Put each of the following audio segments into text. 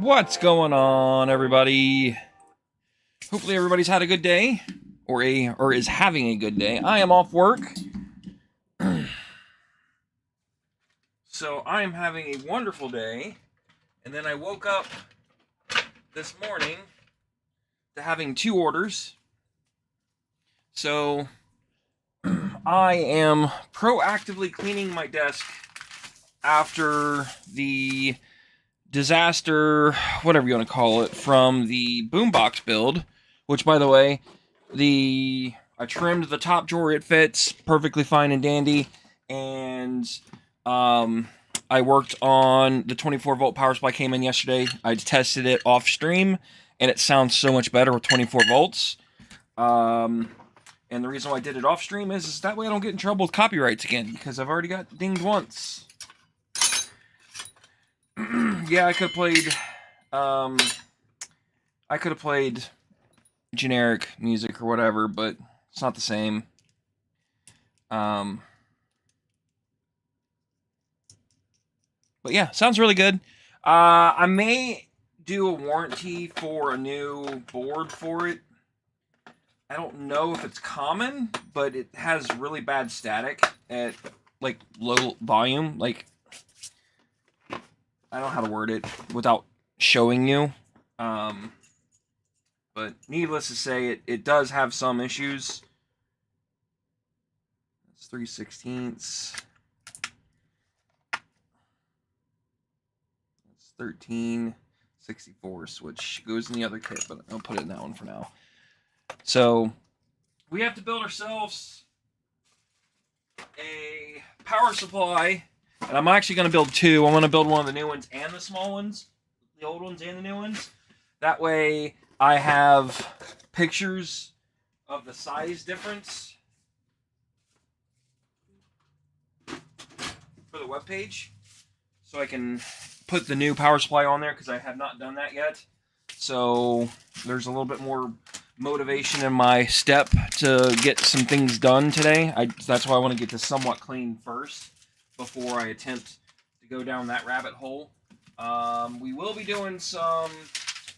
What's going on, everybody? Hopefully everybody's had a good day or is having a good day. I am off work. So I am having a wonderful day. And then I woke up this morning to having 2 orders. So I am proactively cleaning my desk after the disaster, whatever you want to call it, from the boombox build, which, by the way, I trimmed the top drawer. It fits perfectly fine and dandy. And I worked on the 24-volt power supply. Came in yesterday. I tested it off stream, and it sounds so much better with 24 volts. And the reason why I did it off stream is that way I don't get in trouble with copyrights again, because I've already got dinged once. Yeah, I could have played generic music or whatever, but it's not the same. But yeah, sounds really good. I may do a warranty for a new board for it. I don't know if it's common, but it has really bad static at like low volume. Like, I don't know how to word it without showing you. But needless to say, it does have some issues. It's 3/16. It's 1364, which goes in the other kit, but I'll put it in that one for now. So we have to build ourselves a power supply, and I'm actually going to build 2. I'm going to build one of the new ones and the small ones, the old ones and the new ones. That way I have pictures of the size difference for the webpage, so I can put the new power supply on there, because I have not done that yet. So there's a little bit more motivation in my step to get some things done today. That's why I want to get this somewhat clean first before I attempt to go down that rabbit hole. We will be doing some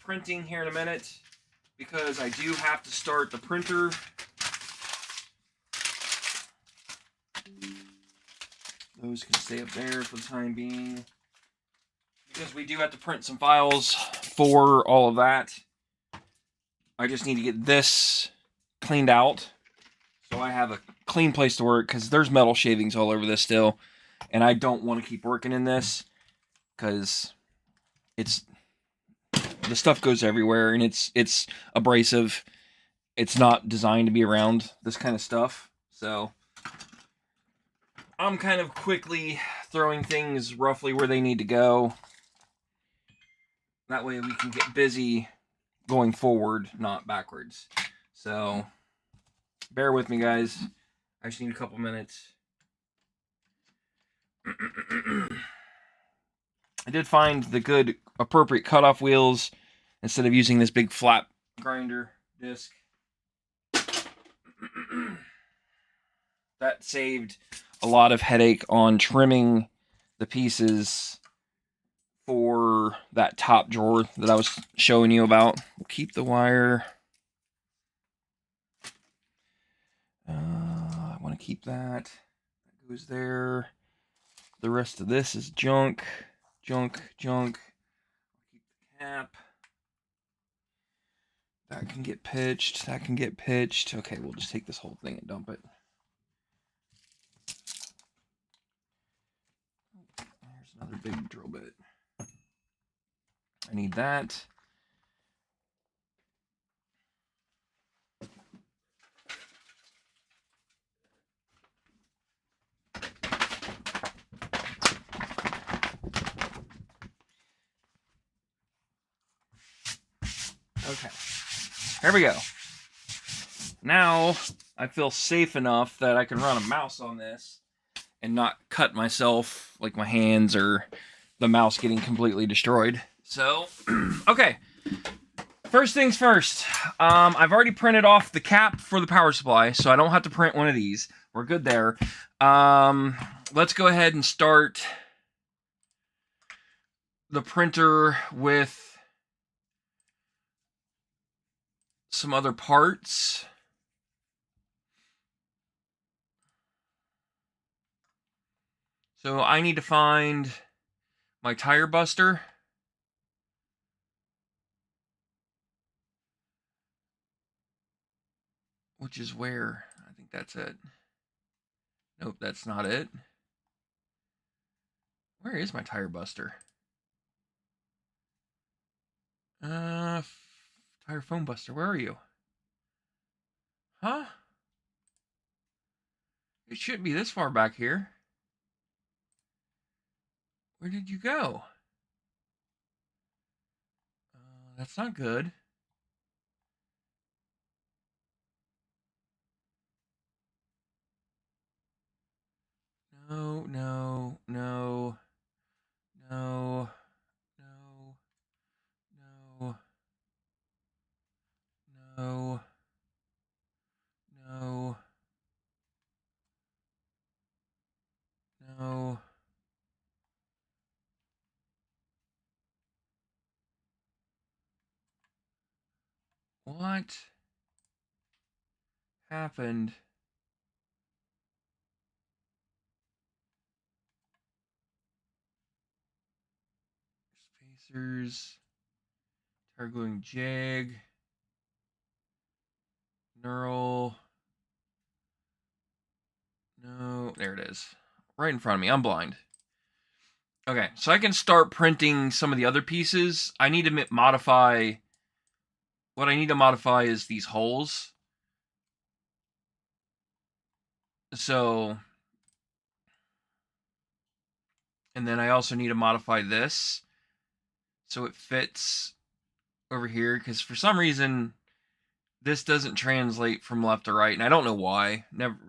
printing here in a minute, because I do have to start the printer. Those can stay up there for the time being, because we do have to print some files for all of that. I just need to get this cleaned out so I have a clean place to work, because there's metal shavings all over this still, and I don't want to keep working in this, because the stuff goes everywhere, and it's abrasive. It's not designed to be around this kind of stuff. So I'm kind of quickly throwing things roughly where they need to go. That way we can get busy going forward, not backwards. So bear with me, guys. I just need a couple minutes. I did find the good, appropriate cutoff wheels instead of using this big flat grinder disc. That saved a lot of headache on trimming the pieces for that top drawer that I was showing you about. We'll keep the wire. I want to keep that. That goes there. The rest of this is junk. Junk. Keep the cap. That can get pitched. That can get pitched. Okay, we'll just take this whole thing and dump it. There's another big drill bit. I need that. Okay, here we go. Now I feel safe enough that I can run a mouse on this and not cut myself, like my hands or the mouse getting completely destroyed. So, okay. First things first. I've already printed off the cap for the power supply, so I don't have to print one of these. We're good there. Let's go ahead and start the printer with some other parts. So I need to find my tire buster. Which is where? I think that's it. Nope, that's not it. Where is my tire buster? Tire foam buster, where are you? Huh? It shouldn't be this far back here. Where did you go? That's not good. No, no, no, no, no, no, no, no, no. What happened? Spacers, tire gluing jig, knurl. No, there it is. Right in front of me. I'm blind. Okay, so I can start printing some of the other pieces. I need to modify... What I need to modify is these holes. So... And then I also need to modify this so it fits over here, because for some reason this doesn't translate from left to right, and I don't know why.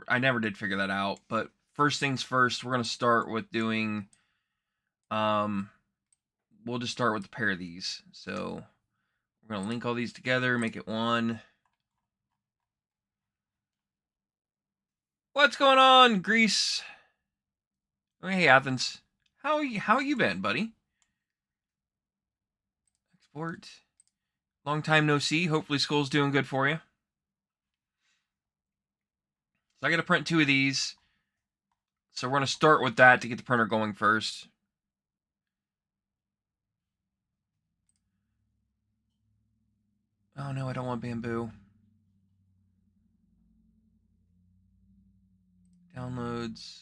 I never did figure that out. But first things first, we're going to start with doing... we'll just start with a pair of these. So we're going to link all these together, make it one. What's going on, Greece? Oh, hey, Athens. How you been, buddy? Export. Long time no see. Hopefully school's doing good for you. So I got to print 2 of these. So we're going to start with that to get the printer going first. Oh no, I don't want bamboo. Downloads.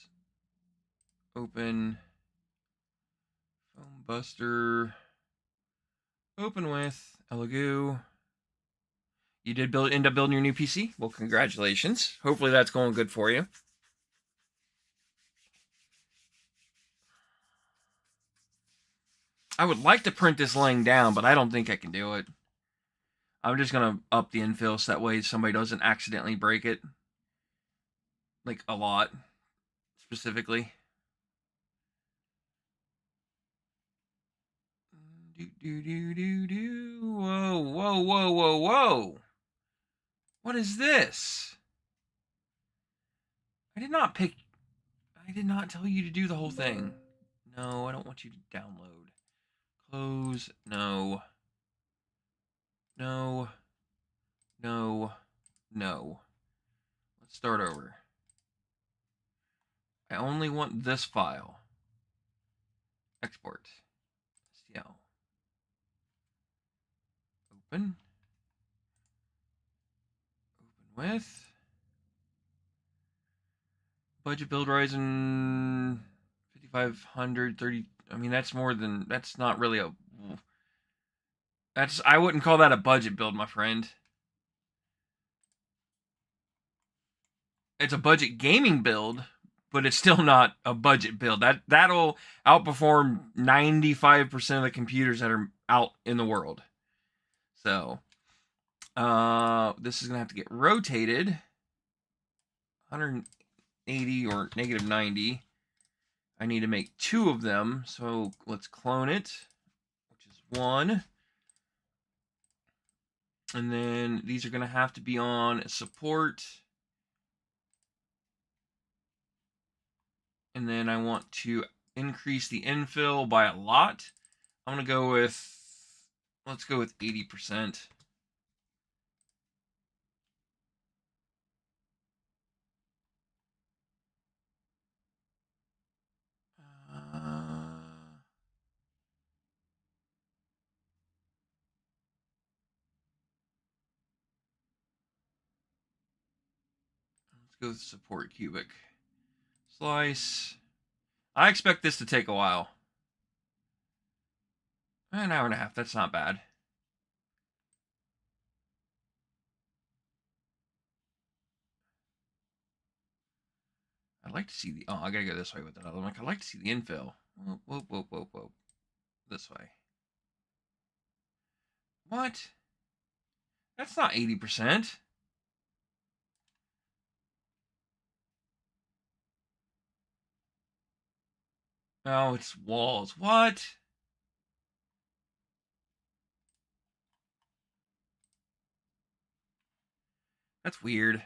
Open. Foam Buster. Open with Elegoo. You did end up building your new PC? Well, congratulations. Hopefully that's going good for you. I would like to print this laying down, but I don't think I can do it. I'm just going to up the infill so that way somebody doesn't accidentally break it. Like, a lot. Specifically. Whoa, whoa, whoa, whoa, whoa. What is this? I did not tell you to do the whole thing. No, I don't want you to download. Close. No. No. No. No. Let's start over. I only want this file. Export. STL. Open. Open with. Budget build Ryzen 5500 30. I mean, that's more than... That's not really a... I wouldn't call that a budget build, my friend. It's a budget gaming build, but it's still not a budget build. That'll outperform 95% of the computers that are out in the world. So, this is gonna have to get rotated 180 or negative 90. I need to make 2 of them, so let's clone it, which is 1. And then these are gonna have to be on support. And then I want to increase the infill by a lot. I'm going to go with, let's go with 80%. go with support cubic. Slice. I expect this to take a while. An hour and a half, that's not bad. I'd like to see the... Oh, I gotta go this way with another one. I'd like to see the infill. Whoop, whoop, whoop, whoop, whoop. This way. What? That's not 80%. Oh, it's walls. What? That's weird.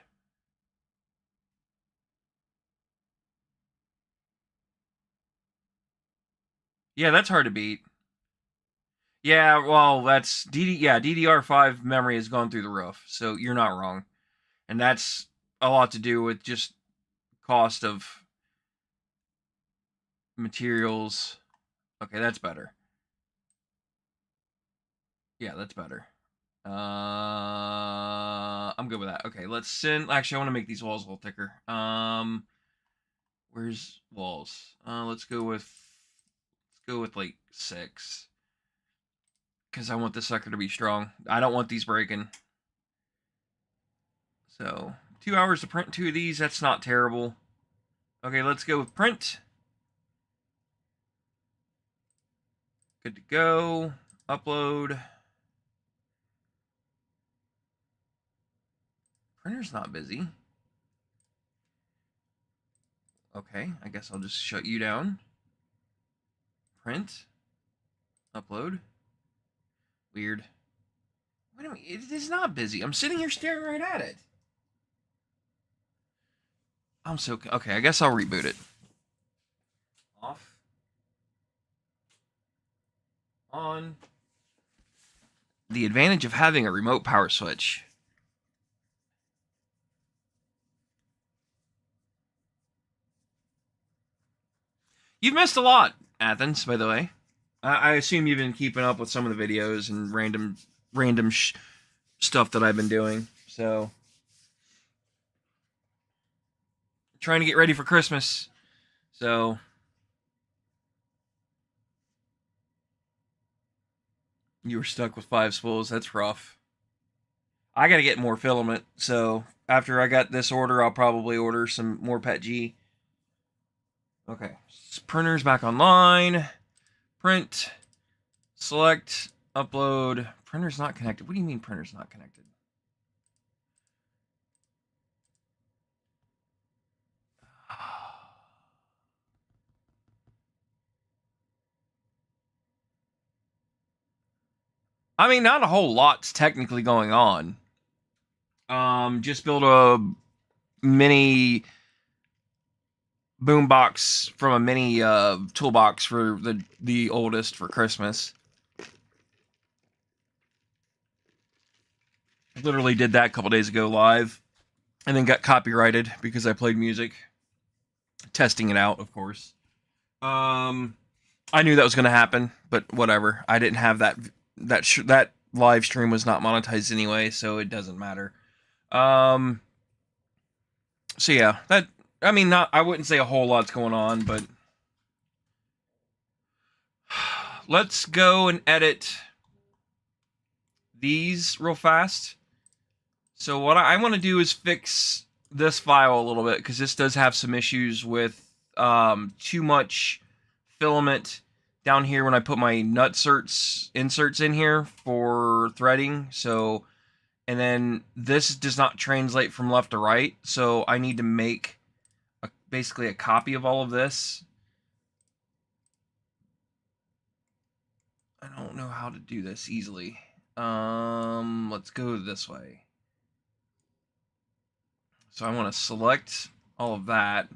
Yeah, that's hard to beat. Yeah, well, that's DDR5 memory has gone through the roof, so you're not wrong. And that's a lot to do with just cost of materials. Okay, that's better. Yeah, that's better. I'm good with that. Okay, let's send. Actually, I want to make these walls a little thicker. Where's walls? Let's go with like 6, because I want this sucker to be strong. I don't want these breaking. So 2 hours to print 2 of these. That's not terrible. Okay, let's go with print. Good to go. Upload. Printer's not busy. Okay, I guess I'll just shut you down. Print. Upload. Weird. Wait a minute, it is not busy. I'm sitting here staring right at it. I'm so... Okay, I guess I'll reboot it. Off. On. The advantage of having a remote power switch. You've missed a lot, Athens, by the way. I assume you've been keeping up with some of the videos and random stuff that I've been doing. So, trying to get ready for Christmas. So, you were stuck with 5 spools. That's rough. I got to get more filament. So, after I got this order, I'll probably order some more PETG. Okay. Printer's back online. Print. Select. Upload. Printer's not connected. What do you mean printer's not connected? I mean, not a whole lot's technically going on. Just build a mini boombox from a mini toolbox for the oldest for Christmas. Literally did that a couple days ago live, and then got copyrighted because I played music. Testing it out, of course. I knew that was going to happen, but whatever. I didn't have that live stream was not monetized anyway, so it doesn't matter. So yeah, I wouldn't say a whole lot's going on, but let's go and edit these real fast. So what I want to do is fix this file a little bit, because this does have some issues with too much filament down here when I put my inserts in here for threading. So, and then this does not translate from left to right, so I need to make basically a copy of all of this. I don't know how to do this easily. Let's go this way. So I want to select all of that,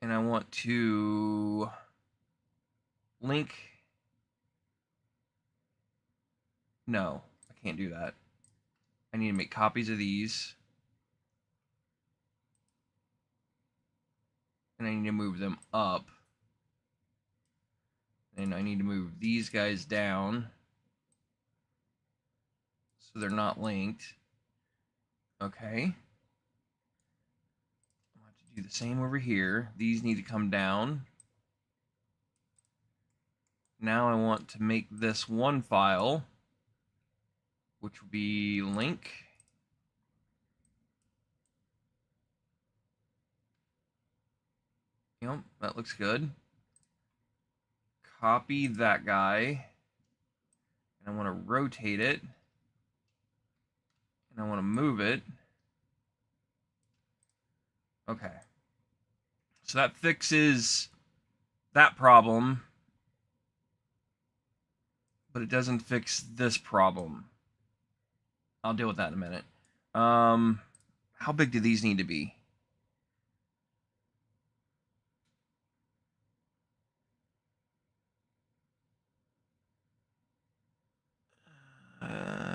and I want to link. No, I can't do that. I need to make copies of these, and I need to move them up, and I need to move these guys down so they're not linked. Okay. Do the same over here. These need to come down. Now I want to make this one file, which will be link. Yep, that looks good. Copy that guy. And I want to rotate it. And I want to move it. Okay. So that fixes that problem. But it doesn't fix this problem. I'll deal with that in a minute. How big do these need to be?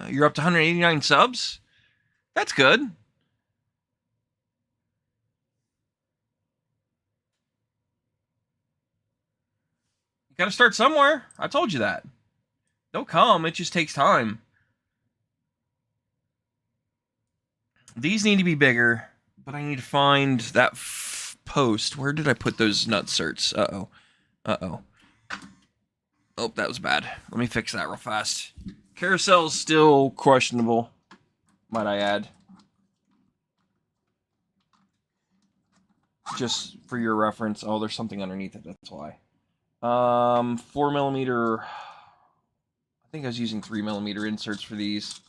You're up to 189 subs? That's good. You gotta start somewhere. I told you that. They'll come. It just takes time. These need to be bigger, but I need to find that post. Where did I put those nut certs? Uh-oh. Uh-oh. Oh, that was bad. Let me fix that real fast. Carousel's still questionable, might I add. Just for your reference. Oh, there's something underneath it. That's why. 4mm. I think I was using 3mm inserts for these,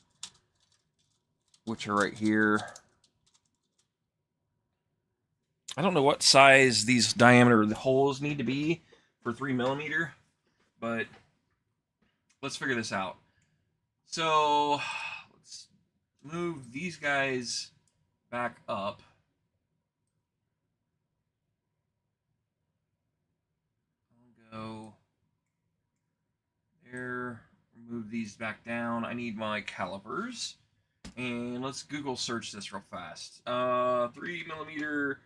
which are right here. I don't know what size these diameter of the holes need to be for 3mm, but let's figure this out. So let's move these guys back up. I'll go there, move these back down. I need my calipers. And let's Google search this real fast. 3mm.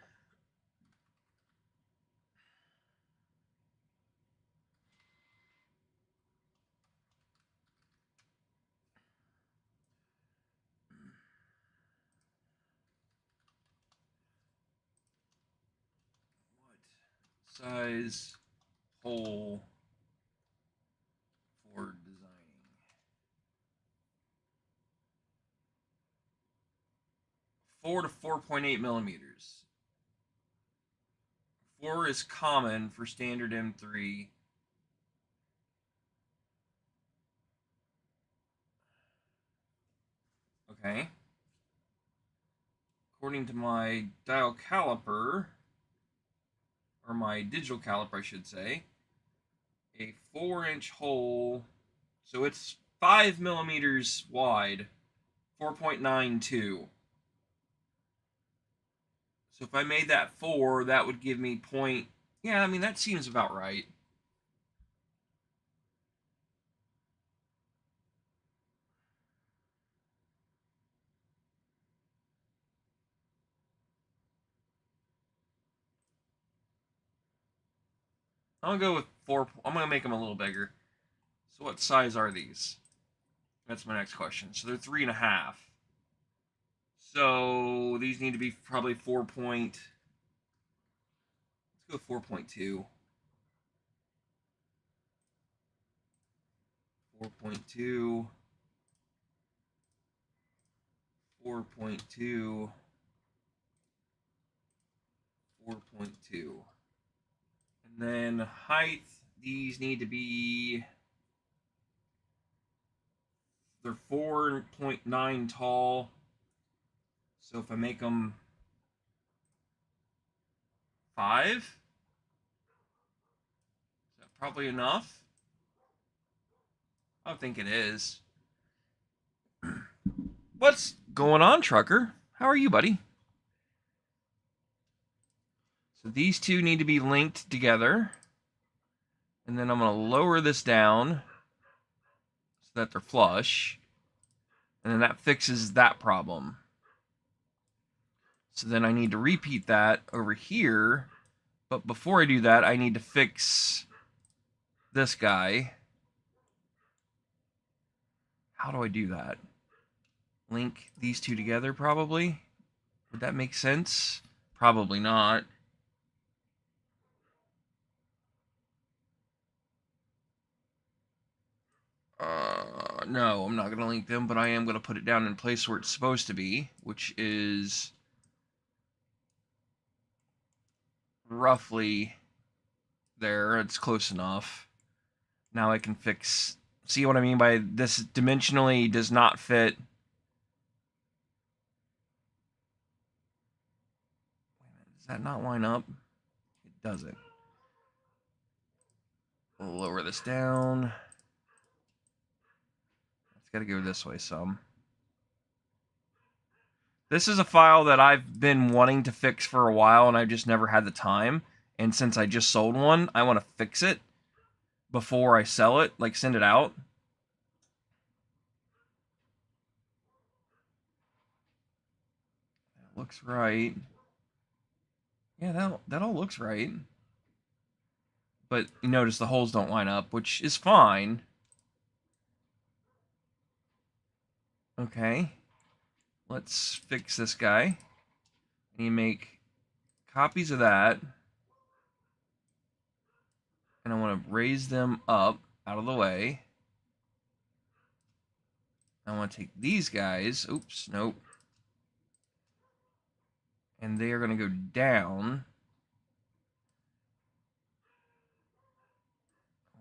What size hole for designing? 4 to 4.8mm. 4 is common for standard M3. Okay. According to my dial caliper, or my digital caliper, I should say, a 4-inch hole, so it's 5mm wide, 4.92. So if I made that 4, that would give me point. Yeah, I mean, that seems about right. I'm gonna go with 4. I'm gonna make them a little bigger. So what size are these? That's my next question. So they're 3.5. So these need to be probably 4. Let's go 4.2. 4.2. 4.2. 4.2. And then height, these need to be, they're 4.9 tall. So if I make them 5, is that probably enough? I don't think it is. What's going on, trucker? How are you, buddy? So these two need to be linked together. And then I'm going to lower this down so that they're flush. And then that fixes that problem. So then I need to repeat that over here. But before I do that, I need to fix this guy. How do I do that? Link these two together, probably? Would that make sense? Probably not. No, I'm not going to link them, but I am going to put it down in place where it's supposed to be, which is roughly there. It's close enough. Now I can fix... See what I mean by this dimensionally does not fit. Does that not line up? It doesn't. We'll lower this down. It's got to go this way some. This is a file that I've been wanting to fix for a while, and I've just never had the time. And since I just sold one, I want to fix it before I sell it, like send it out. That looks right. Yeah, that all looks right. But you notice the holes don't line up, which is fine. Okay. Let's fix this guy. And you make copies of that. And I want to raise them up out of the way. I want to take these guys. Oops, nope. And they are going to go down.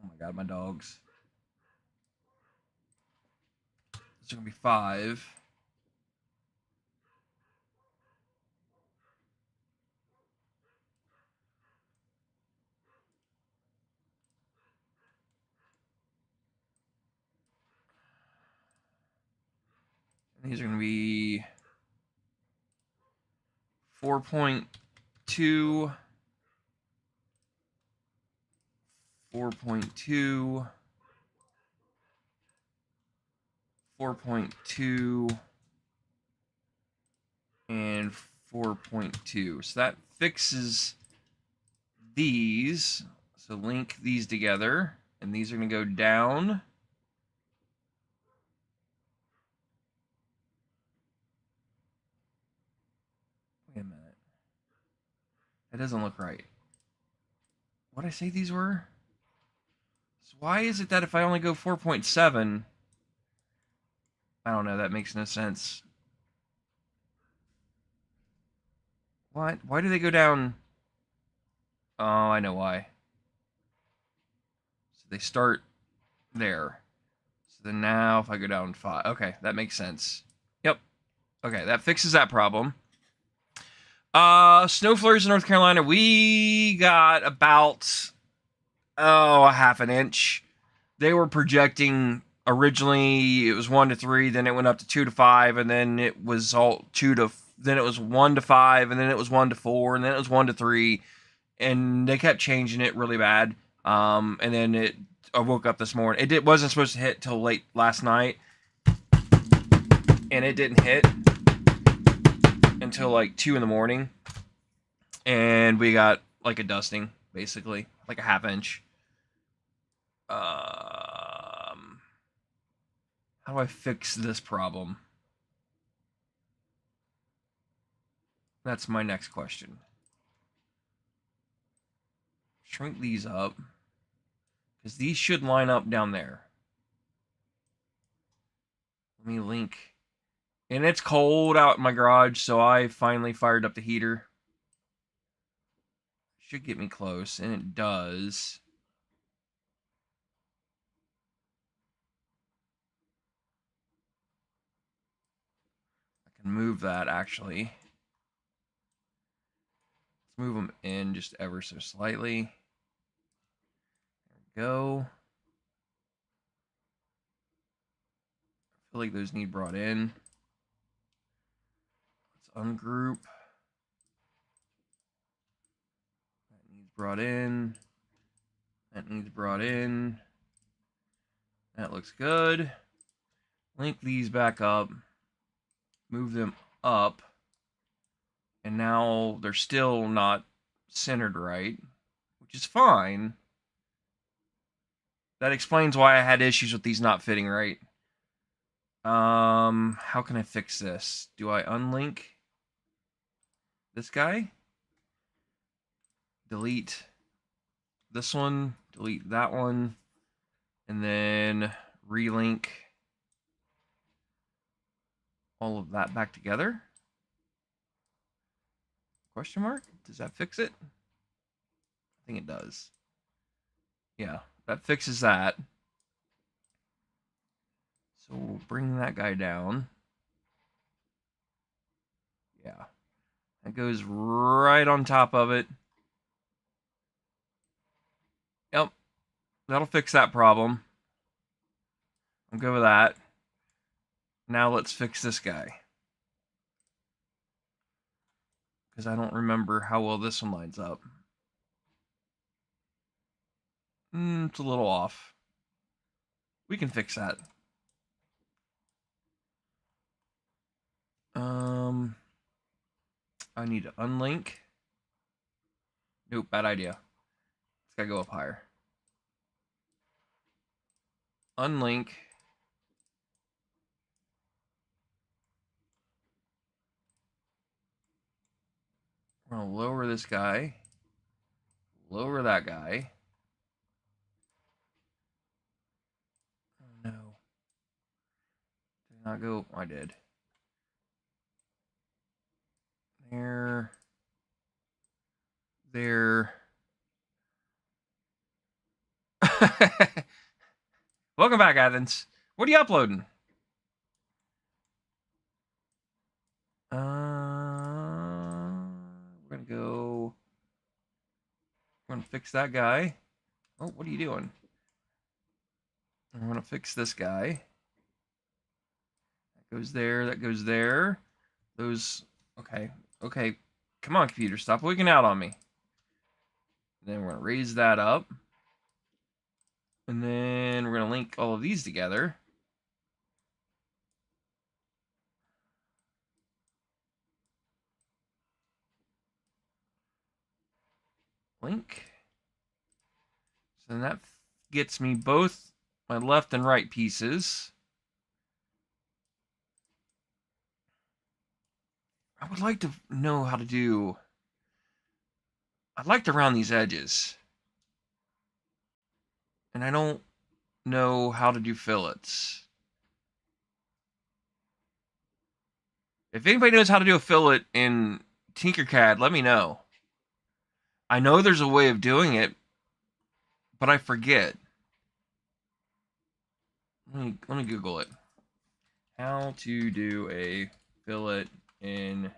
Oh my god, my dogs. It's going to be 5. And these are going to be 4.2, 4.2, 4.2, and 4.2. So that fixes these. So link these together, and these are going to go down. Wait a minute. That doesn't look right. What did I say these were? So why is it that if I only go 4.7... I don't know, that makes no sense. What? Why do they go down? Oh, I know why. So they start there. So then now if I go down 5... Okay, that makes sense. Yep. Okay, that fixes that problem. Snow flurries in North Carolina. We got about, a half an inch. They were projecting... Originally, it was 1 to 3, then it went up to 2 to 5, and then it was all 2 to... Then it was 1 to 5, and then it was 1 to 4, and then it was 1 to 3, and they kept changing it really bad. And then I woke up this morning. It wasn't supposed to hit till late last night, and it didn't hit until like 2 in the morning, and we got like a dusting, basically, like a half inch. How do I fix this problem? That's my next question. Shrink these up, because these should line up down there. Let me link. And it's cold out in my garage, so I finally fired up the heater. Should get me close, and it does. I can move that, actually. Let's move them in just ever so slightly. There we go. I feel like those need brought in. Let's ungroup. That needs brought in. That needs brought in. That looks good. Link these back up. Move them up. And now they're still not centered right, which is fine. That explains why I had issues with these not fitting right. How can I fix this? Do I unlink this guy? delete this one, delete that one, and then relink all of that back together? Question mark? Does that fix it? I think it does. Yeah, that fixes that. So we'll bring that guy down. Yeah. That goes right on top of it. Yep. That'll fix that problem. I'm good with that. Now let's fix this guy. Because I don't remember how well this one lines up. It's a little off. We can fix that. I need to unlink. Nope, bad idea. It's gotta go up higher. Unlink. We're gonna lower this guy. Lower that guy. Oh no. Did not go. I did. There. There. Welcome back, Athens. What are you uploading? We're gonna go. We're gonna fix that guy. Oh, what are you doing? We're gonna fix this guy. That goes there. That goes there. Those. Okay. Okay. Come on, computer. Stop wigging out on me. Then we're gonna raise that up. And then we're gonna link all of these together. Link. So then that gets me both my left and right pieces. I would like to know how to do... I'd like to round these edges. And I don't know how to do fillets. If anybody knows how to do a fillet in Tinkercad, let me know. I know there's a way of doing it, but I forget. Let me Google it. How to do a fillet in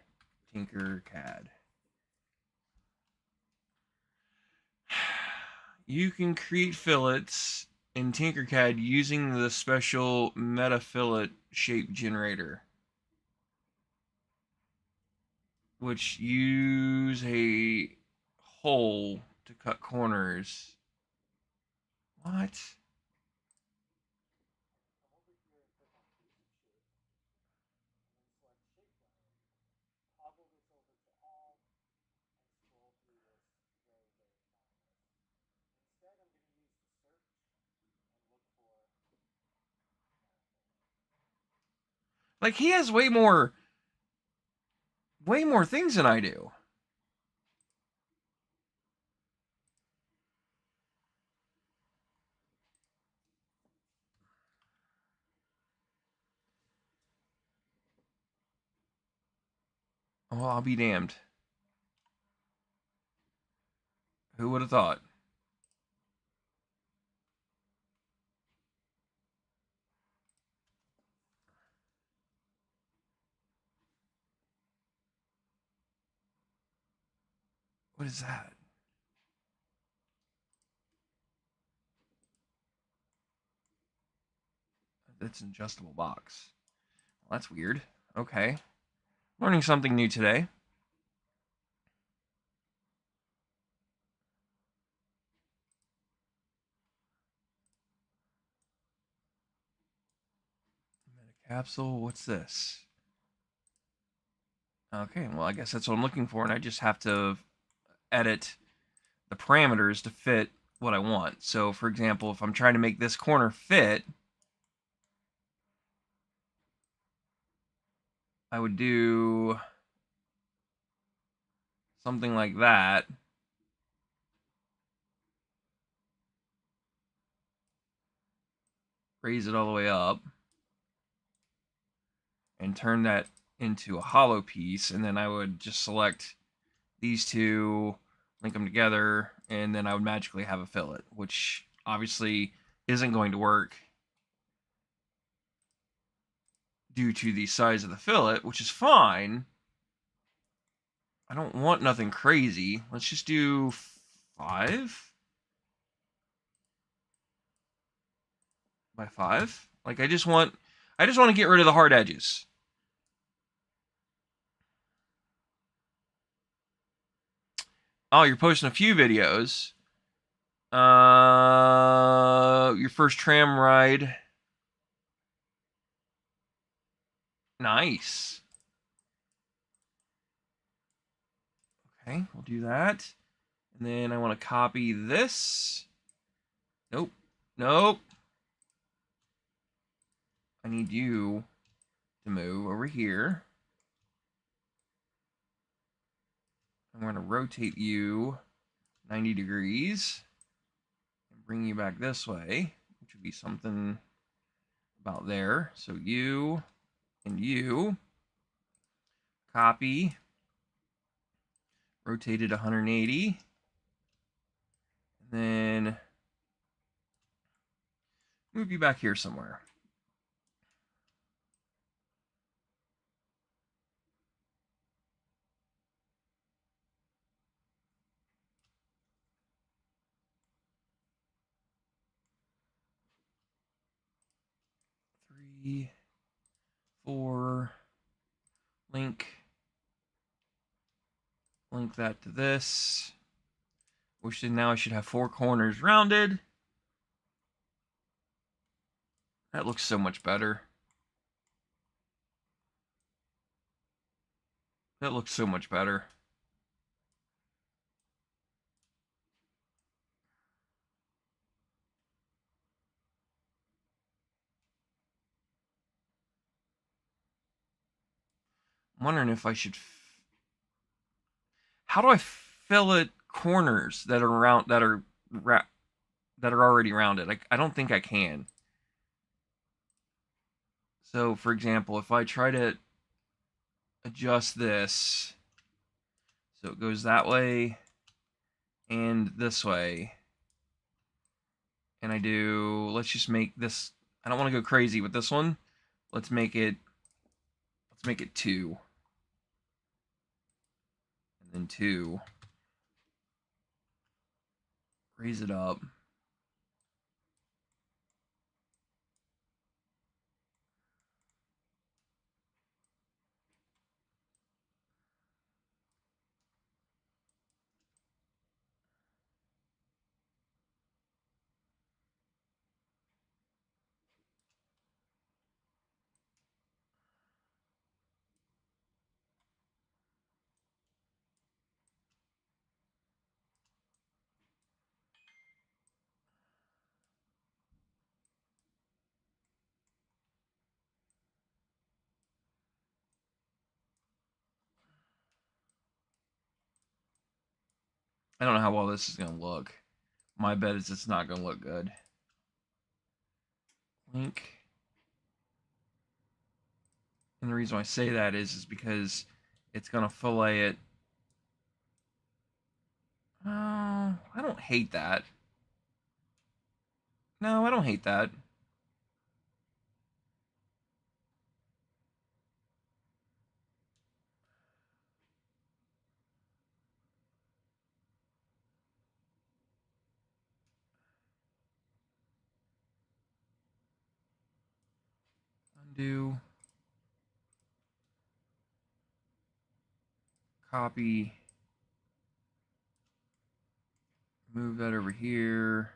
Tinkercad. You can create fillets in Tinkercad using the special meta fillet shape generator, which use a hole to cut corners. What? Like, he has way more things than I do. Oh, I'll be damned. Who would have thought? What is that? That's an adjustable box. Well, that's weird. Okay. Learning something new today. Metacapsule, what's this? Okay, well, I guess that's what I'm looking for, and I just have to edit the parameters to fit what I want. So, for example, if I'm trying to make this corner fit, I would do something like that. raise it all the way up, and turn that into a hollow piece, and then I would just select these two, link them together, and then I would magically have a fillet, which obviously isn't going to work due to the size of the fillet, which is fine. I don't want nothing crazy. Let's just do 5 by 5. Like I just want to get rid of the hard edges. Oh, you're posting a few videos. Your first tram ride. Nice. Okay, we'll do that. And then I want to copy this. Nope. Nope. I need you to move over here. I'm going to rotate you 90 degrees and bring you back this way, which would be something about there. So you and you. Copy. Rotated 180. And then move you back here somewhere. Three, 4, link that to this. Which then now I should have 4 corners rounded. That looks so much better. That looks so much better. I'm wondering if I should. How do I fillet corners that are round that are already rounded? I don't think I can. So, for example, if I try to adjust this so it goes that way and this way, and I do, let's just make this, I don't want to go crazy with this one. Let's make it 2. And then 2. Raise it up. I don't know how well this is going to look. My bet is it's not going to look good. Link. And the reason why I say that is because it's going to fillet it. Oh, I don't hate that. No, I don't hate that. Undo. Copy. Move that over here.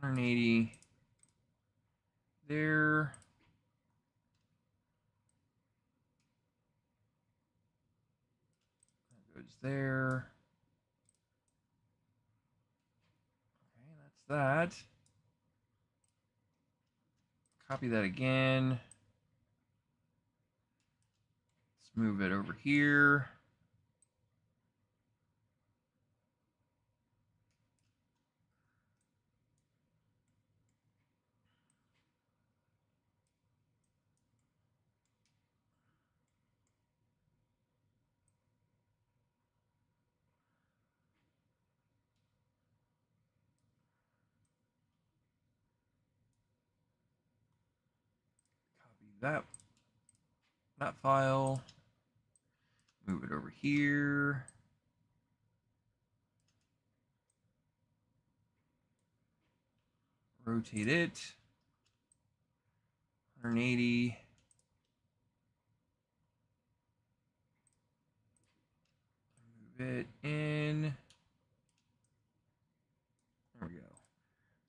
$180 there. That goes there. Okay, that's that. Copy that again. Let's move it over here. Copy that file. Move it over here. Rotate it. 180. Move it in. There we go.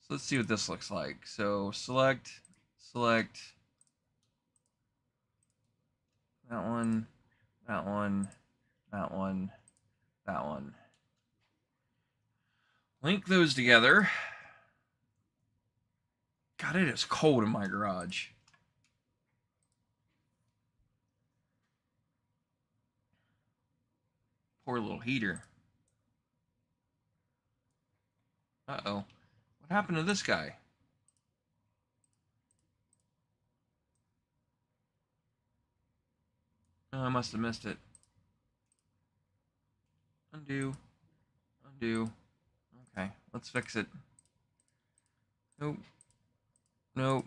So let's see what this looks like. So select that one, that one, that one, that one. Link those together. God, it is cold in my garage. Poor little heater. Uh-oh. What happened to this guy? Oh, I must have missed it. Undo. Undo. Okay, let's fix it. Nope. Nope.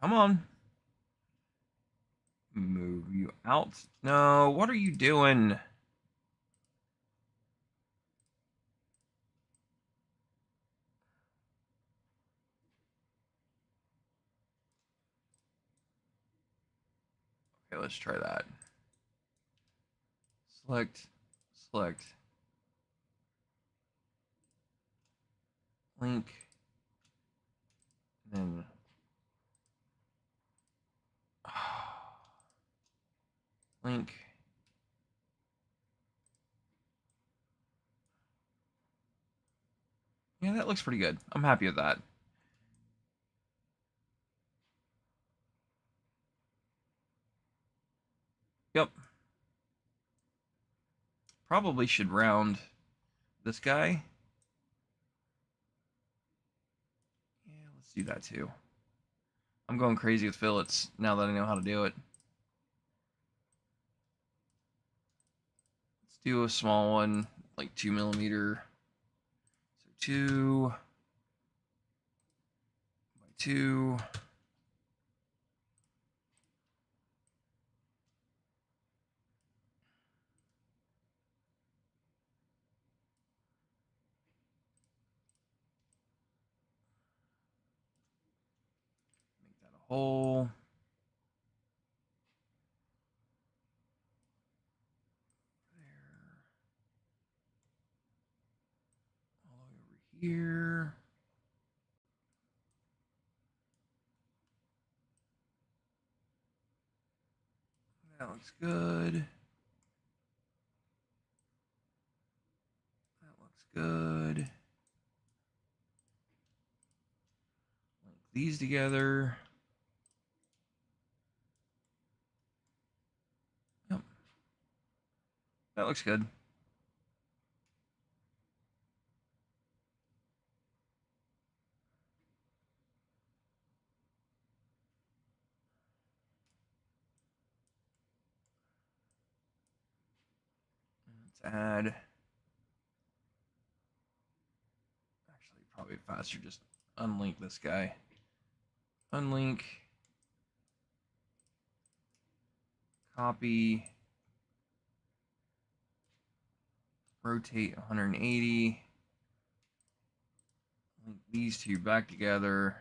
Come on. Move you out. No, what are you doing? Okay, let's try that. Select. Link. Then. Link. Yeah, that looks pretty good. I'm happy with that. Yep. Probably should round this guy. Yeah, let's do that too. I'm going crazy with fillets now that I know how to do it. Let's do a small one, like 2mm. So 2 by 2. Make that a hole. There. All the way over here. That looks good. That looks good. Link these together. Yep. That looks good. Let's add. Actually, probably faster just unlink this guy. Unlink. Copy. Rotate 180. Link these two back together.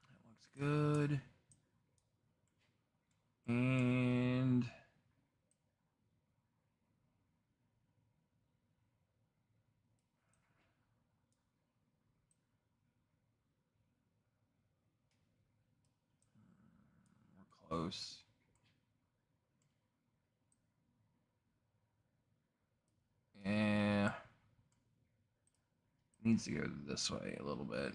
That looks good. And close. Yeah. Needs to go this way a little bit.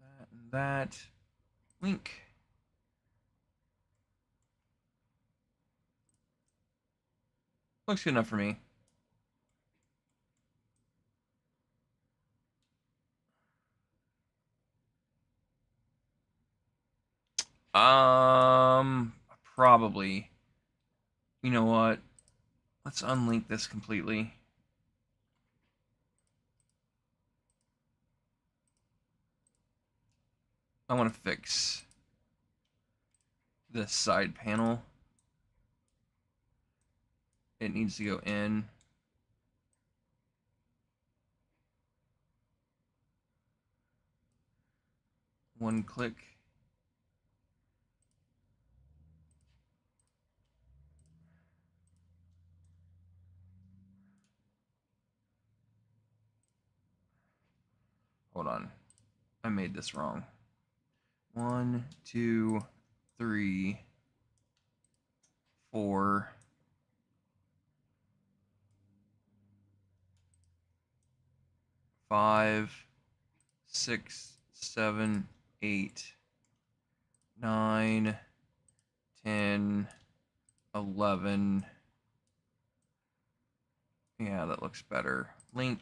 That and that. Link. Looks good enough for me. Probably. You know what? Let's unlink this completely. I want to fix this side panel. It needs to go in. One click. Hold on. I made this wrong. 1, 2, 3, 4. 5, 6, 7, 8, 9, 10, 11. Yeah, that looks better. Link.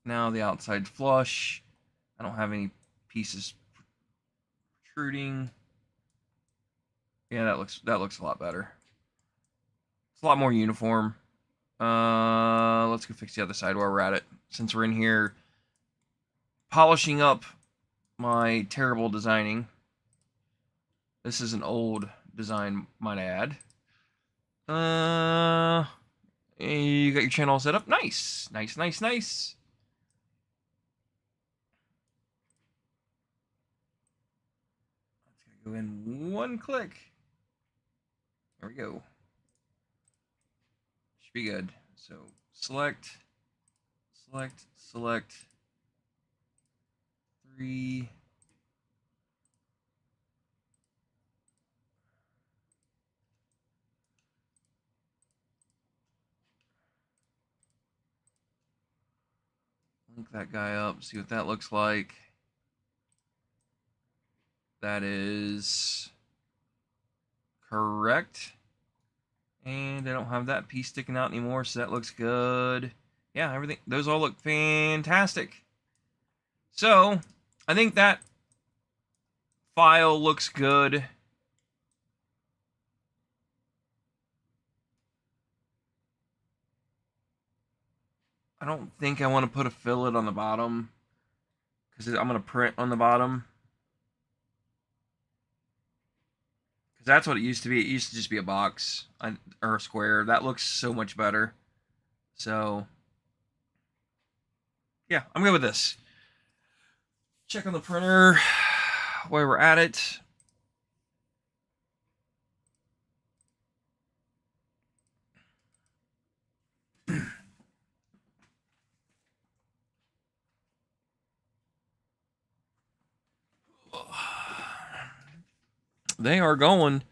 Now the outside flush. I don't have any pieces protruding. Yeah, that looks a lot better. It's a lot more uniform. Let's go fix the other side while we're at it. Since we're in here polishing up my terrible designing. This is an old design, might I add. You got your channel set up. Nice. Nice, nice, nice. Let's go in one click. There we go. Should be good. So select, select, select. 3. Link that guy up, see what that looks like. That is correct. And I don't have that piece sticking out anymore, so that looks good. Yeah, everything, those all look fantastic. So, I think that file looks good. I don't think I want to put a fillet on the bottom, because I'm going to print on the bottom. Because that's what it used to be. It used to just be a box or a square. That looks so much better. So, yeah, I'm good with this. Check on the printer while we're at it. They are going.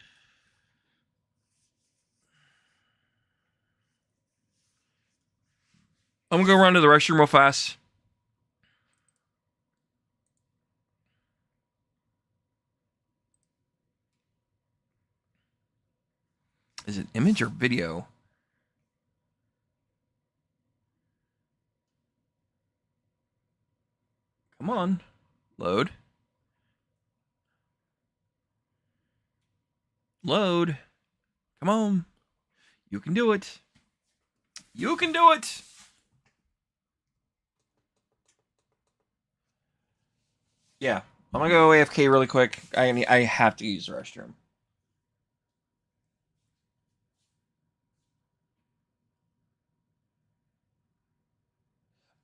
I'm gonna go run to the restroom real fast. Is it image or video? Come on. Load. Load. Come on. You can do it. You can do it. Yeah. I'm gonna go AFK really quick. I have to use the restroom.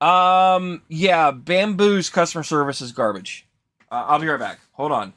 Yeah, Bamboo's customer service is garbage. I'll be right back. Hold on.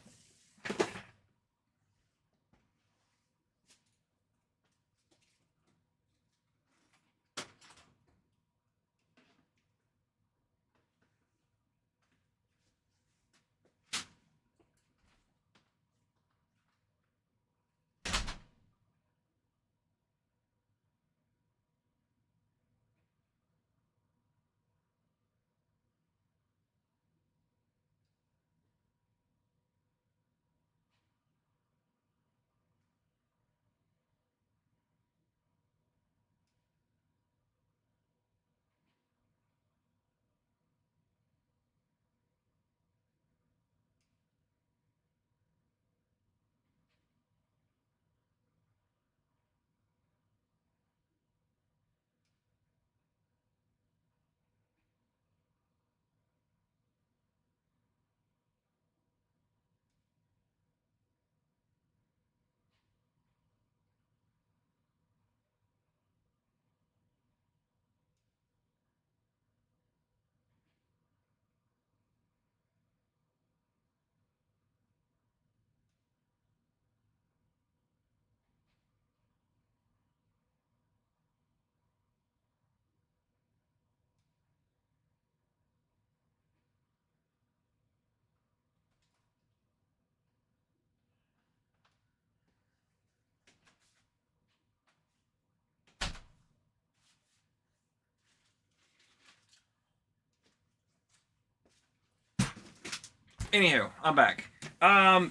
Anywho, I'm back.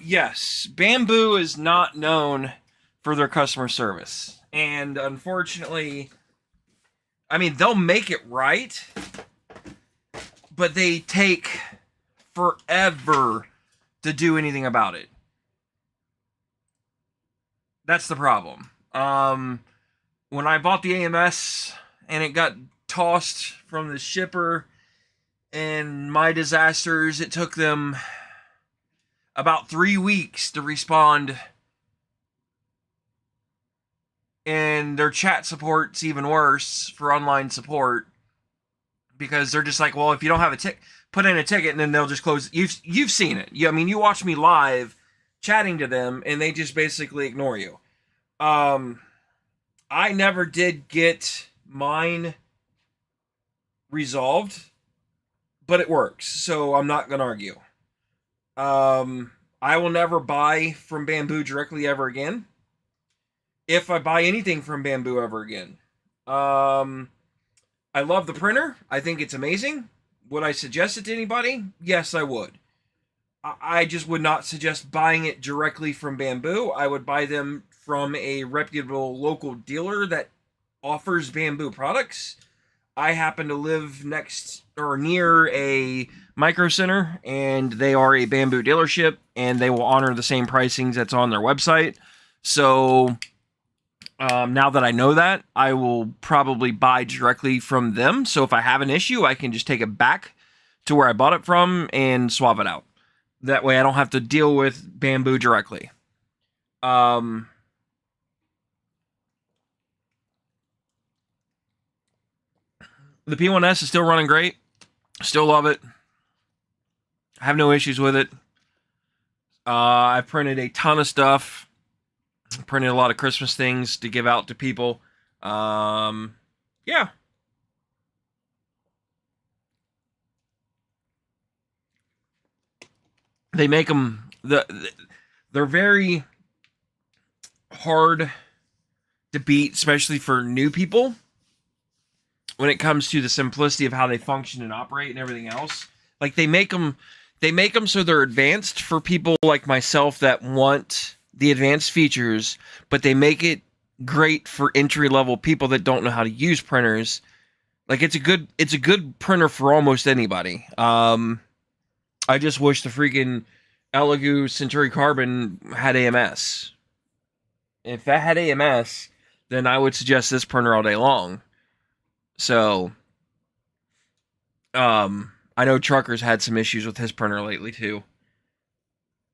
Yes, Bamboo is not known for their customer service. And unfortunately, I mean, they'll make it right, but they take forever to do anything about it. That's the problem. When I bought the AMS and it got tossed from the shipper and my disasters, it took them about 3 weeks to respond. And their chat support's even worse for online support because they're just like, well, if you don't have a ticket, put in a ticket, and then they'll just close. You've seen it. I mean, you watch me live chatting to them, and they just basically ignore you. I never did get mine resolved, but it works, so I'm not gonna argue. I will never buy from Bamboo directly ever again. If I buy anything from Bamboo ever again. I love the printer. I think it's amazing. Would I suggest it to anybody? Yes, I would. I just would not suggest buying it directly from Bamboo. I would buy them from a reputable local dealer that offers Bamboo products. I happen to live next or near a Micro Center, and they are a Bamboo dealership, and they will honor the same pricings that's on their website. So now that I know that, I will probably buy directly from them. So if I have an issue, I can just take it back to where I bought it from and swap it out. That way I don't have to deal with Bamboo directly. The P1S is still running great. Still love it. I have no issues with it. I've printed a ton of stuff. Printed a lot of Christmas things to give out to people. Yeah. They make them they're very hard to beat, especially for new people when it comes to the simplicity of how they function and operate and everything else. Like they make them so they're advanced for people like myself that want the advanced features, but they make it great for entry-level people that don't know how to use printers. Like it's a good printer for almost anybody. I just wish the freaking Elegoo Century Carbon had AMS. If that had AMS, then I would suggest this printer all day long. So, I know Trucker's had some issues with his printer lately too.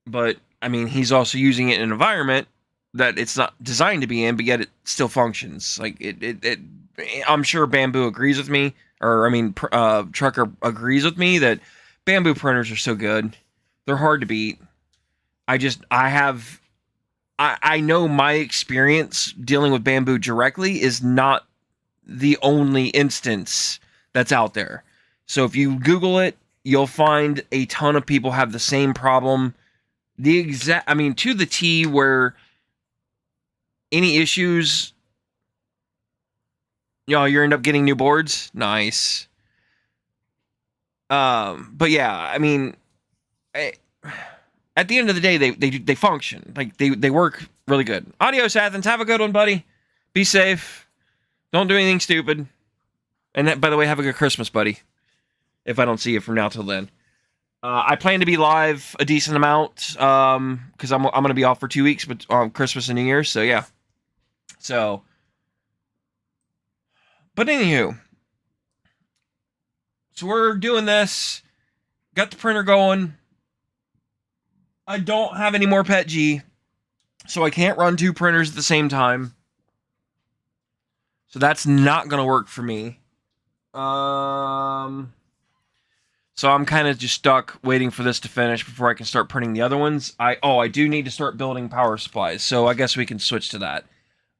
But, I mean, he's also using it in an environment that it's not designed to be in, but yet it still functions. Like, I'm sure Bamboo agrees with me. or I mean, Trucker agrees with me that Bambu printers are so good. They're hard to beat. I know my experience dealing with Bambu directly is not the only instance that's out there. So if you Google it, you'll find a ton of people have the same problem. To the T, where any issues, you end up getting new boards. Nice. But yeah, at the end of the day, they function. Like they work really good. Adios, Athens. Have a good one, buddy. Be safe. Don't do anything stupid. And that, by the way, have a good Christmas, buddy. If I don't see you from now till then. I plan to be live a decent amount because I'm going to be off for 2 weeks, but on Christmas and New Year's. So yeah. But anywho, so we're doing this. Got the printer going. I don't have any more PETG, so I can't run 2 printers at the same time. So that's not going to work for me. So I'm kind of just stuck waiting for this to finish before I can start printing the other ones. I do need to start building power supplies, so I guess we can switch to that.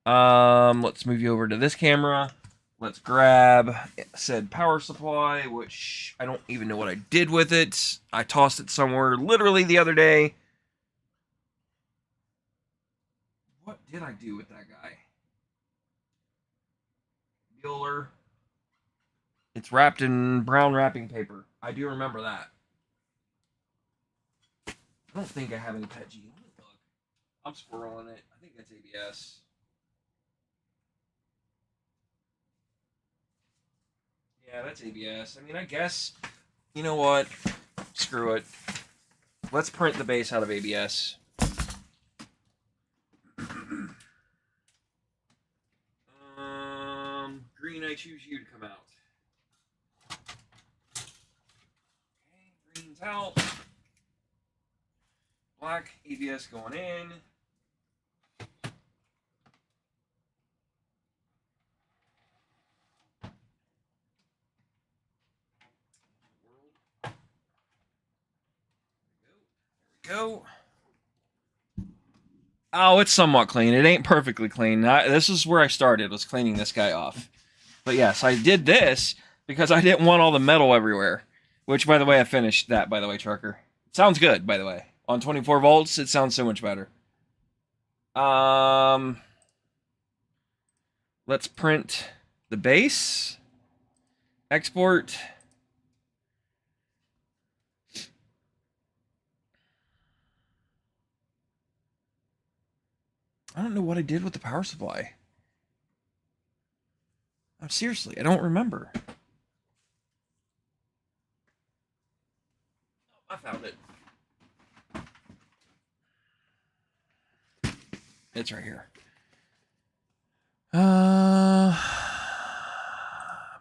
Let's move you over to this camera. Let's grab said power supply, which I don't even know what I did with it. I tossed it somewhere literally the other day. What did I do with that guy? Bueller. It's wrapped in brown wrapping paper. I do remember that. I don't think I have any PETG. Let me look. I'm squirreling it. I think that's ABS. Yeah, that's ABS. I guess, you know what? Screw it. Let's print the base out of ABS. Green, I choose you to come out. Okay, green's out. Black, ABS going in. Go. Oh, it's somewhat clean. It ain't perfectly clean. This is where I started, was cleaning this guy off. But yes, I did this because I didn't want all the metal everywhere. Which, by the way, I finished that, by the way, Trucker. It sounds good, by the way. On 24 volts, it sounds so much better. Let's print the base. Export. I don't know what I did with the power supply. Seriously, I don't remember. I found it. It's right here.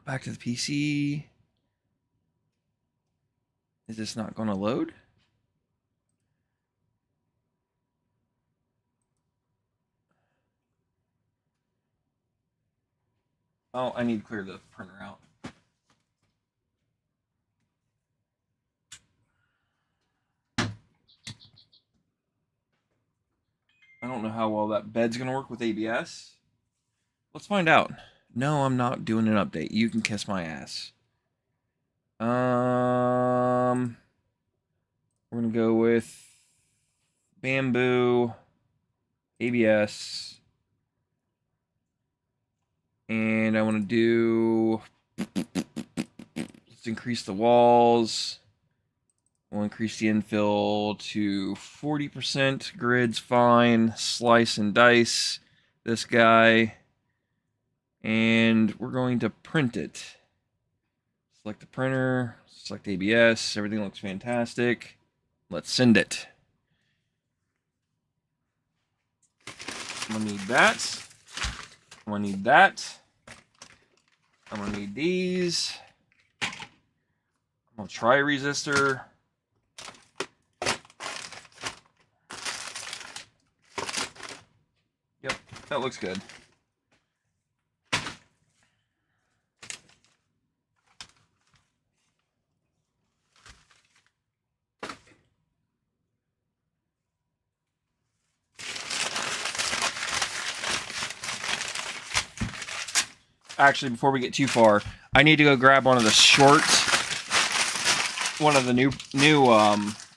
Back to the PC. Is this not going to load? Oh, I need to clear the printer out. I don't know how well that bed's going to work with ABS. Let's find out. No, I'm not doing an update. You can kiss my ass. We're going to go with Bambu, ABS. And I want to do... Let's increase the walls. We'll increase the infill to 40%. Grid's fine. Slice and dice this guy. And we're going to print it. Select the printer. Select ABS. Everything looks fantastic. Let's send it. I'm going to need that. I'm going to need that. I'm going to need these. I'm going to try a resistor. Yep, that looks good. actually, before we get too far, I need to go grab one of the one of the new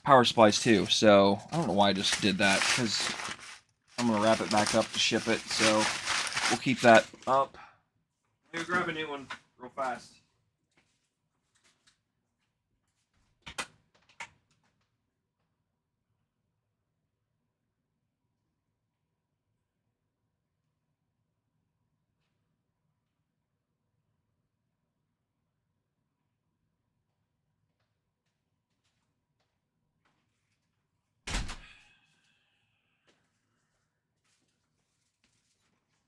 power supplies too. So I don't know why I just did that, because I'm gonna wrap it back up to ship it. So we'll keep that up. Maybe grab a new one real fast.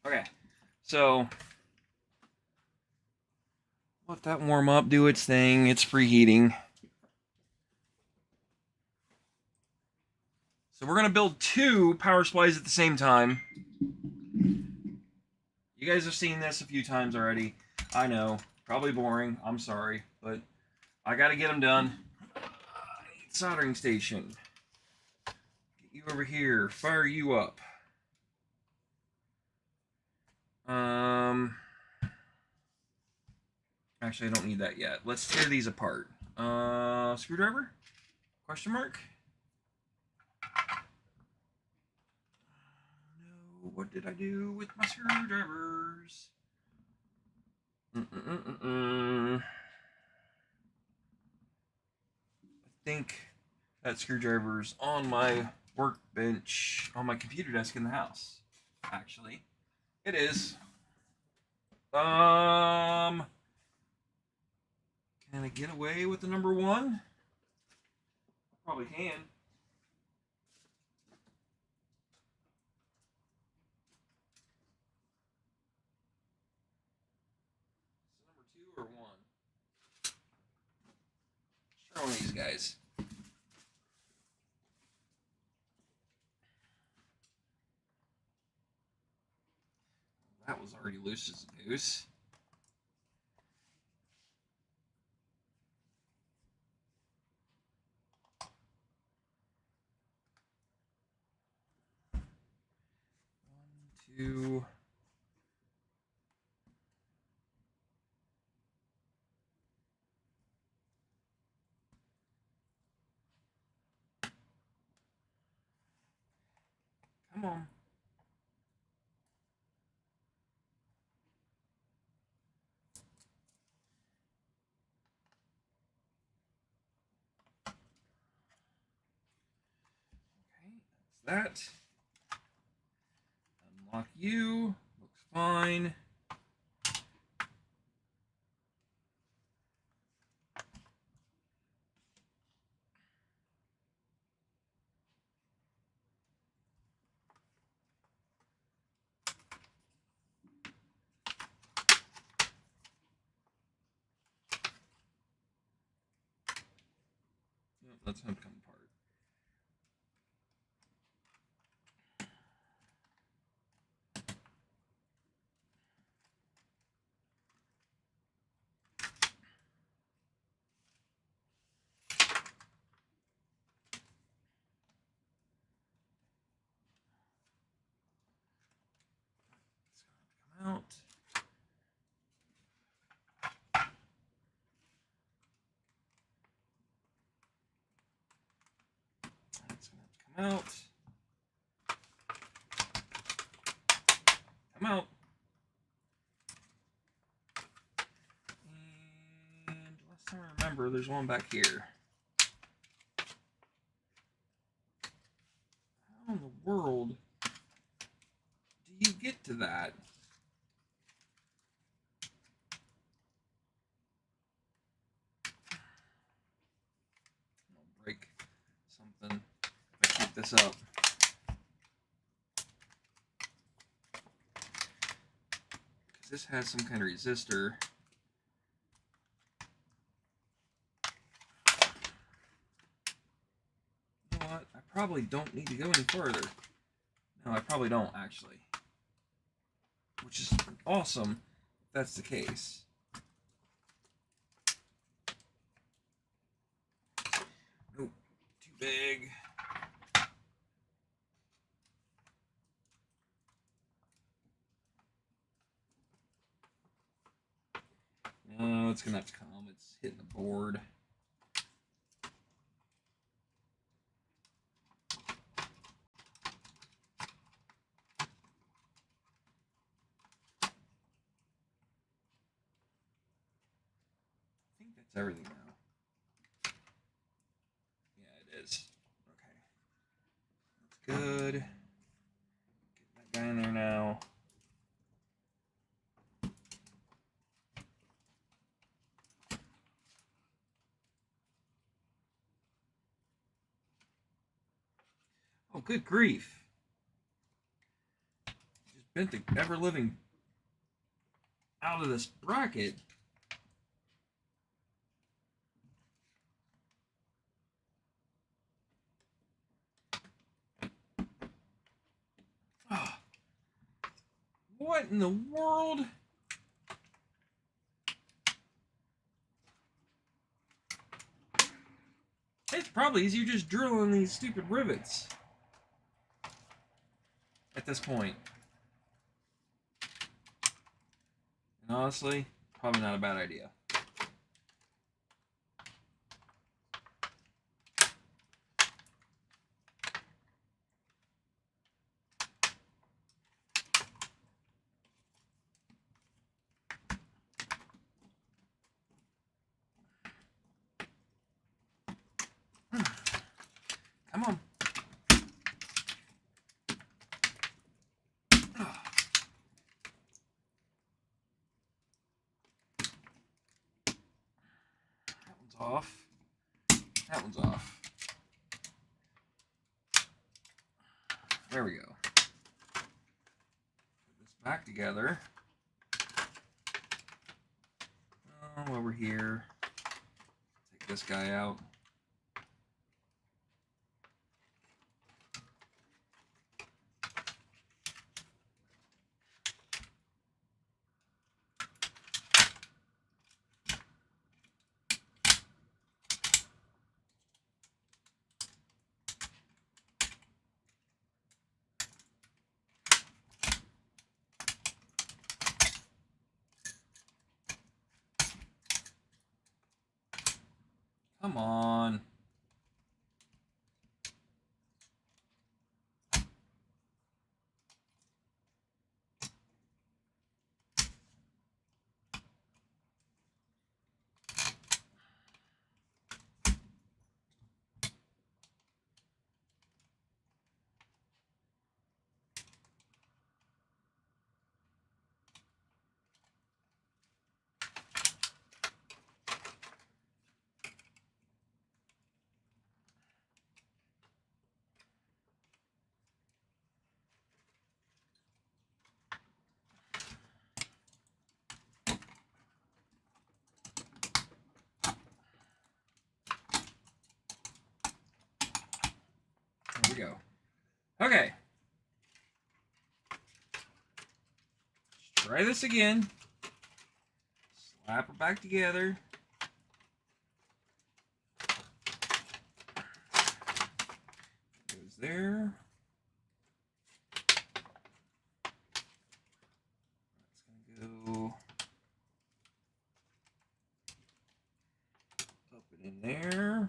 Okay, so let that warm up, do its thing. It's preheating. So we're gonna build 2 power supplies at the same time. You guys have seen this a few times already. I know, probably boring. I'm sorry, but I gotta get them done. Soldering station. Get you over here. Fire you up. Actually, I don't need that yet. Let's tear these apart. Screwdriver? Question mark? No, what did I do with my screwdrivers? I think that screwdriver's on my workbench, on my computer desk in the house. Actually, it is. Can I get away with the number 1? Probably can. Is it number 2 or 1? Let's try one of these guys. That was already loose as a goose. One, two. Come on. Okay, that's that. Unlock you. Looks fine. Let's have it come apart. It's gonna come out. It's gonna come out. Come out. And last time I remember, there's one back here. How in the world do you get to that? I'll break something if I keep this up. Because this has some kind of resistor. You know what? I probably don't need to go any further. No, I probably don't, actually. Which is awesome if that's the case. Nope, too big. No, it's gonna have to come. It's hitting the board. I think that's everything now. Yeah, it is. Okay. That's good. Get that guy in there now. Oh, good grief. Just bent the ever-living out of this bracket. Oh, what in the world? It's probably easier just drilling these stupid rivets at this point. And honestly, probably not a bad idea. Come on. That one's off. That one's off. There we go. Put this back together. Oh, over here. Take this guy out. Come on. There we go. Okay. Let's try this again. Slap it back together. Goes there. That's gonna go up and in there.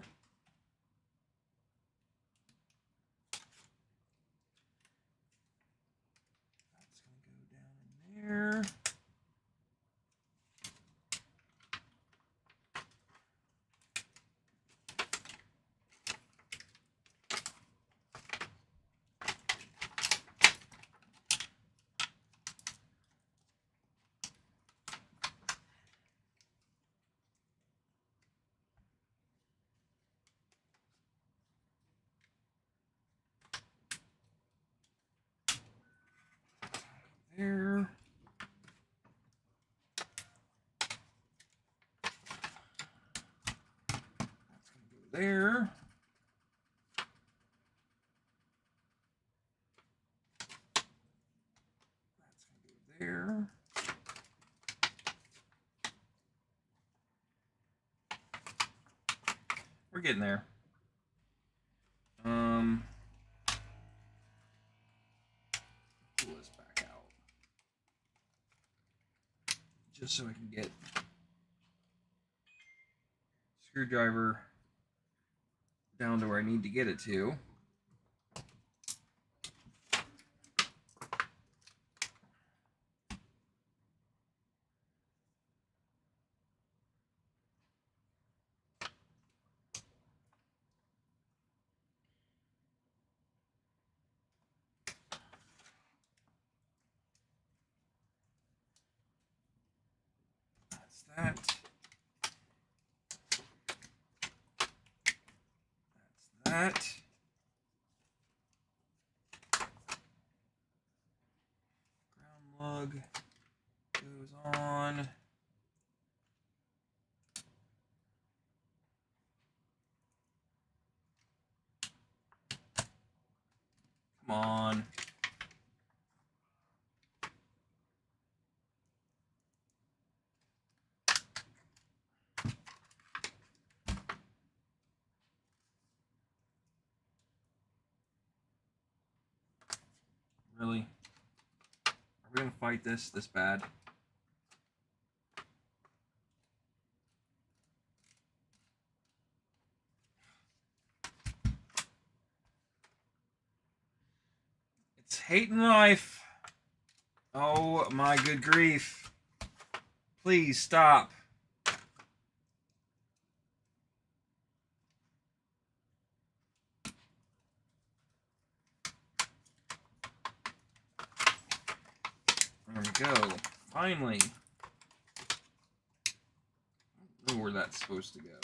That's gonna go down in there. There. That's gonna go there. That's gonna go there. We're getting there. Pull this back out. Just so I can get screwdriver down to where I need to get it to. That's that. That's that. Ground lug goes on. Come on. Really? Are we gonna fight this bad? It's hating life. Oh my good grief. Please stop. There we go. Finally. I don't know where that's supposed to go.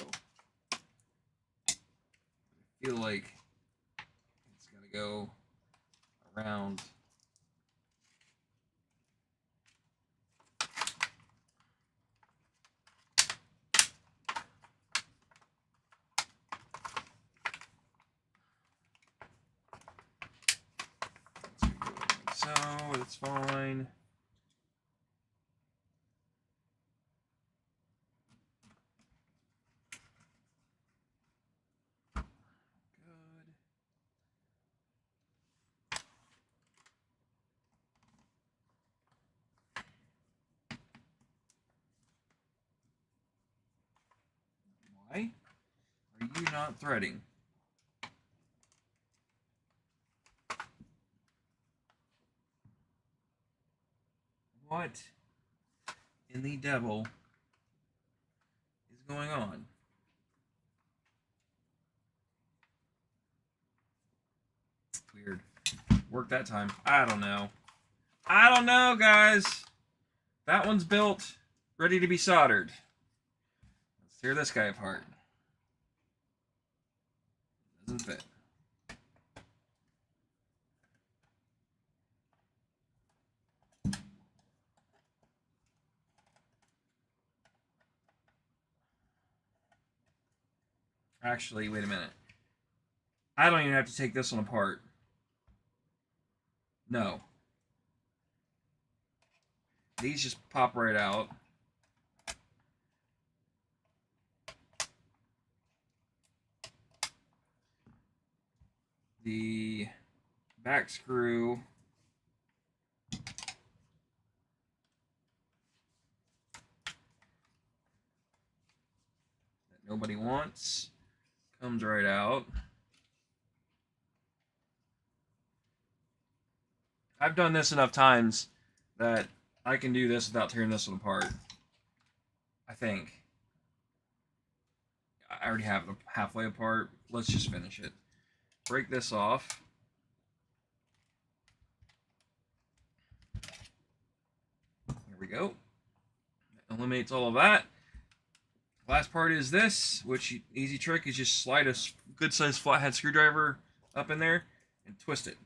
I feel like it's gotta go around. So it's fine. Good. Why are you not threading? What in the devil is going on? Weird. Worked that time. I don't know. I don't know, guys. That one's built, ready to be soldered. Let's tear this guy apart. Doesn't fit. Actually, wait a minute. I don't even have to take this one apart. No. These just pop right out. The back screw that nobody wants comes right out. I've done this enough times that I can do this without tearing this one apart. I think. I already have it halfway apart. Let's just finish it. Break this off. There we go. That eliminates all of that. Last part is this, which easy trick is just slide a good sized flathead screwdriver up in there and twist it.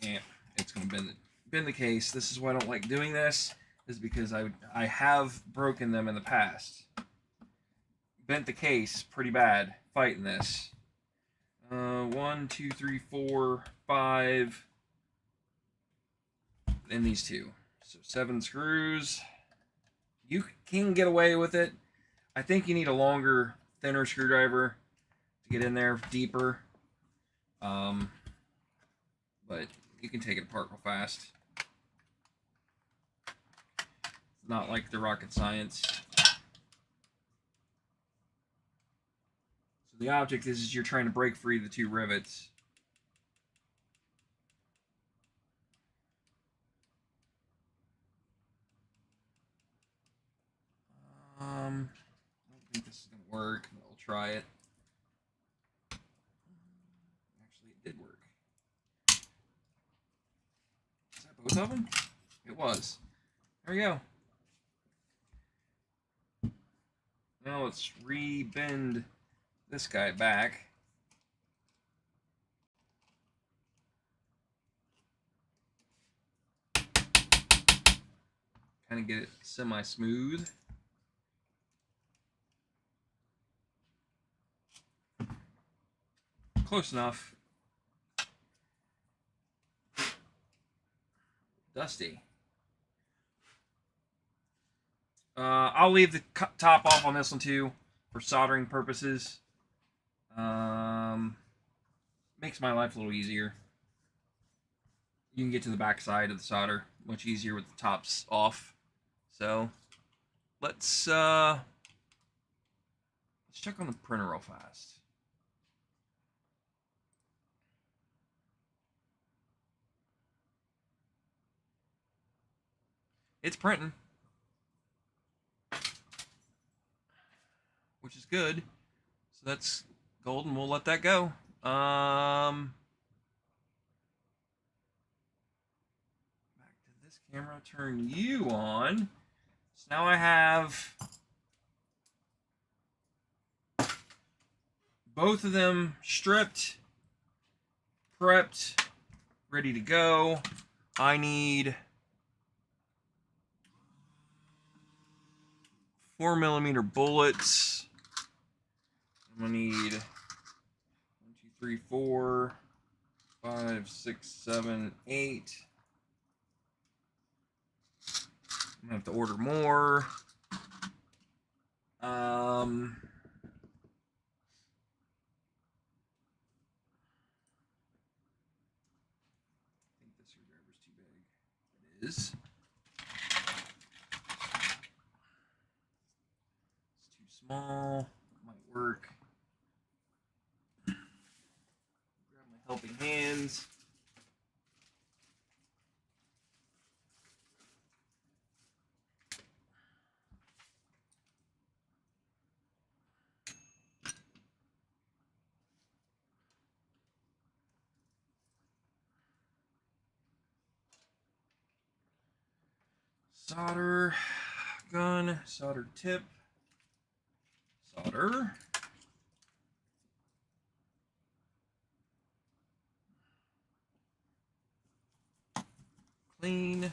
And it's going to bend the case. This is why I don't like doing this, is because I have broken them in the past. Bent the case pretty bad fighting this. 1, 2, 3, 4, 5. And these two. So 7 screws. You can get away with it. I think you need a longer, thinner screwdriver to get in there deeper. But you can take it apart real fast. It's not like the rocket science The object is you're trying to break free the two rivets. I don't think this is gonna work. I'll try it. Actually, it did work. Is that both of them? It was. There we go. Now let's re-bend this guy back. Kind of get it semi-smooth. Close enough. Dusty. I'll leave the top off on this one too for soldering purposes. Makes my life a little easier. You can get to the back side of the solder much easier with the tops off. So let's check on the printer real fast. It's printing, which is good. So that's golden. We'll let that go. Back to this camera. Turn you on. So now I have both of them stripped, prepped, ready to go. I need 4mm bullets. I'm gonna need 1, 2, 3, 4, 5, 6, 7, 8. I'm gonna have to order more. I think this screwdriver's too big. It is. It's too small. Might work. Grab my helping hands. Solder gun, solder tip, solder. Clean.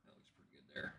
That looks pretty good there.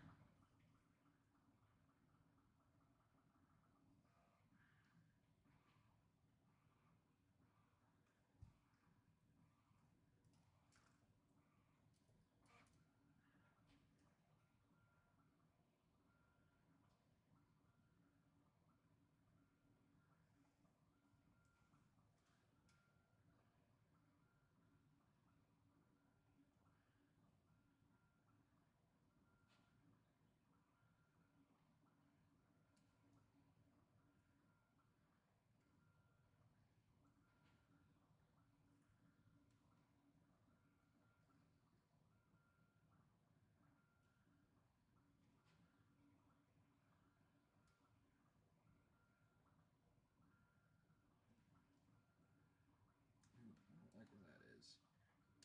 I don't like where that is.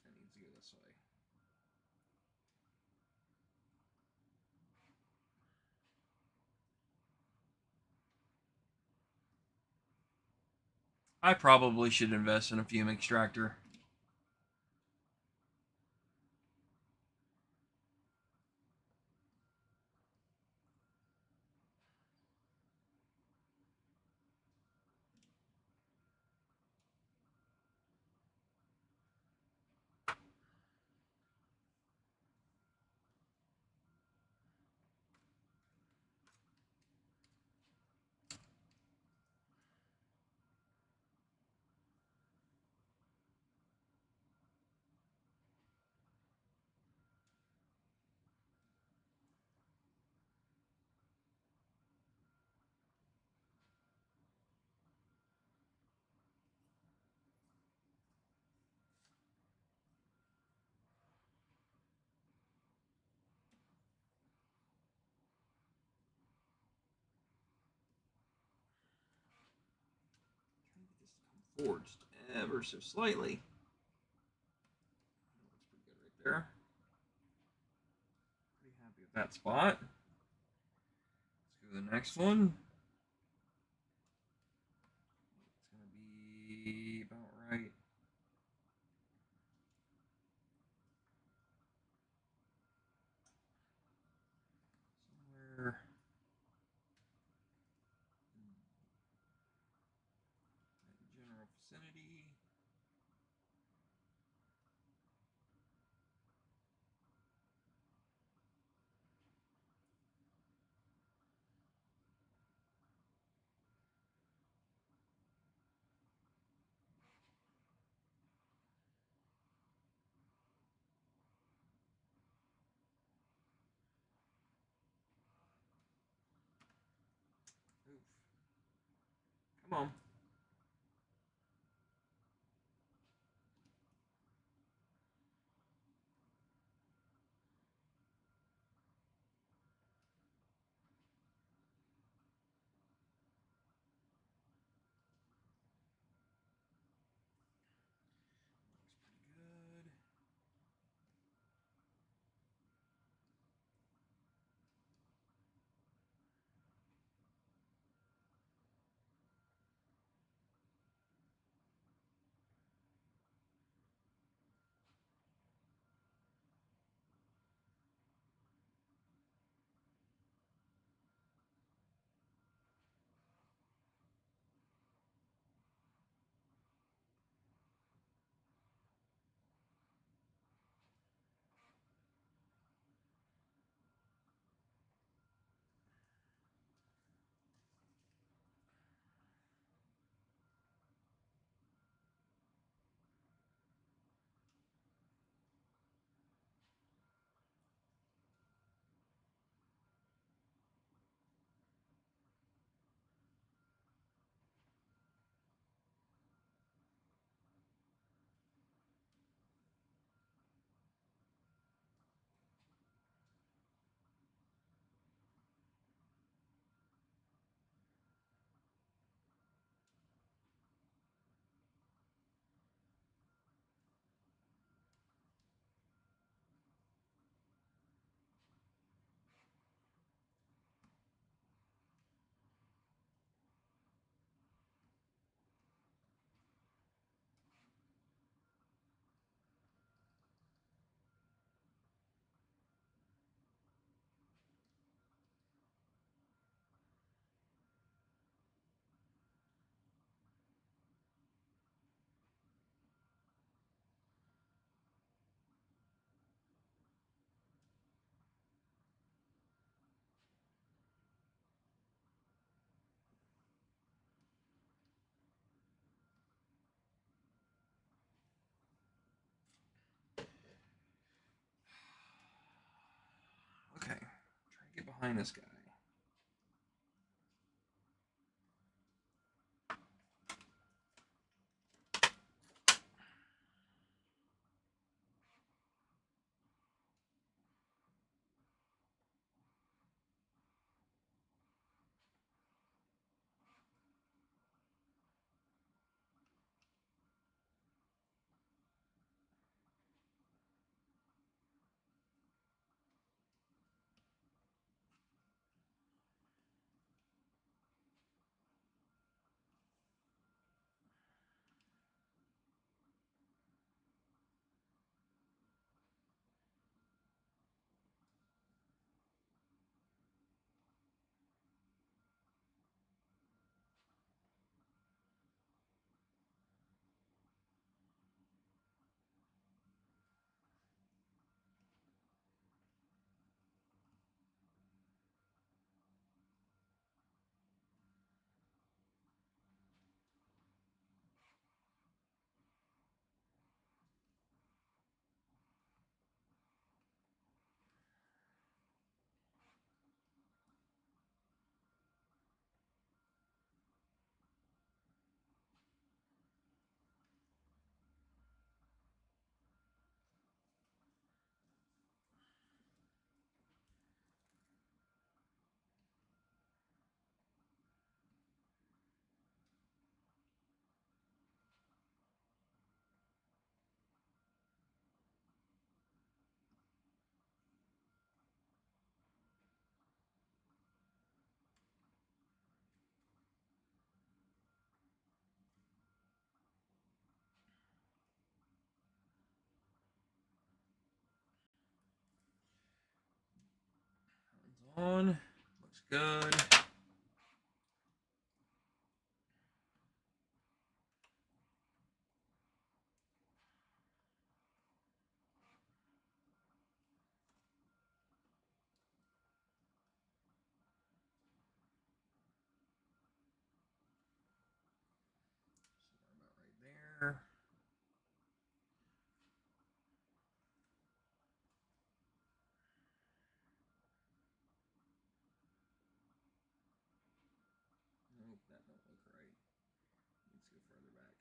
That needs to go this way. I probably should invest in a fume extractor. Forward just ever so slightly. That's pretty good right there. Pretty happy with that spot. Let's go to the next one. It's going to be about right. Somewhere in the general vicinity. Oof. Come on. Looks pretty good. Okay. Try to get behind this guy. On. Looks good. Somewhere about right there. Nope, that don't look right. Let's go further back.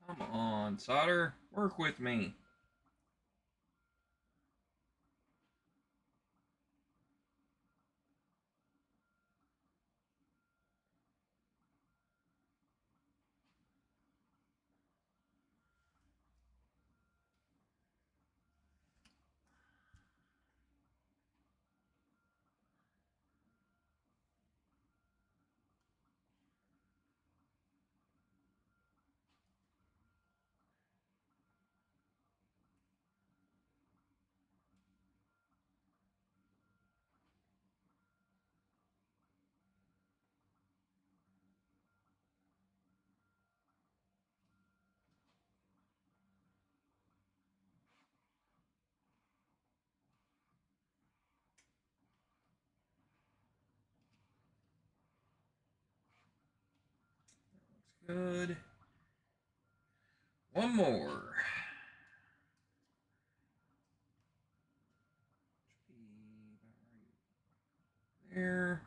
Come on, solder. Work with me. That looks good. One more. There.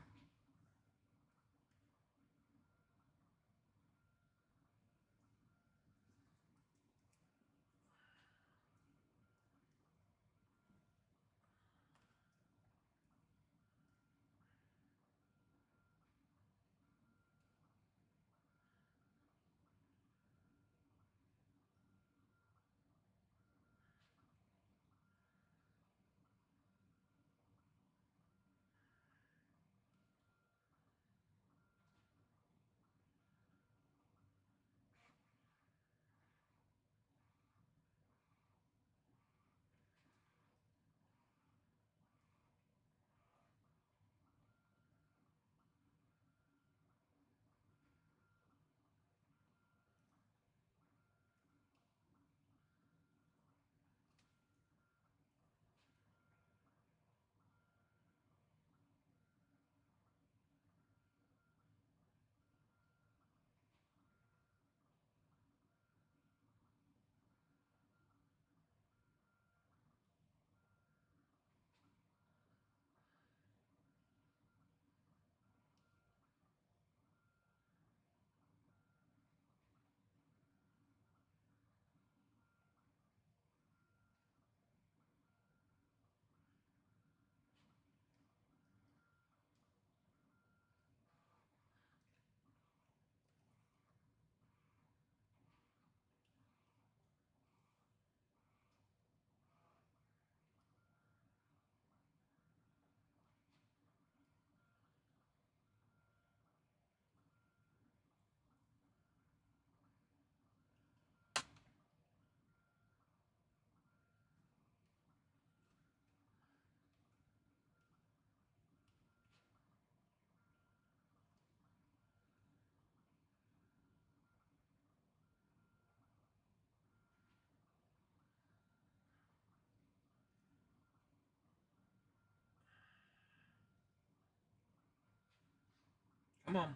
Come on.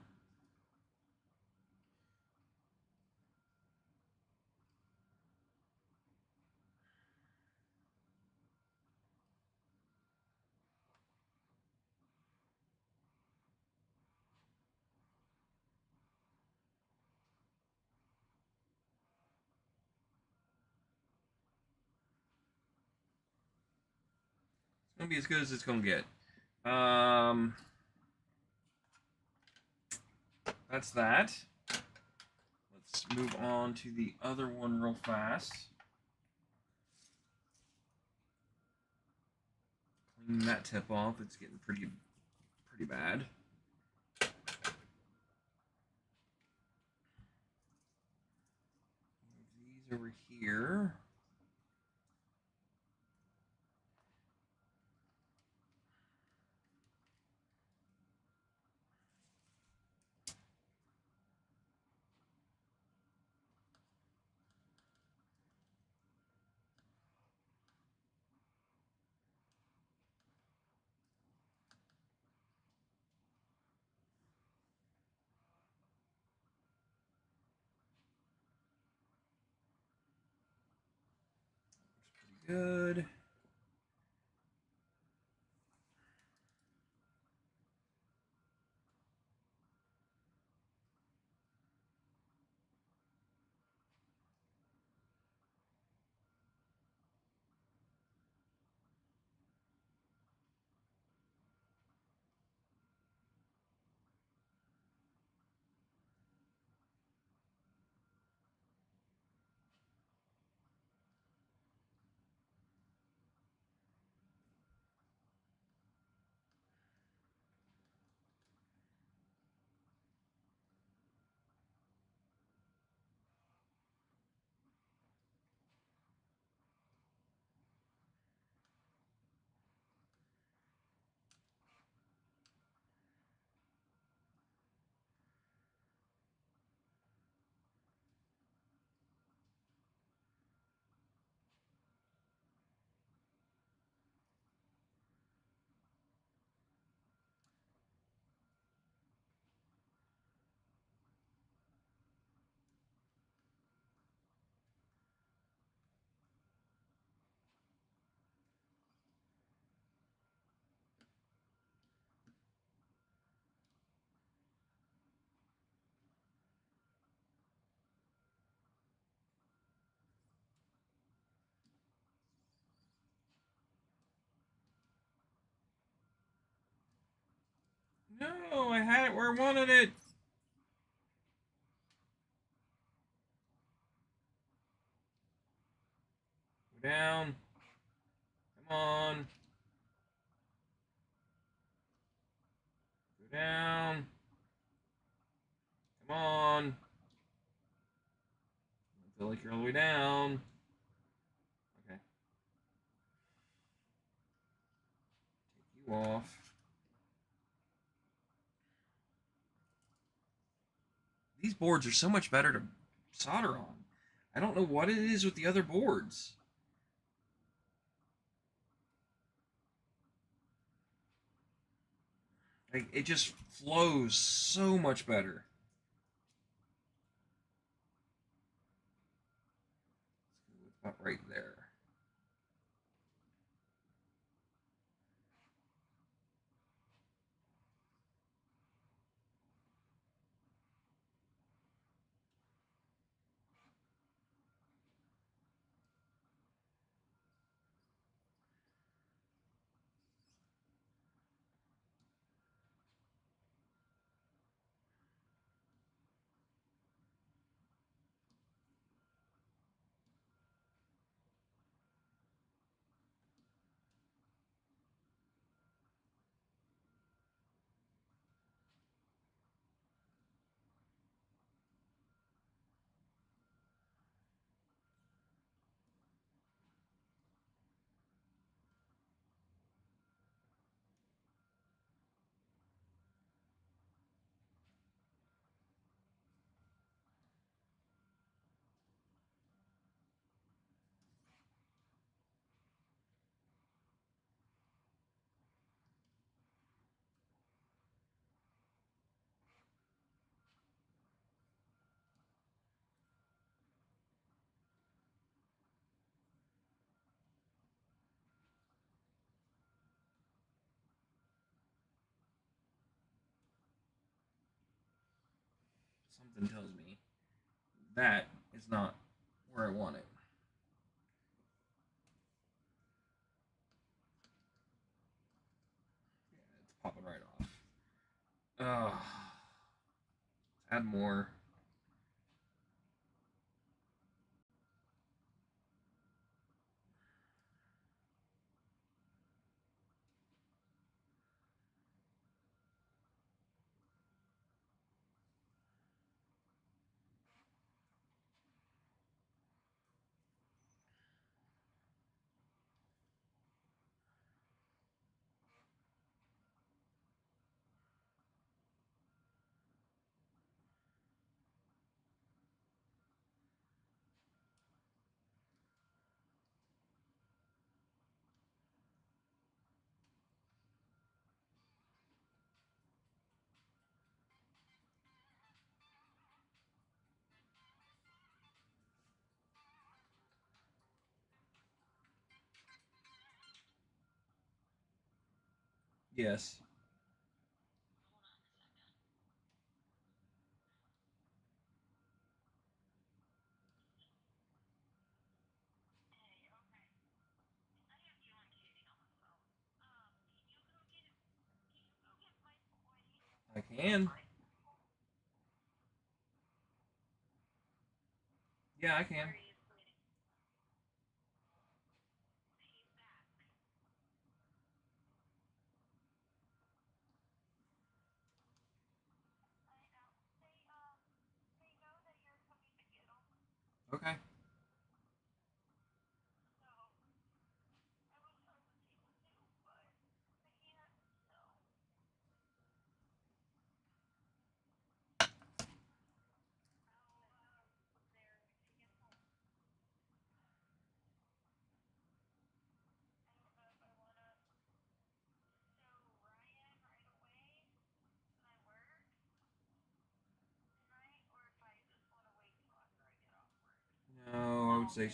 It's gonna be as good as it's gonna get. That's that. Let's move on to the other one real fast. Clean that tip off. It's getting pretty bad. Move these over here. Looks pretty good. No, I had it where I wanted it. Go down. Come on. Go down. Come on. I feel like you're all the way down. Okay. Take you off. These boards are so much better to solder on. I don't know what it is with the other boards. Like, it just flows so much better. About right there. something tells me that is not where I want it. Yeah, it's popping right off. Add more. Yes. I can. Yeah, I can. Okay. No, I would say.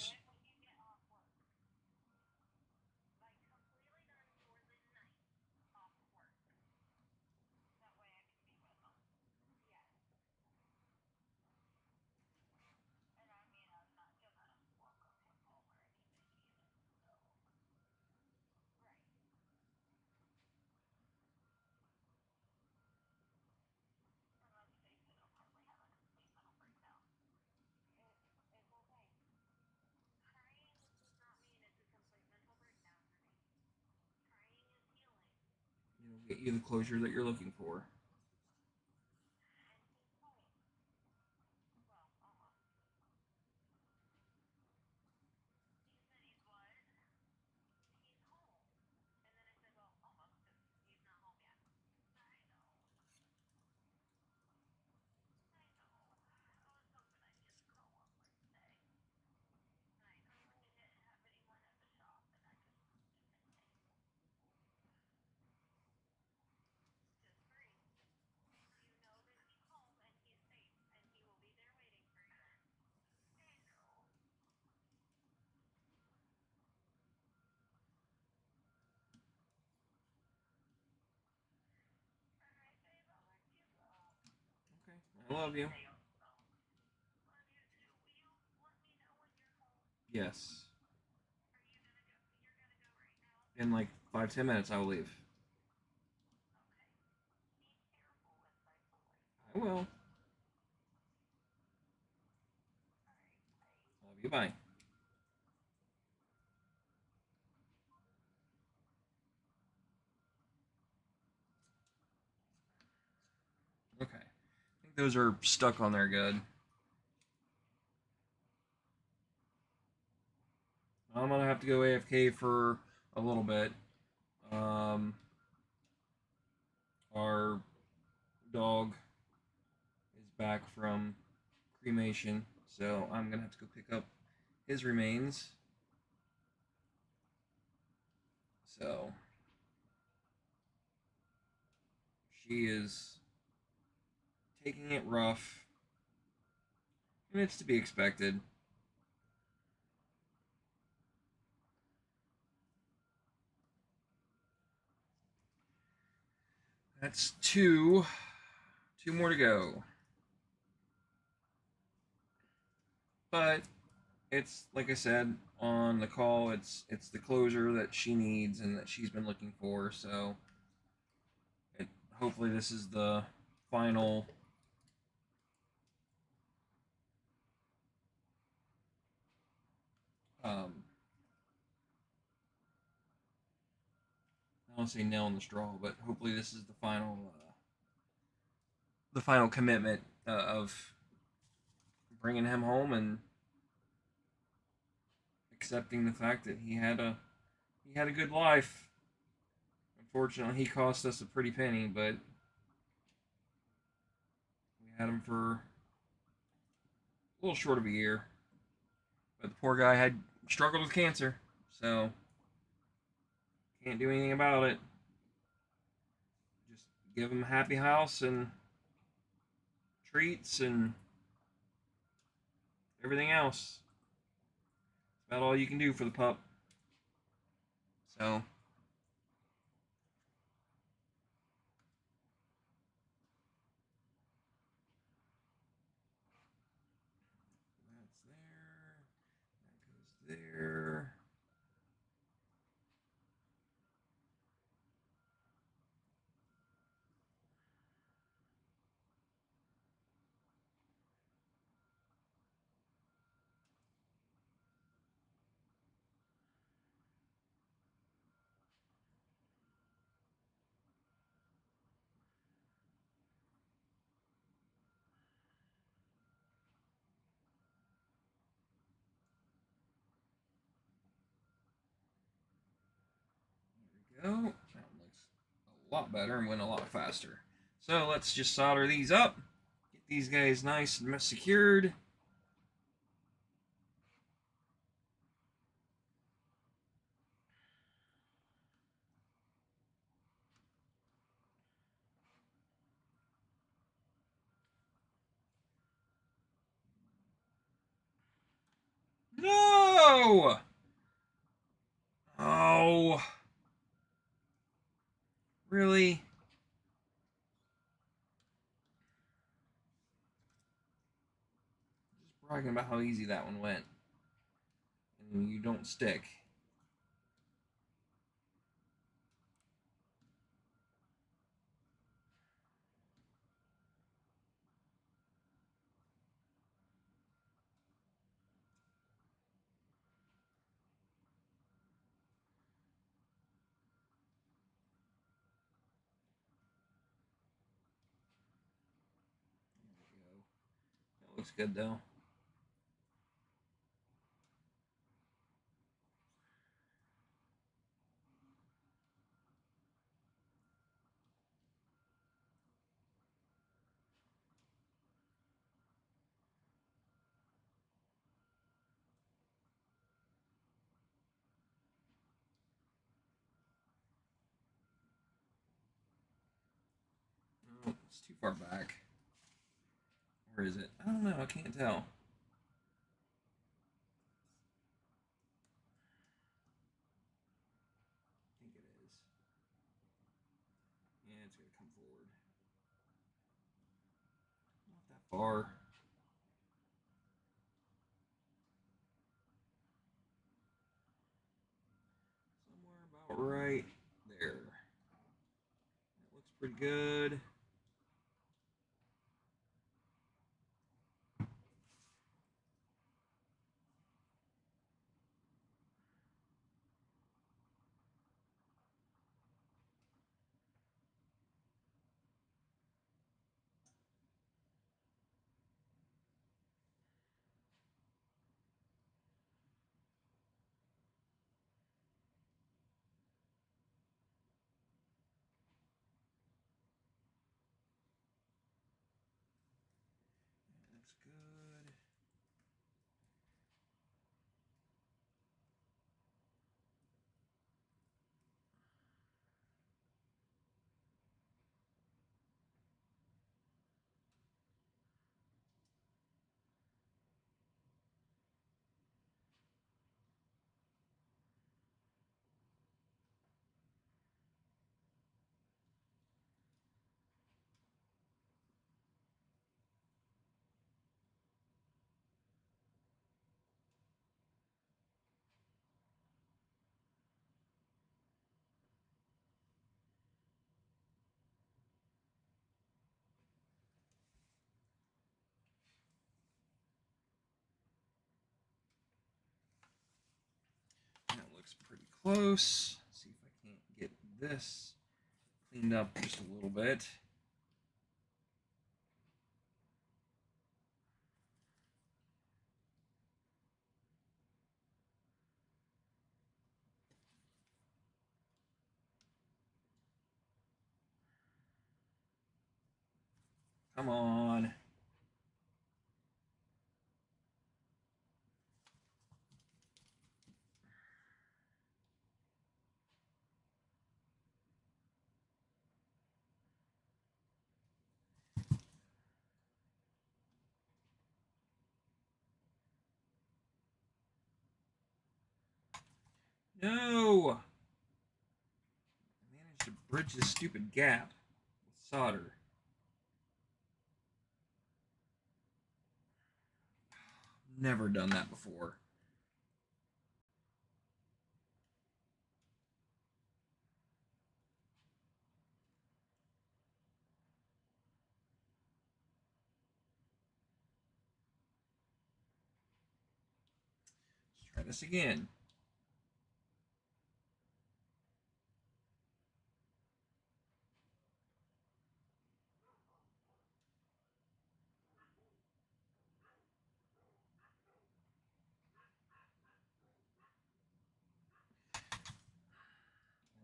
Get you the closure that you're looking for. Okay. I love you. Yes. In like 5-10 minutes, I will leave. I will. Love you. Bye. Okay. I think those are stuck on there good. I'm gonna have to go AFK for a little bit. Um, our dog is back from cremation, so I'm gonna have to go pick up his remains. So she is taking it rough, and it's to be expected. That's two more to go. but it's like I said on the call, it's the closure that she needs and that she's been looking for. So it, hopefully this is the final um, I don't want to say nail in the straw, but hopefully this is the final commitment of bringing him home and accepting the fact that he had a good life. Unfortunately, he cost us a pretty penny, but we had him for a little short of a year. But the poor guy had struggled with cancer, so can't do anything about it. Just give him a happy house and treats and everything else. It's about all you can do for the pup. So that's there. That goes there. There we go. That one looks a lot better and went a lot faster. So let's just solder these up. Get these guys nice and secured. No! Oh, really? Just bragging about how easy that one went. And you don't stick. There we go. That looks good though. Oh, it's too far back. Where is it? I don't know. I can't tell. I think it is. Yeah, it's gonna come forward. Not that far. Somewhere about right there. That looks pretty good. looks pretty close. Let's see if I can't get this cleaned up just a little bit. Come on. No! I managed to bridge this stupid gap with solder. Never done that before. Let's try this again.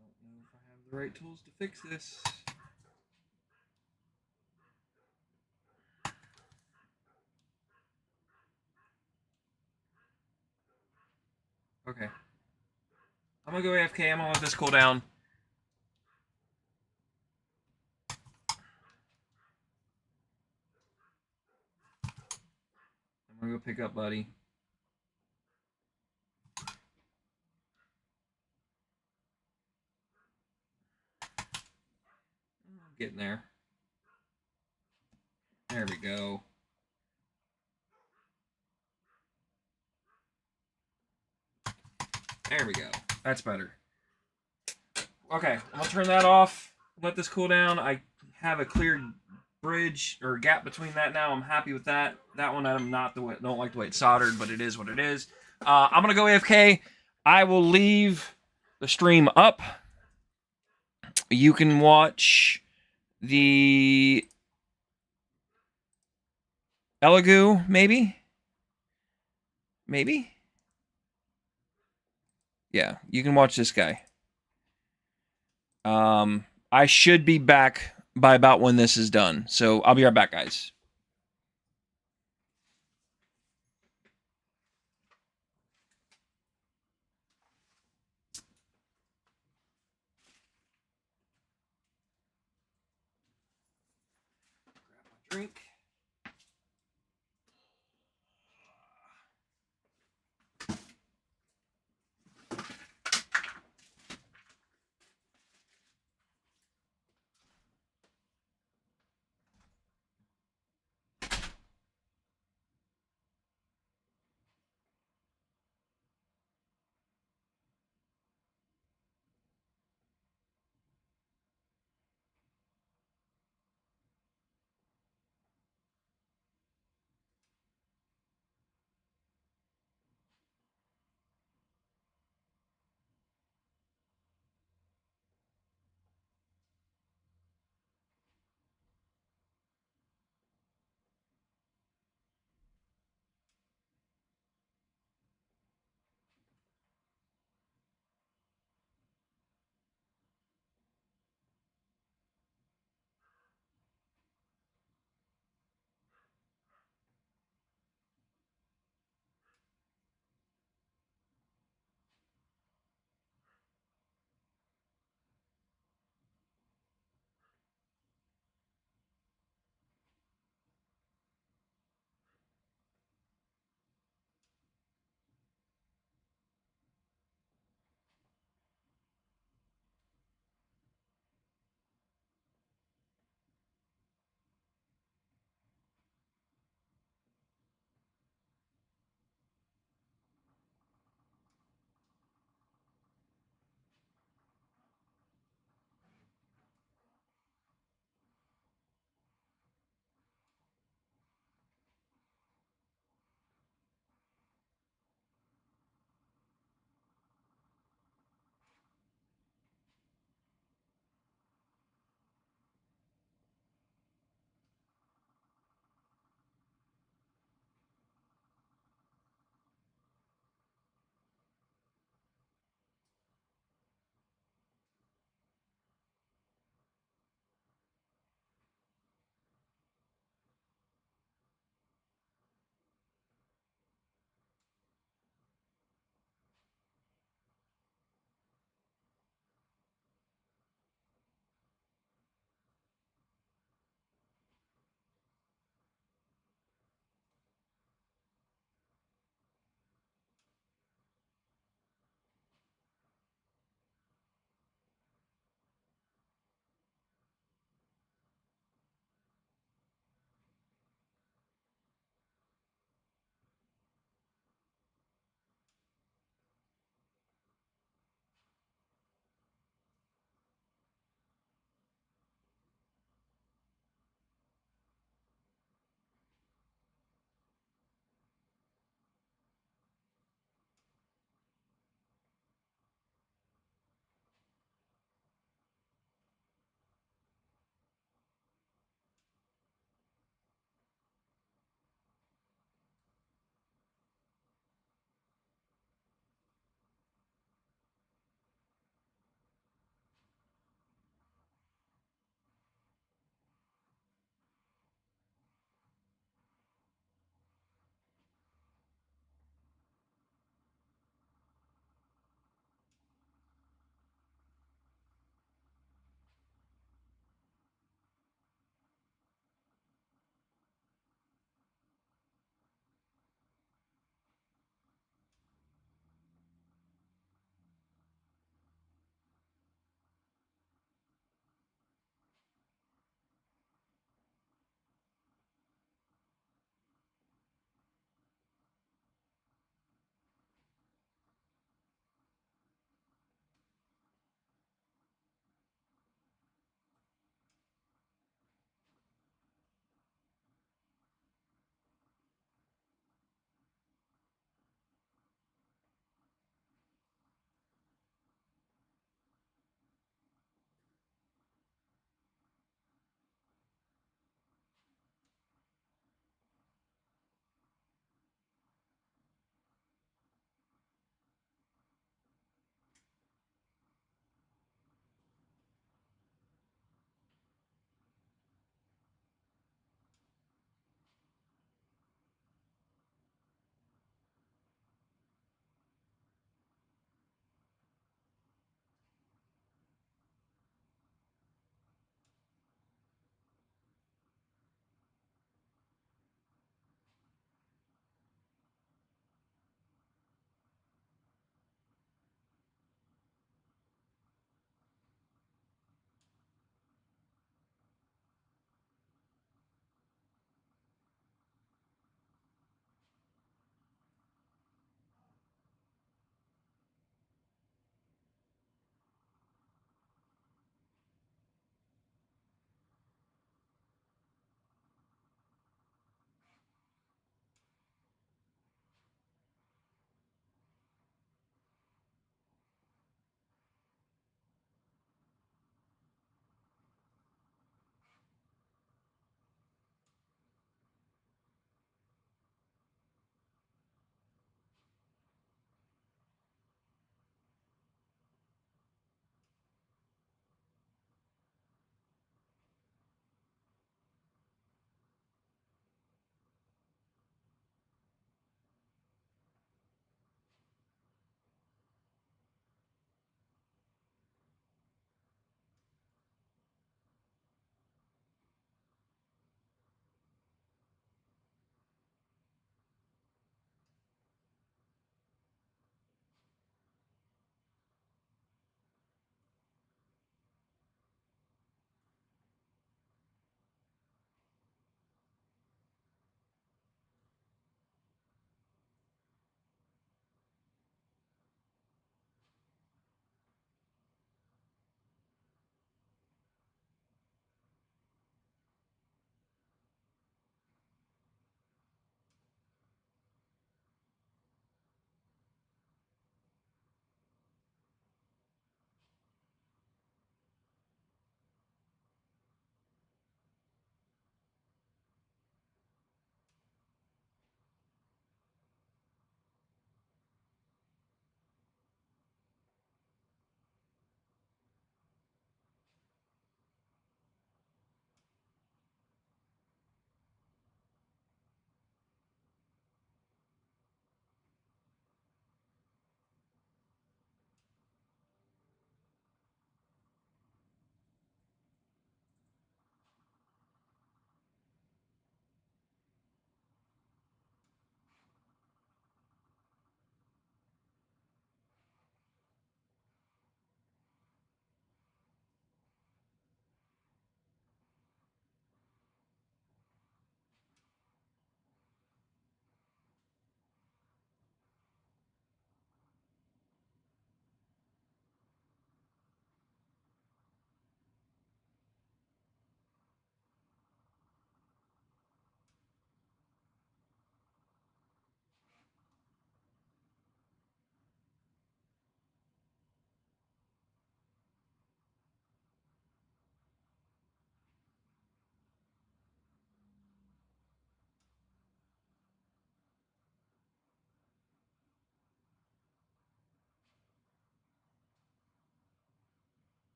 I don't know if I have the right tools to fix this. Okay. I'm gonna go AFK. I'm gonna let this cool down. I'm gonna go pick up Buddy. I'm getting there. There we go. There we go. That's better. Okay, I'm gonna turn that off. Let this cool down. I have a clear bridge or gap between that now. I'm happy with that. That one I'm not the way, don't like the way it's soldered, but it is what it is. I'm gonna go AFK. I will leave the stream up. You can watch the Elegoo, maybe. Yeah, you can watch this guy. I should be back by about when this is done. So I'll be right back, guys. Grab my drink.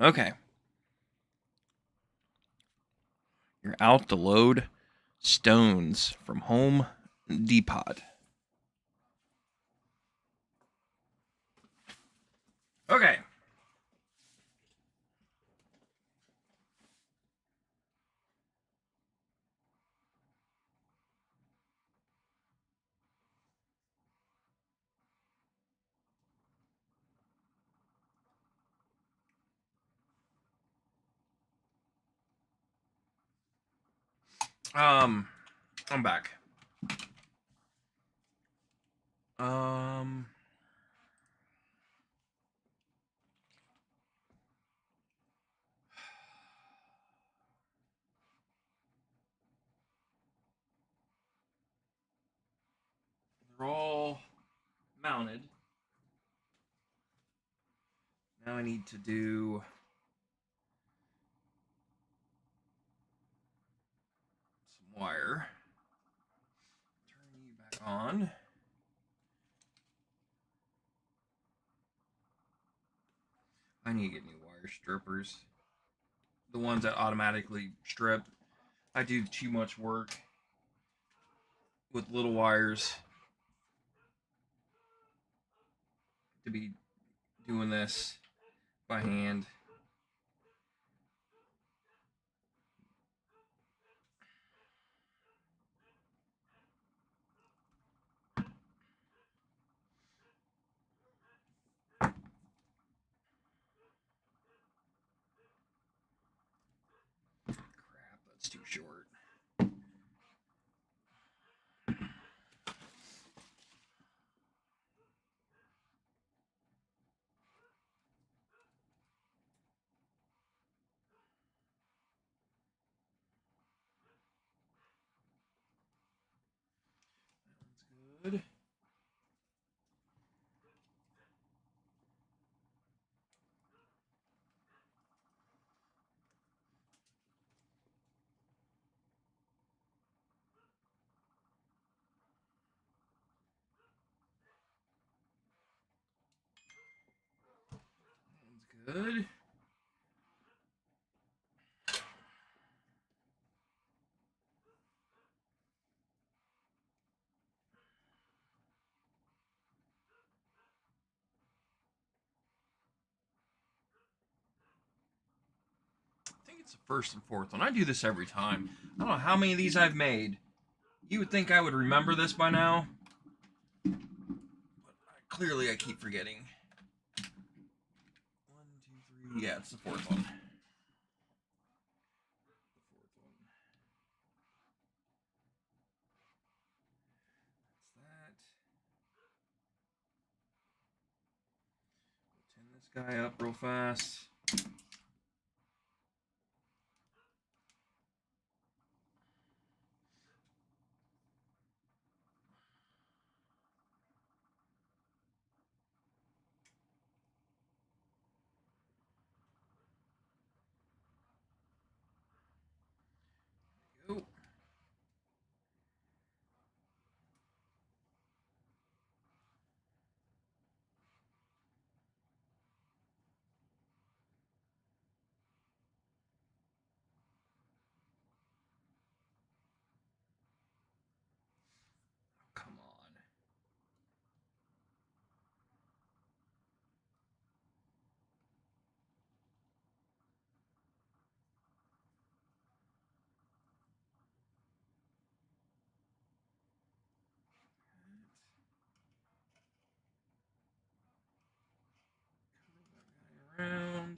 Okay. You're out to load stones from Home Depot. Okay. I'm back. Um, they're all mounted. Now I need to do some wire. Turn you back on. I need to get new wire strippers. The ones that automatically strip. I do too much work with little wires to be doing this by hand. Crap, that's too short. That one's good. That one's good. I think it's the first and fourth one. I do this every time. I don't know how many of these I've made. You would think I would remember this by now, but clearly I keep forgetting. 1, 2, 3. Yeah, it's the fourth one. That's that. Tin this guy up real fast. Go. Come on. Around.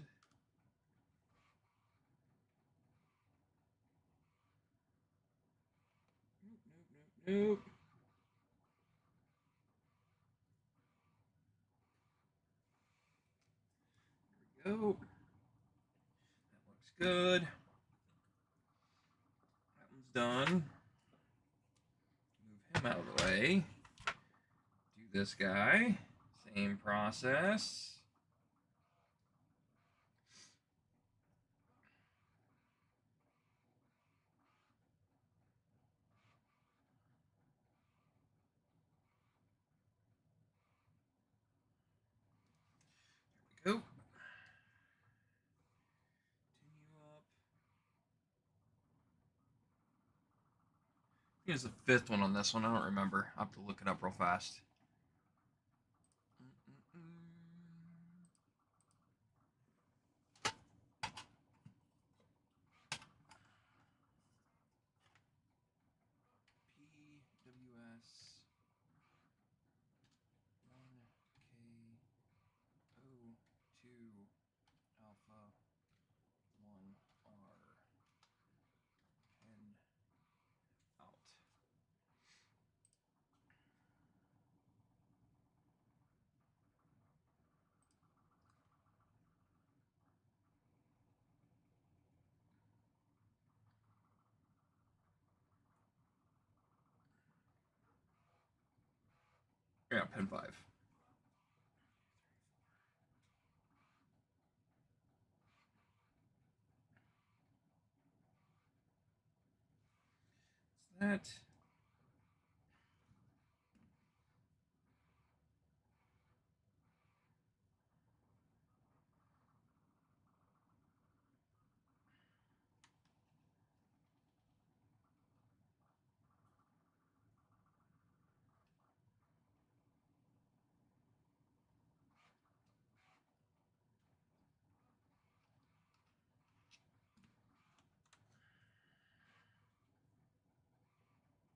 Nope. There we go. That looks good. That one's done. Move him out of the way. Do this guy. Same process. There we go. Here's the fifth one on this one. I don't remember. I'll have to look it up real fast. PWS 1K02 Alpha 1R 10 out. Yeah, pin 5. That.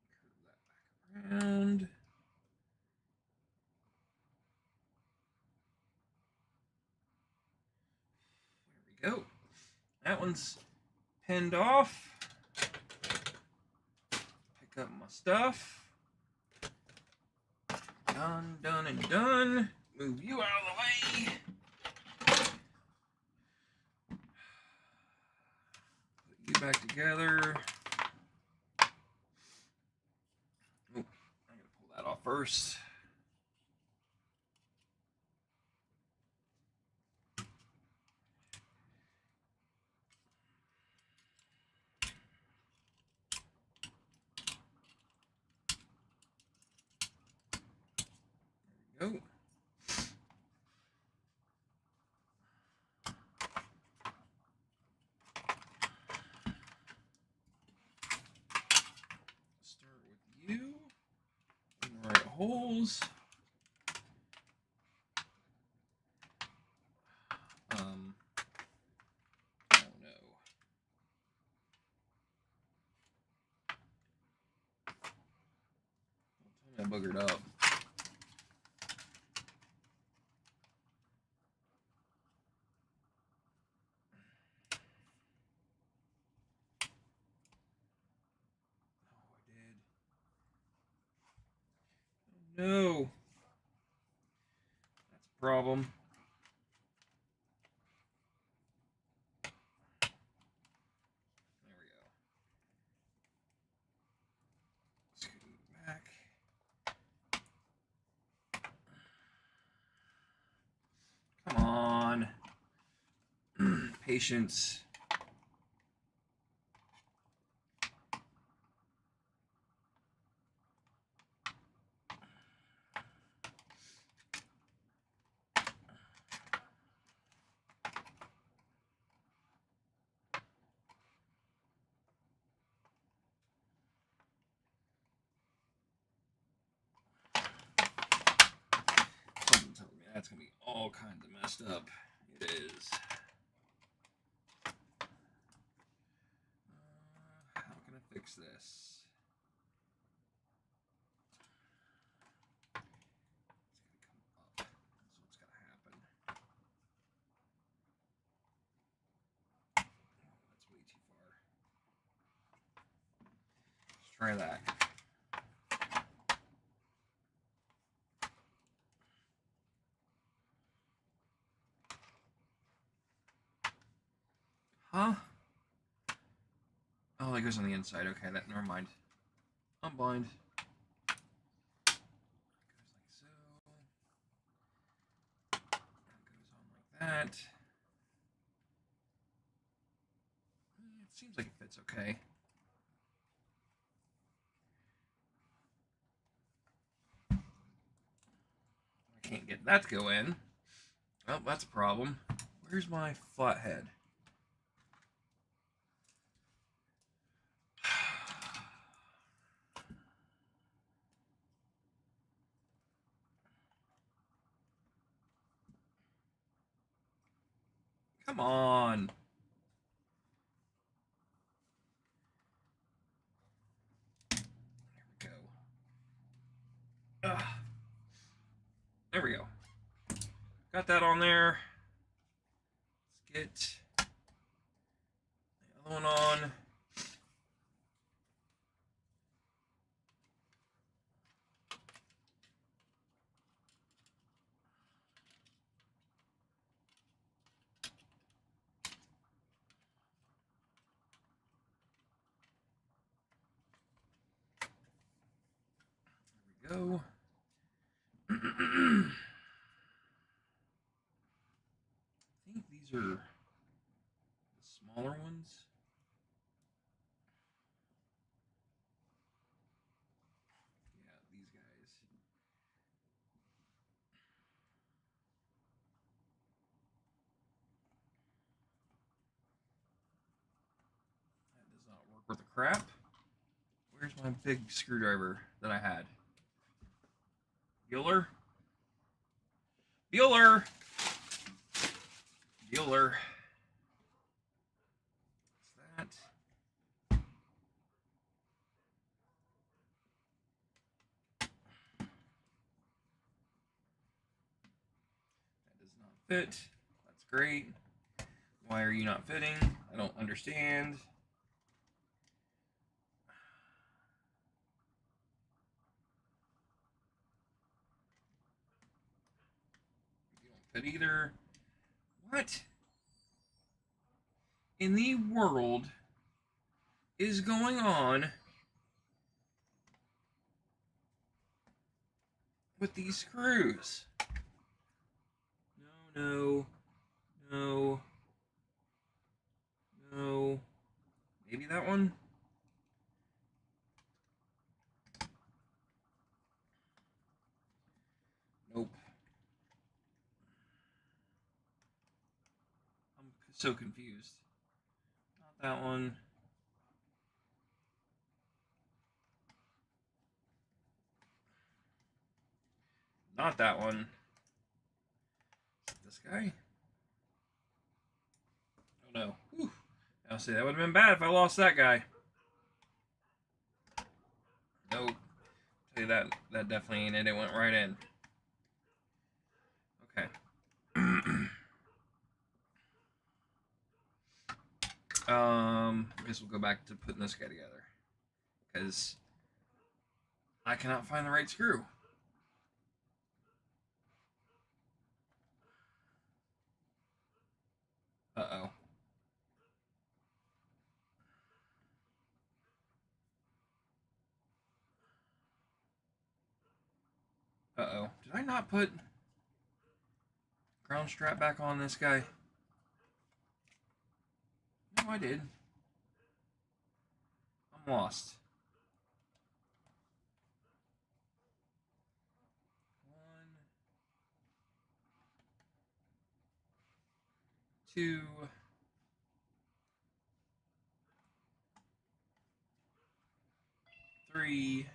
Curve that back around. There we go. That one's pinned off. Pick up my stuff. Done, done, and done. Move you out of the way. Put you back together. Oh, I'm gonna pull that off first. There we go. Start with you. In the right holes. Oh no. I boogered up. No. That's a problem. There we go. Scoot back. Come on. Patience. Something tells me that's going to be all kinds of messed up. It is. How can I fix this? It's going to come up. That's what's going to happen. Oh, that's way too far. Let's try that. Huh? Oh, that goes on the inside. Okay, that never mind. I'm blind. Goes like so. That goes on like that. It seems like it fits okay. I can't get that to go in. Well, that's a problem. Where's my flathead? Come on. There we go. There we go. Got that on there. Let's get the other one on. There we go. I think these are the smaller ones. Yeah, these guys. That does not work worth a crap. Where's my big screwdriver that I had? Bueller? Bueller! Bueller. What's that? That does not fit. That's great. Why are you not fitting? I don't understand. You don't fit either. What in the world is going on with these screws? No, no, no, no. Maybe that one? Nope. I'm so confused. Not that one. Not that one. This guy? Oh no. Whew. I'll say that would have been bad if I lost that guy. Nope. Tell you that definitely ain't it. It went right in. Okay. I guess we'll go back to putting this guy together. Because I cannot find the right screw. Uh-oh. Uh-oh. Did I not put ground strap back on this guy? No, I did. I'm lost. 1, 2, 3,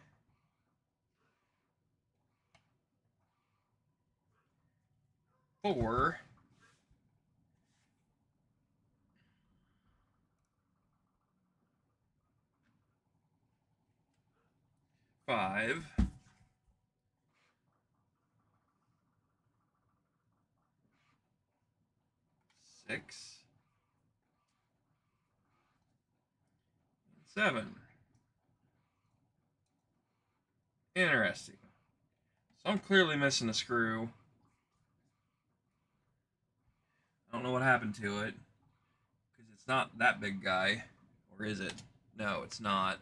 4, 5, 6, 7. Interesting. So I'm clearly missing a screw. I don't know what happened to it. Because it's not that big guy. Or is it? No, it's not.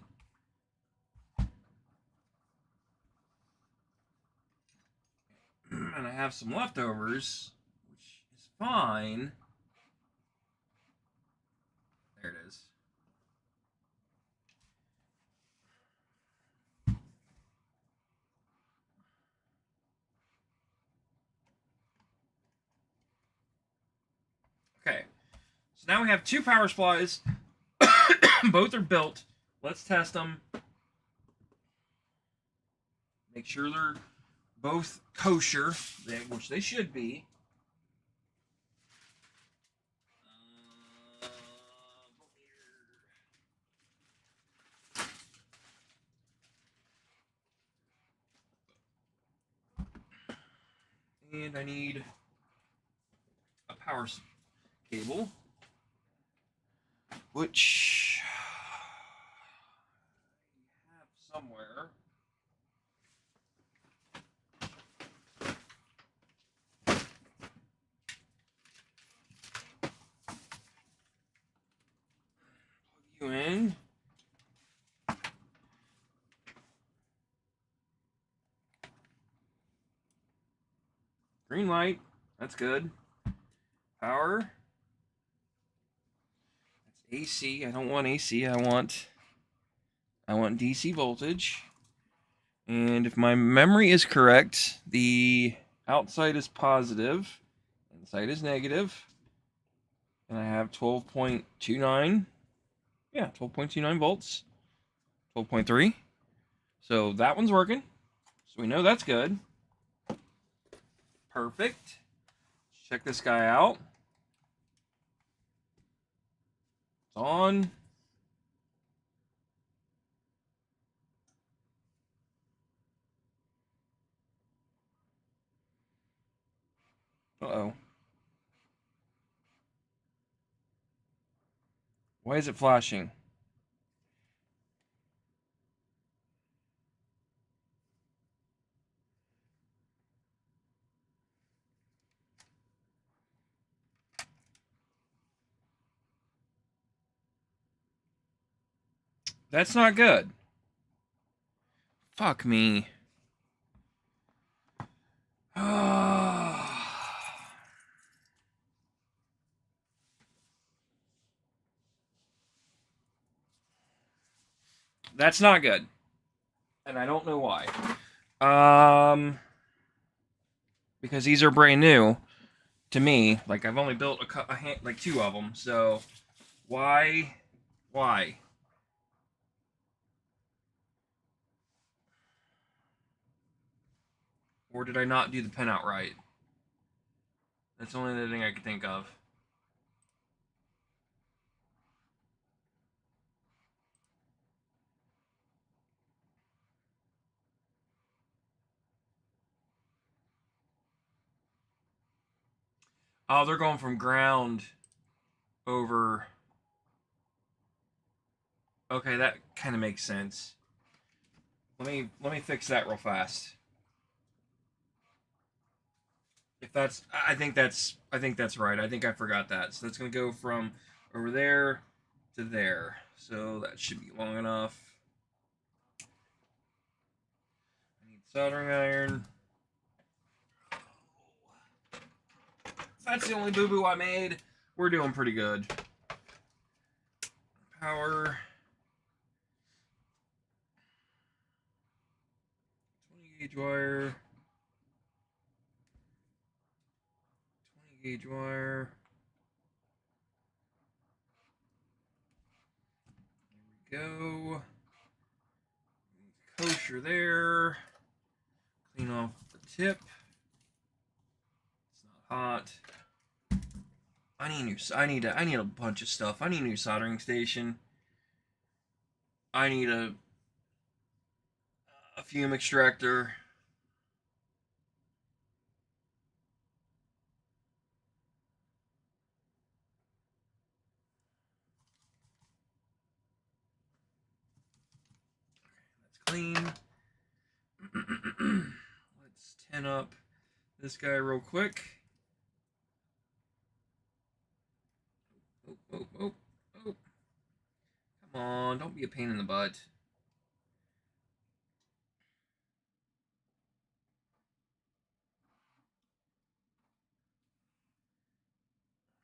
And I have some leftovers, which is fine. There it is. Okay. So now we have 2 power supplies. Both are built. Let's test them. Make sure they're both kosher, which they should be. And I need a power cable, which I have somewhere. Plug you in. Green light. That's good. Power. That's AC. I don't want AC. I want DC voltage. And if my memory is correct, the outside is positive, inside is negative, and I have 12.29. Yeah, 12.29 volts. 12.3. So that one's working. So we know that's good. Perfect. Let's check this guy out. It's on. Uh-oh. Why is it flashing? That's not good. Fuck me. That's not good. And I don't know why. Because these are brand new to me. Like, I've only built like 2 of them. So why? Or did I not do the pinout right? That's the only thing I could think of. Oh, they're going from ground over. Okay, that kind of makes sense. Let me fix that real fast. If that's, I think that's right. I think I forgot that. So that's gonna go from over there to there. So that should be long enough. I need soldering iron. If that's the only boo-boo I made, we're doing pretty good. Power. 20 gauge wire. 20 gauge wire. There we go. Kosher there. Clean off the tip. It's not hot. I need a bunch of stuff. I need a new soldering station. I need a fume extractor. That's clean. Let's tin up this guy real quick. Oh, oh, oh, oh. Come on, don't be a pain in the butt.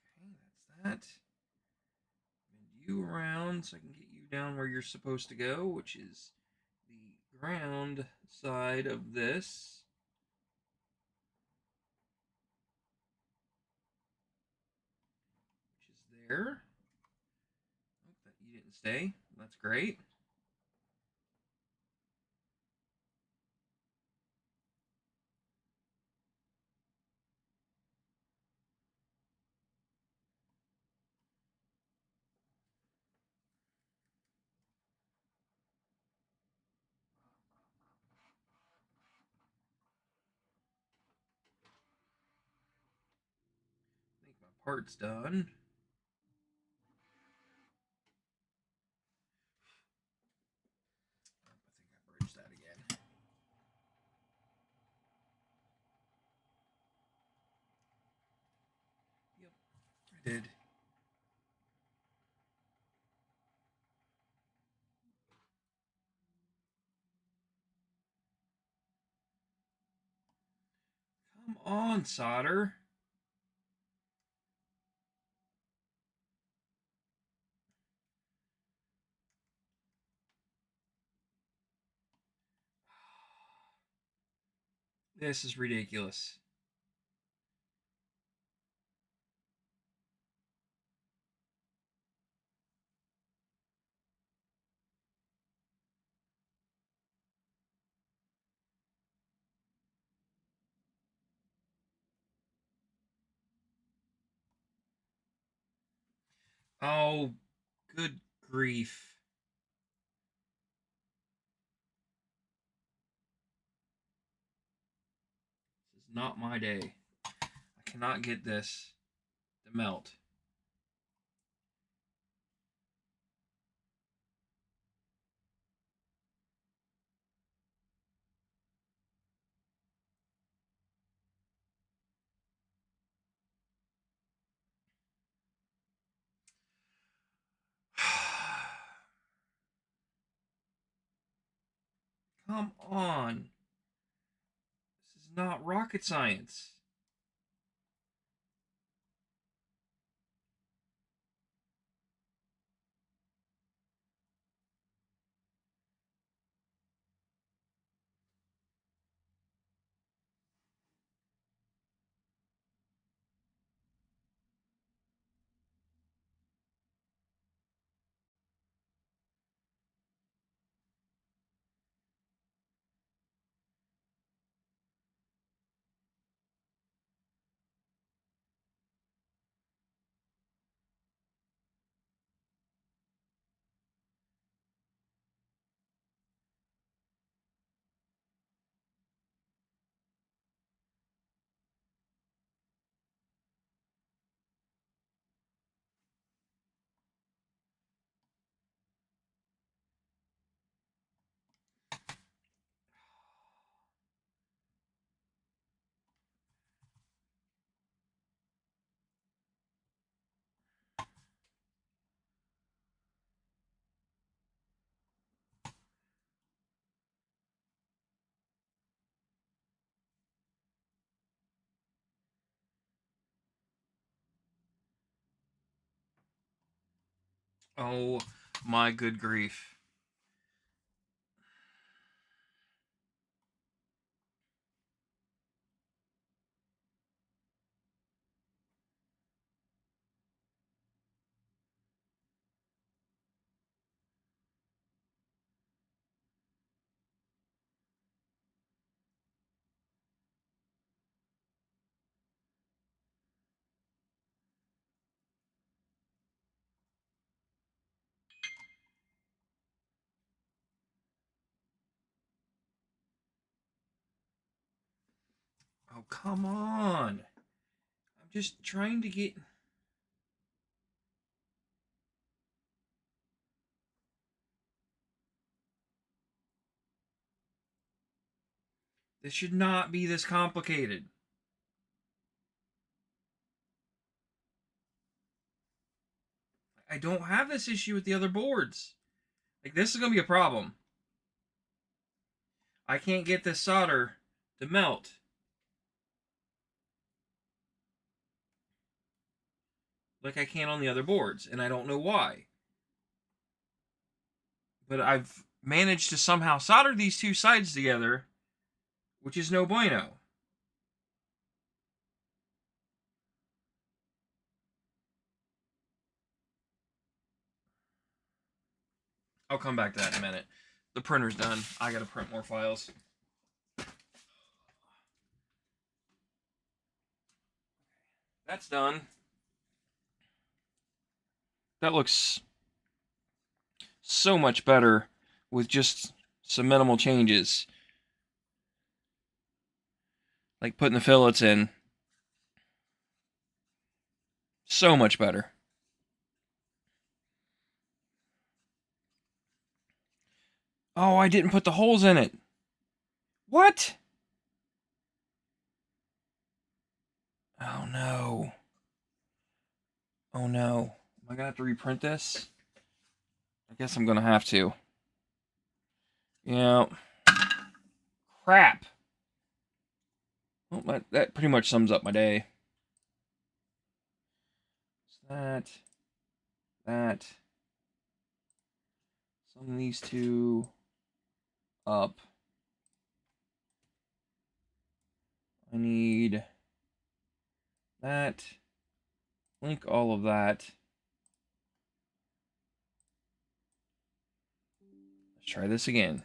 Okay, that's that. Bend you around so I can get you down where you're supposed to go, which is the ground side of this. Which is there. Oh, you didn't stay. That's great. part's done. I think I bridged that again. Yep, I did. Come on, solder. This is ridiculous. Oh, good grief. This is not my day. I cannot get this to melt. Come on. This is not rocket science. Oh my good grief. Oh, come on. I'm just trying to get. This should not be this complicated. I don't have this issue with the other boards. Like, this is going to be a problem. I can't get this solder to melt. Like I can on the other boards, and I don't know why. But I've managed to somehow solder these two sides together, which is no bueno. I'll come back to that in a minute. The printer's done. I gotta print more files. That's done. That looks so much better with just some minimal changes. Like putting the fillets in. So much better. Oh, I didn't put the holes in it. What? Oh no. Oh no. Am I gonna have to reprint this? I guess I'm gonna have to. Yeah. Crap. Well, that pretty much sums up my day. That. That. Sum these two up. I need that. Link all of that. Let's try this again.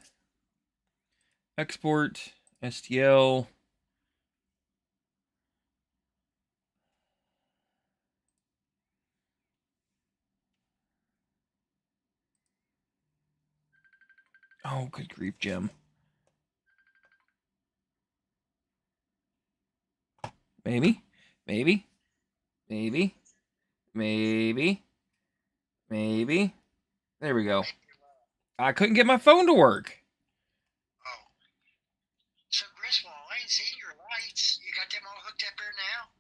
Export STL. Oh, good grief, Jim. Maybe, maybe, maybe, maybe, maybe. There we go. I couldn't get my phone to work. Oh. So, Griswold, I ain't seen your lights. You got them all hooked up there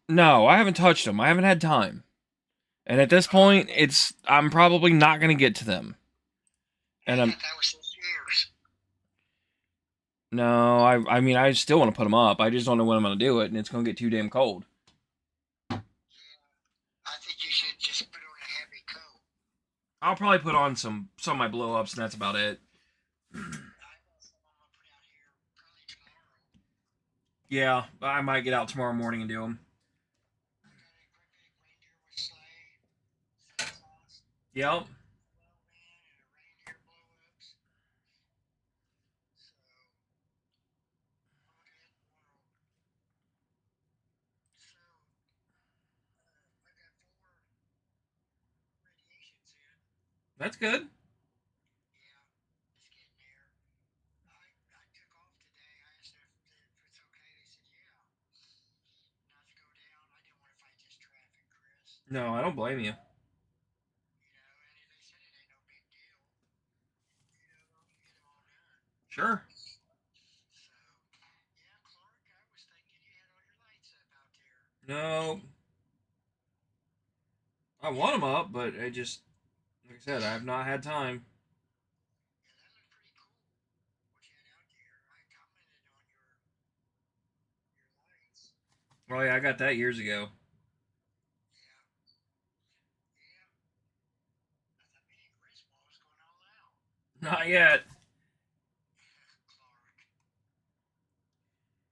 now? No, I haven't touched them. I haven't had time. And at this point, I'm probably not going to get to them. And I thought that was 6 years. no, I mean, I still want to put them up. I just don't know when I'm going to do it, and it's going to get too damn cold. Yeah, I think you should just put on a heavy coat. I'll probably put on some of my blow ups, and that's about it. I got some I'm gonna put out here probably tomorrow. Yeah, I might get out tomorrow morning and do them. I got a great big reindeer with sleigh, Santa Claus, Yep. 12 man, and a reindeer blow ups. So, all that world. So, I got 4 radiations in. That's good. Yeah, it's getting there. I took off today. I asked if it's okay. They said, yeah. Not to go down. I didn't want to fight this traffic, Chris. No, I don't blame you. And they said it ain't no big deal. Long as you get them all done. Sure. So, yeah, Clark, I was thinking you had all your lights up out there. No, I want them up, but I just, like I said, I have not had time. Yeah, that looked pretty cool. What you had out there. I commented on your lights. Well, yeah, I got that years ago. Yeah, yeah. I thought me and Griswold was going all out. Not yet. Clark. Yeah,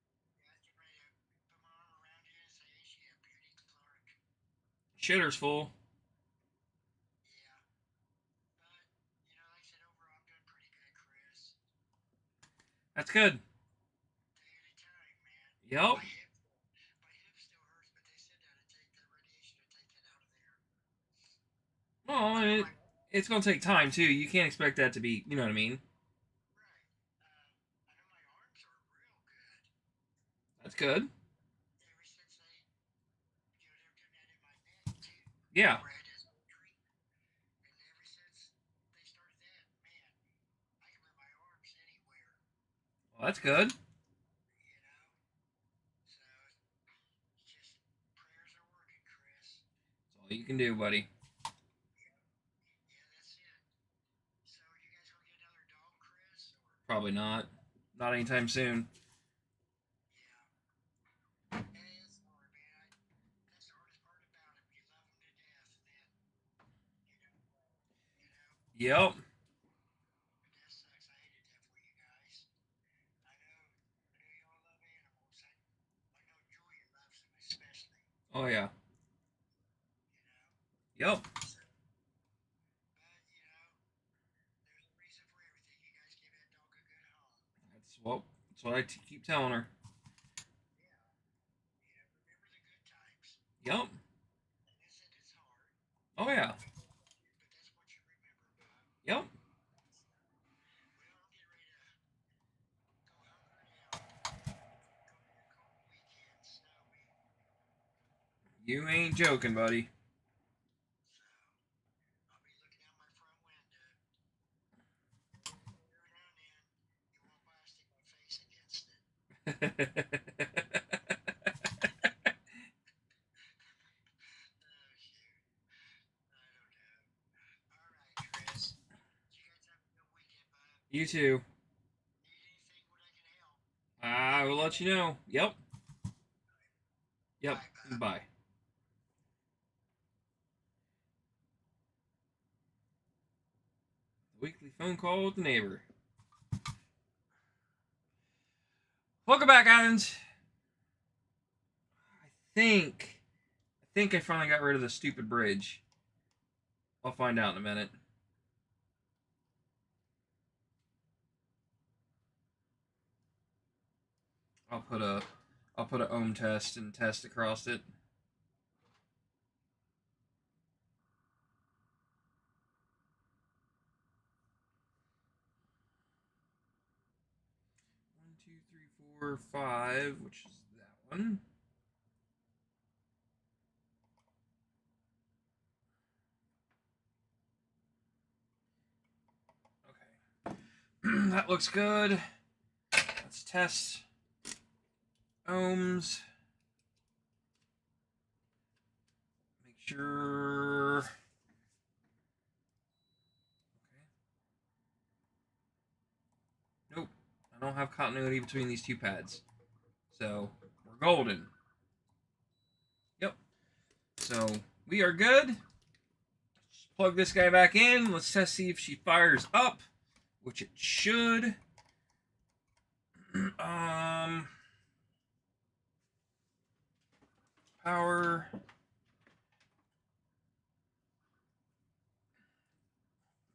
I was getting ready to put my arm around you and say, "Ain't she a beauty, Clark?" Shitter's full. Yeah. But, like I said, overall, I'm doing pretty good, Chris. That's good. Day at a time, man. Yep. My hip still hurts, but they said that to take the radiation to take that out of there. Well, I know my it's going to take time, too. You can't expect that to be, you know what I mean? right. I know my arms are real good. That's good. Ever since they're doing that in my neck too. Yeah. Where I had that surgery, and ever since they started that, man, I can move my arms anywhere. Well, that's good. You know. So it's just prayers are working, Chris. That's all you can do, buddy. Yeah, yeah, that's it. So you guys gonna get another dog, Chris, or? Probably not. Not anytime soon. Yeah. Hey, it's hard, man. That's the hardest part about him. You love him to death, and then you don't. You know. Yep. But that sucks. I hated that for you guys. I know you all love animals. I know Julia loves them especially. Oh, yeah. You know. Yep. So, but there's a reason for everything. You guys give that dog a good home. That's what I keep telling her. Yeah. Remember the good times. Yep. And listen, it's hard. Oh, yeah. But that's what you remember, Bob. Yep. So, well, I'm getting ready to go hunker down. Gonna be a cold weekend, snowy. You ain't joking, buddy. Chris. You guys have a good weekend, bud. You too. Need anything where I can help? I will let you know. Yep. Yep. Bye, bud. Bye. Weekly phone call with the neighbor. Welcome back, Athens. I think I finally got rid of the stupid bridge. I'll find out in a minute. I'll put a ohm test and test across it. One, two, three, four, five, which is that one. Okay. That looks good. Let's test ohms. Make sure. Okay. Nope. I don't have continuity between these two pads. So, we're golden. Yep. So, we are good. Just plug this guy back in. Let's test see if she fires up, which it should. Power.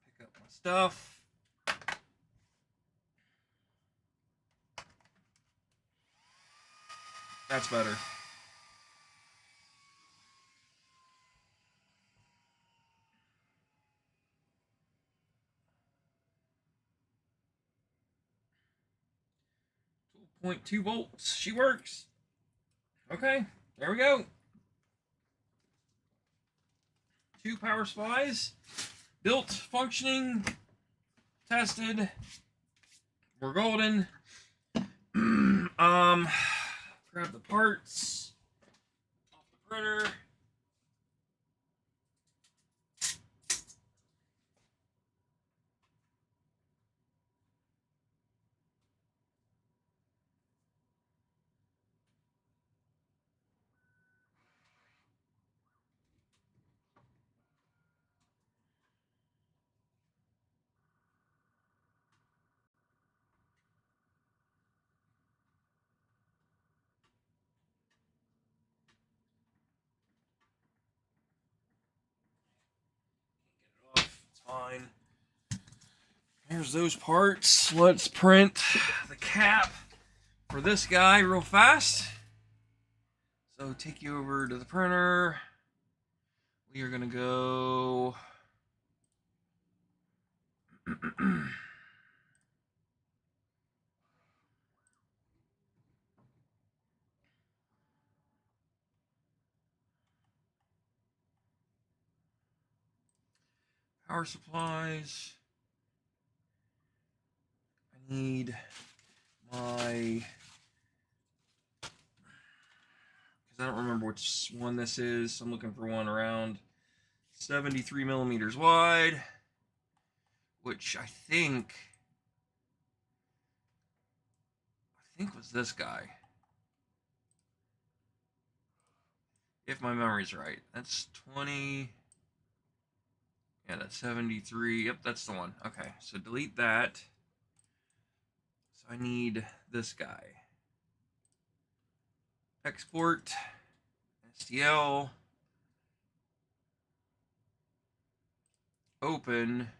Pick up my stuff. That's better. .2 volts. She works. Okay, there we go. 2 power supplies. Built, functioning, tested. We're golden. Grab the parts off the printer. Get it off. It's fine. Here's those parts. Let's print the cap for this guy real fast. So take you over to the printer. We are gonna go. Power supplies. I need my. Because I don't remember which one this is. I'm looking for one around 73 millimeters wide, which I think was this guy. If my memory's right. That's 20. Yeah, that's 73. Yep, that's the one. Okay, so delete that. So I need this guy. Export. STL. Open.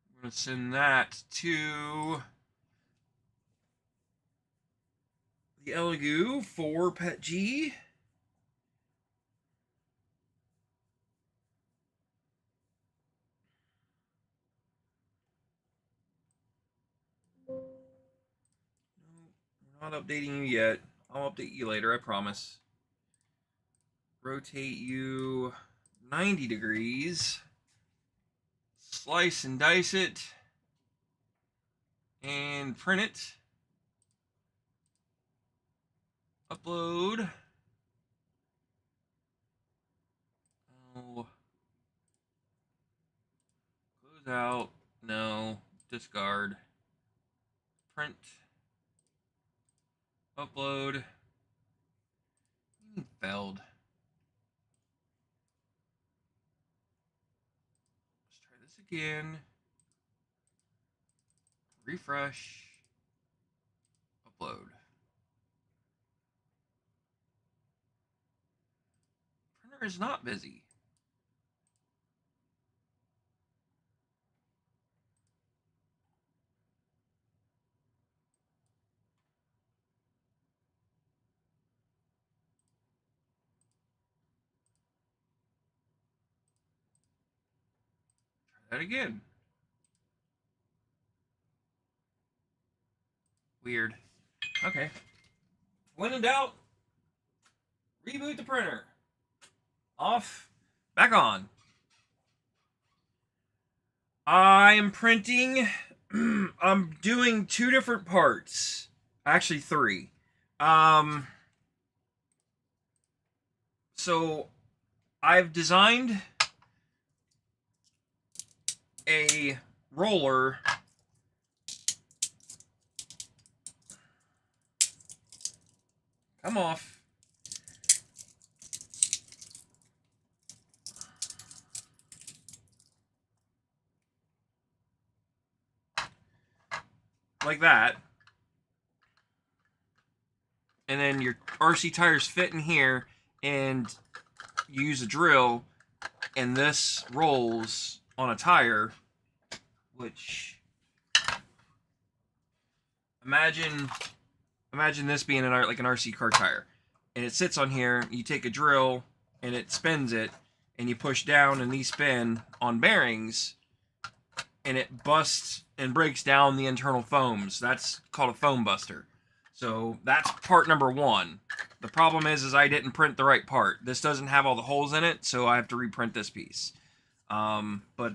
I'm going to send that to the Elegoo for PETG. We're not updating you yet. I'll update you later, I promise. Rotate you 90 degrees. Slice and dice it. And print it. Upload. Oh. Close out. No. Discard. Print. Upload. Failed. Let's try this again. Refresh. Upload. Printer is not busy. Try that again. Weird. Okay. When in doubt, reboot the printer. Off. Back on. I am printing. I'm doing 2 different parts. Actually, 3. So I've designed a roller come off. Like that. And then your RC tires fit in here, and you use a drill, and this rolls on a tire, which imagine this being like an RC car tire, and it sits on here. You take a drill and it spins it, and you push down, and these spin on bearings, and it busts and breaks down the internal foams. That's called a foam buster. So that's part number 1. The problem is I didn't print the right part. This doesn't have all the holes in it, so I have to reprint this piece. But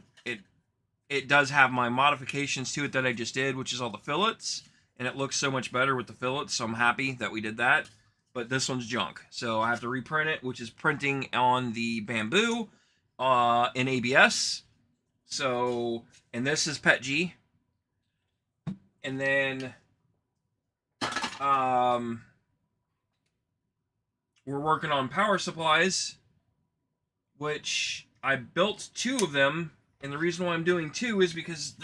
it does have my modifications to it that I just did, which is all the fillets, and it looks so much better with the fillets, so I'm happy that we did that. But this one's junk, so I have to reprint it, which is printing on the Bamboo in ABS. So, and this is PETG. And then we're working on power supplies, which I built 2 of them, and the reason why I'm doing 2 is because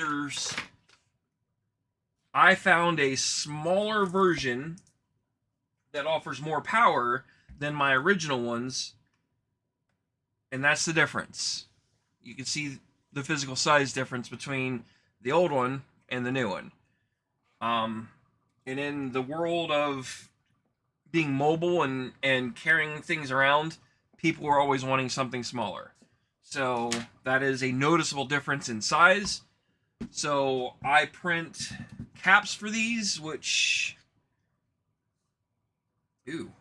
I found a smaller version that offers more power than my original ones, and that's the difference. You can see the physical size difference between the old one and the new one. And in the world of being mobile and carrying things around, people are always wanting something smaller. So that is a noticeable difference in size. So I print caps for these, which... Ooh.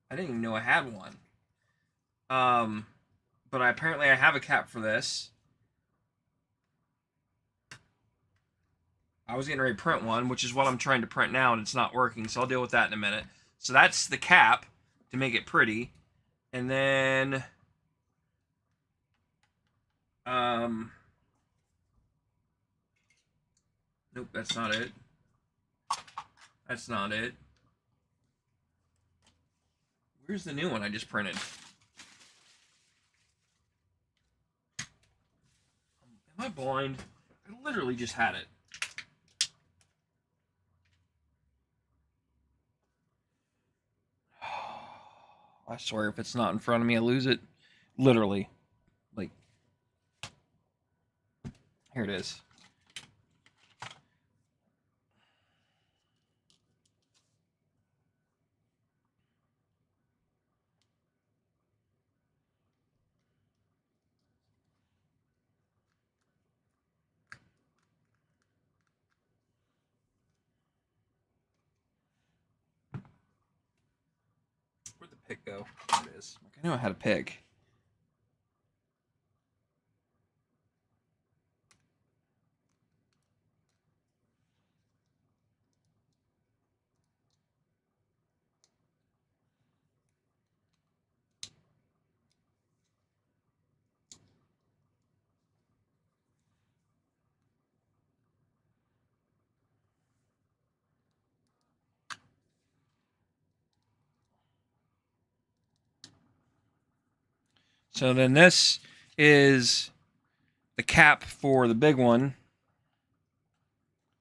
I didn't even know I had one. But apparently I have a cap for this. I was getting ready to print one, which is what I'm trying to print now, and it's not working, so I'll deal with that in a minute. So that's the cap to make it pretty. And then nope, that's not it. That's not it. Where's the new one I just printed? Am I blind? I literally just had it. I swear if it's not in front of me, I lose it. Literally. Like, here it is. Where'd the pick go? There it is. I knew I had a pick. So then this is the cap for the big one.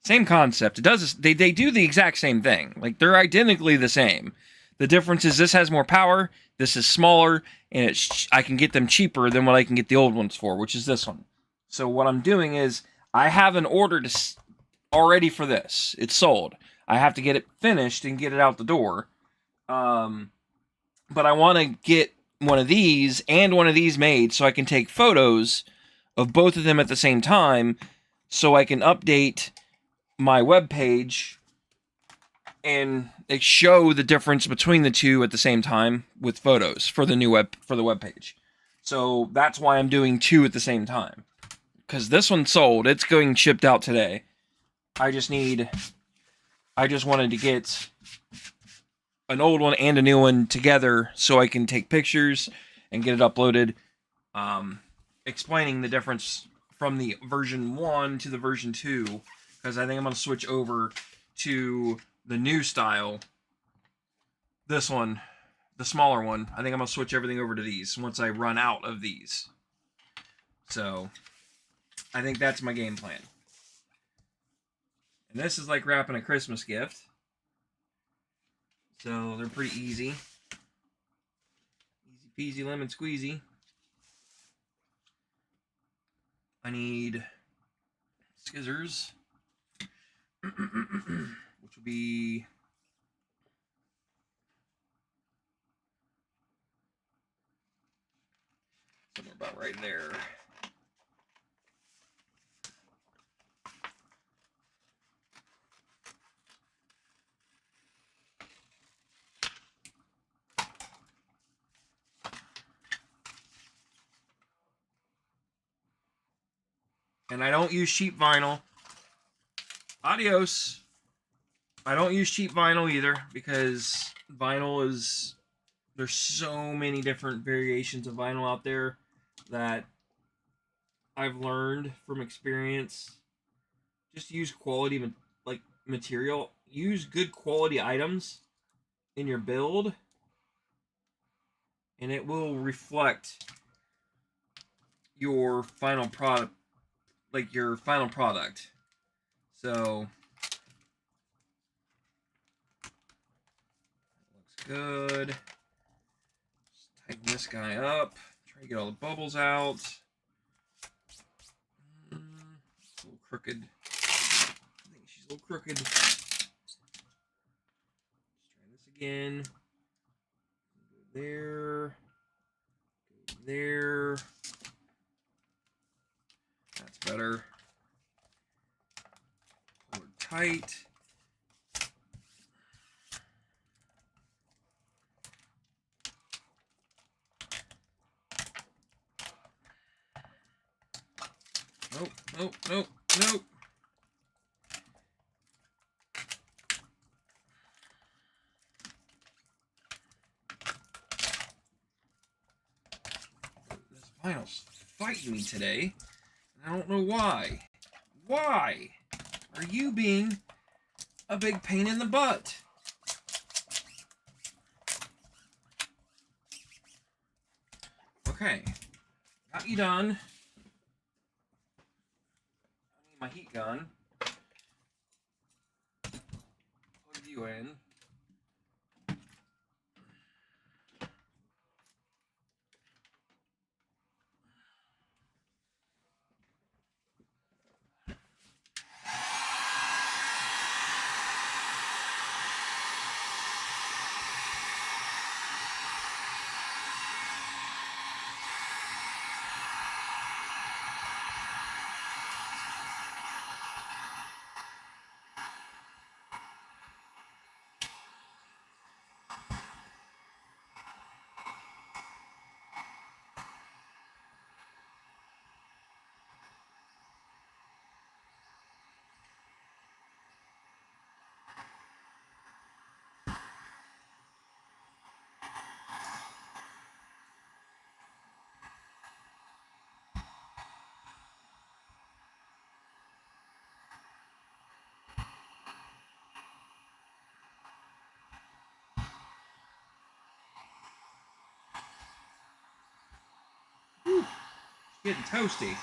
Same concept. It does. They do the exact same thing. Like, they're identically the same. The difference is this has more power. This is smaller, and I can get them cheaper than what I can get the old ones for, which is this one. So what I'm doing is I have an order already for this. It's sold. I have to get it finished and get it out the door. But I want to get one of these and one of these made so I can take photos of both of them at the same time, so I can update my web page and show the difference between the two at the same time with photos for the web page. So that's why I'm doing two at the same time, because this one's sold. It's going shipped out today. I just wanted to get an old one and a new one together so I can take pictures and get it uploaded, explaining the difference from the version 1 to the version 2, because I think I'm going to switch over to the new style. This one, the smaller one, I think I'm going to switch everything over to these once I run out of these. So, I think that's my game plan. And this is like wrapping a Christmas gift. So, they're pretty easy. Easy peasy lemon squeezy. I need scissors. Which will be somewhere about right there. And I don't use cheap vinyl. Adios. I don't use cheap vinyl either, because vinyl is... There's so many different variations of vinyl out there that I've learned from experience. Just use quality, like, material. Use good quality items in your build, and it will reflect your final product, like your final product. So, looks good. Just tighten this guy up. Try to get all the bubbles out. It's a little crooked. I think she's a little crooked. Let's try this again. Go there. Go there. That's better. Pull her tight. Nope, nope, nope, nope. This vinyl's fighting me today. I don't know why. Why are you being a big pain in the butt? Okay. Got you done. I need my heat gun. Plug you in. getting toasty.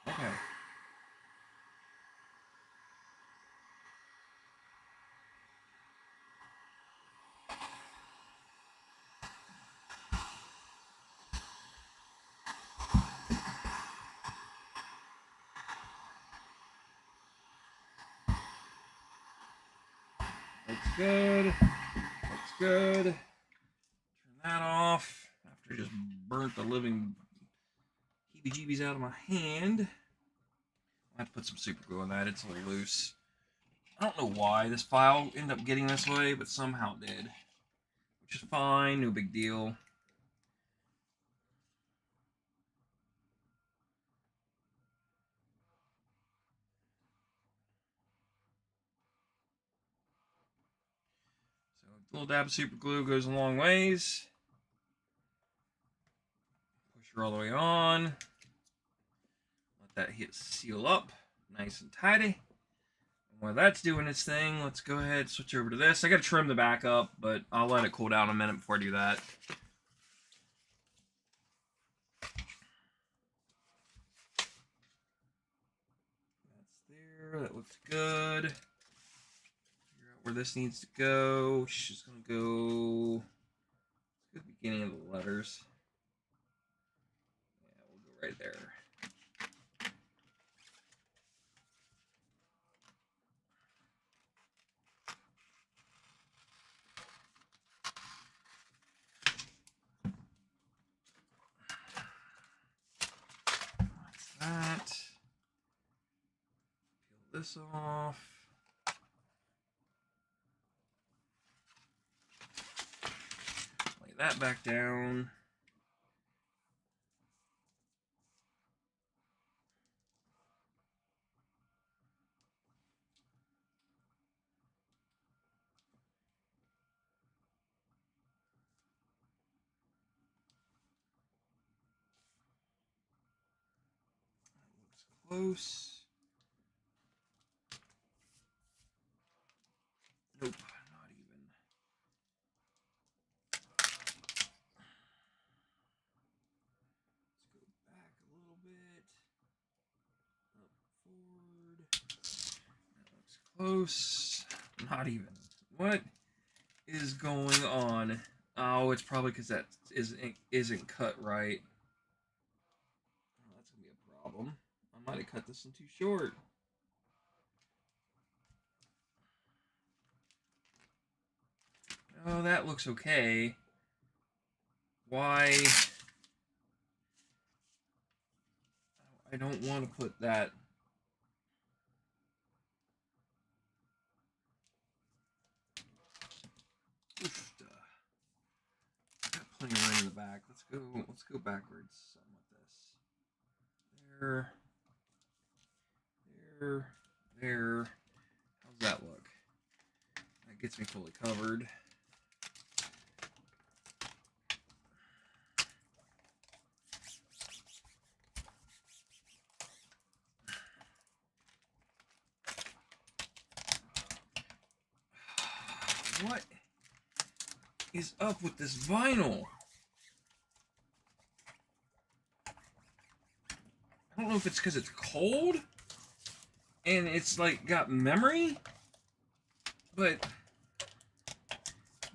Okay. Looks good. Looks good. Turn that off after I just burnt the living heebie-jeebies out of my hand. I have to put some super glue on that. It's a little loose. I don't know why this file ended up getting this way, but somehow it did. Which is fine, no big deal. So a little dab of super glue goes a long ways. Push her all the way on. Let that hit seal up nice and tidy. And while that's doing its thing, let's go ahead and switch over to this. I gotta trim the back up, but I'll let it cool down a minute before I do that. That's there. That looks good. Figure out where this needs to go. She's just gonna go to the beginning of the letters. Yeah, we'll go right there. That. Peel this off. Lay that back down. That looks close. Nope, not even. Let's go back a little bit. Up forward. That looks close. Not even. What is going on? Oh, it's probably because that isn't cut right. Oh, that's gonna be a problem. I might have cut this one too short. Oh, that looks okay. Why? I don't want to put that. Oof, got plenty of room in the back. Let's go backwards some with this. There. How's that look? That gets me fully covered. What is up with this vinyl? I don't know if it's because it's cold and it's like got memory, but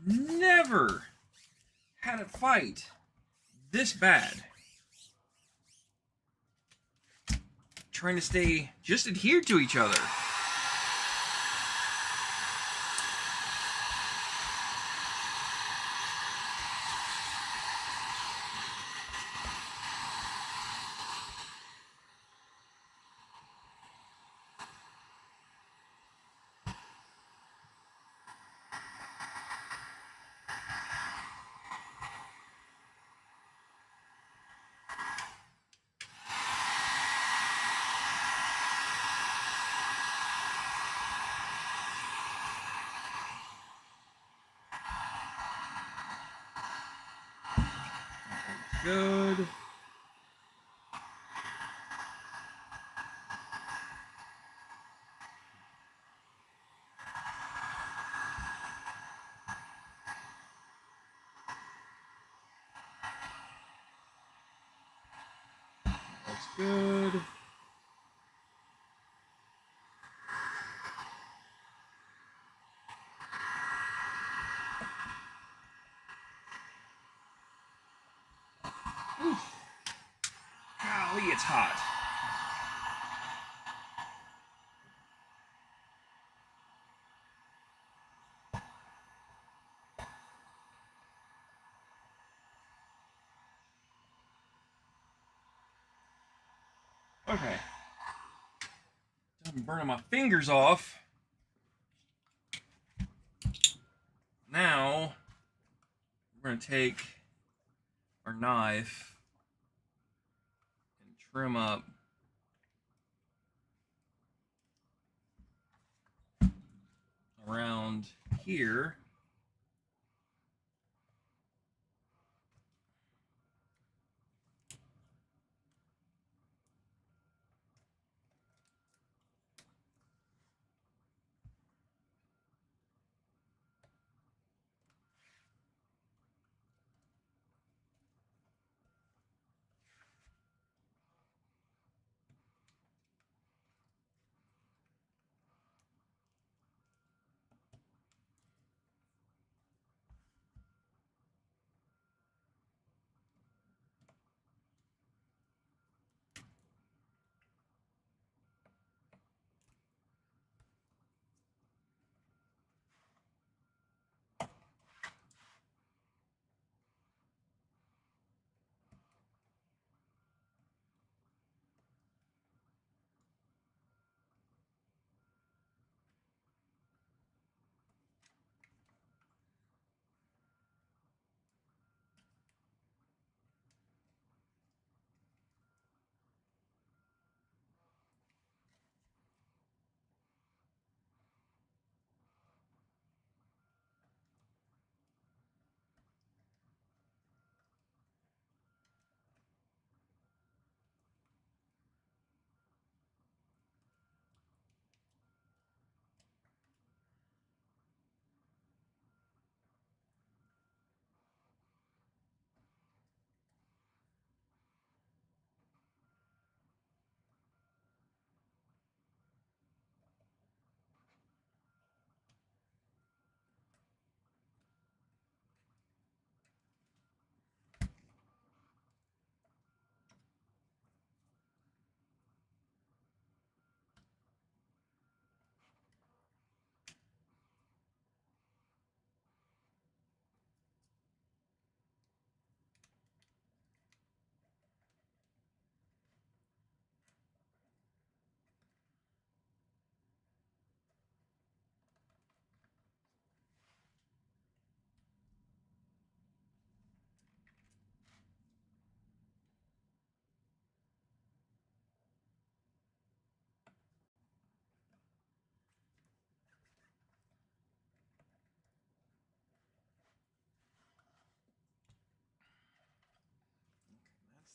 never had it fight this bad. Trying to stay just adhered to each other. good. That's good. Golly, it's hot. Okay. I'm burning my fingers off. Now, we're going to take our knife and trim up around here.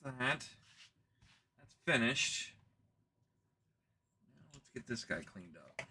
That's that. That's finished. Now let's get this guy cleaned up.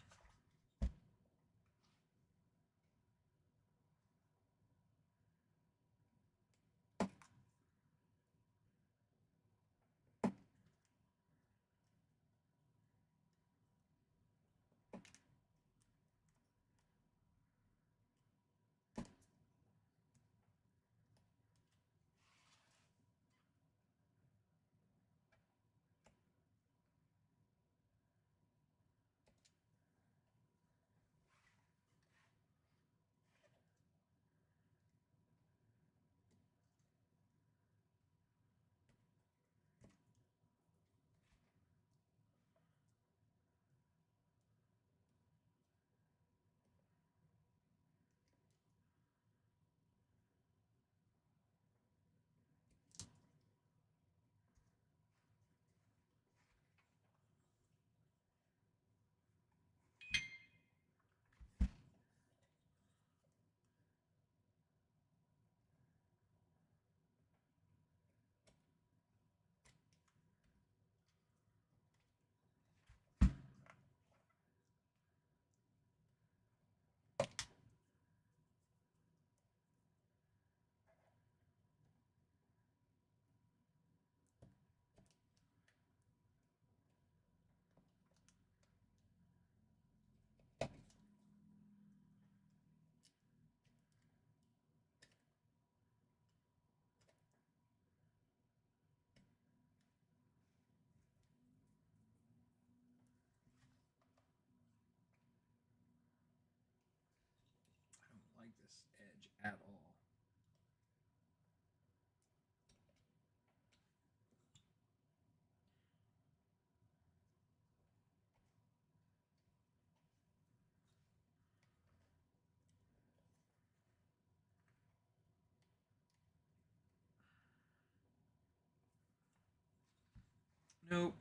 Nope.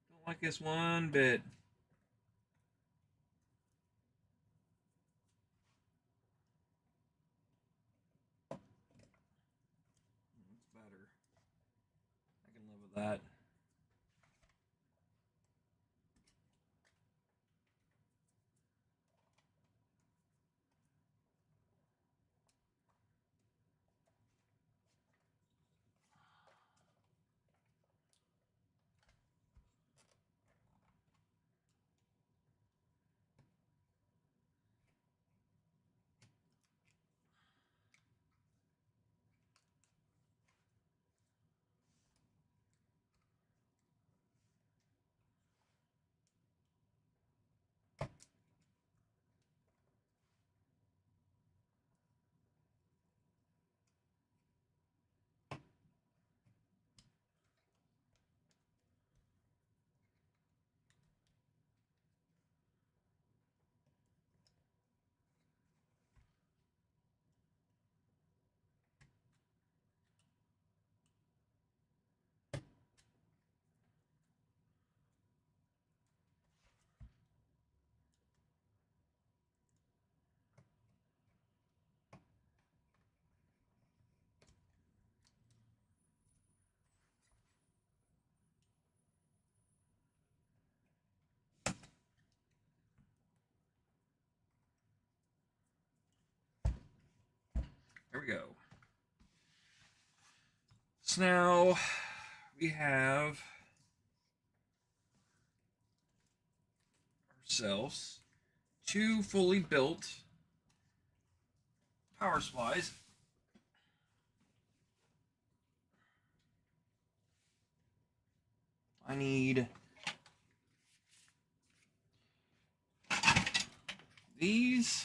Don't like this one bit. It's better. I can live with that. There we go. So now we have ourselves 2 fully built power supplies. I need these.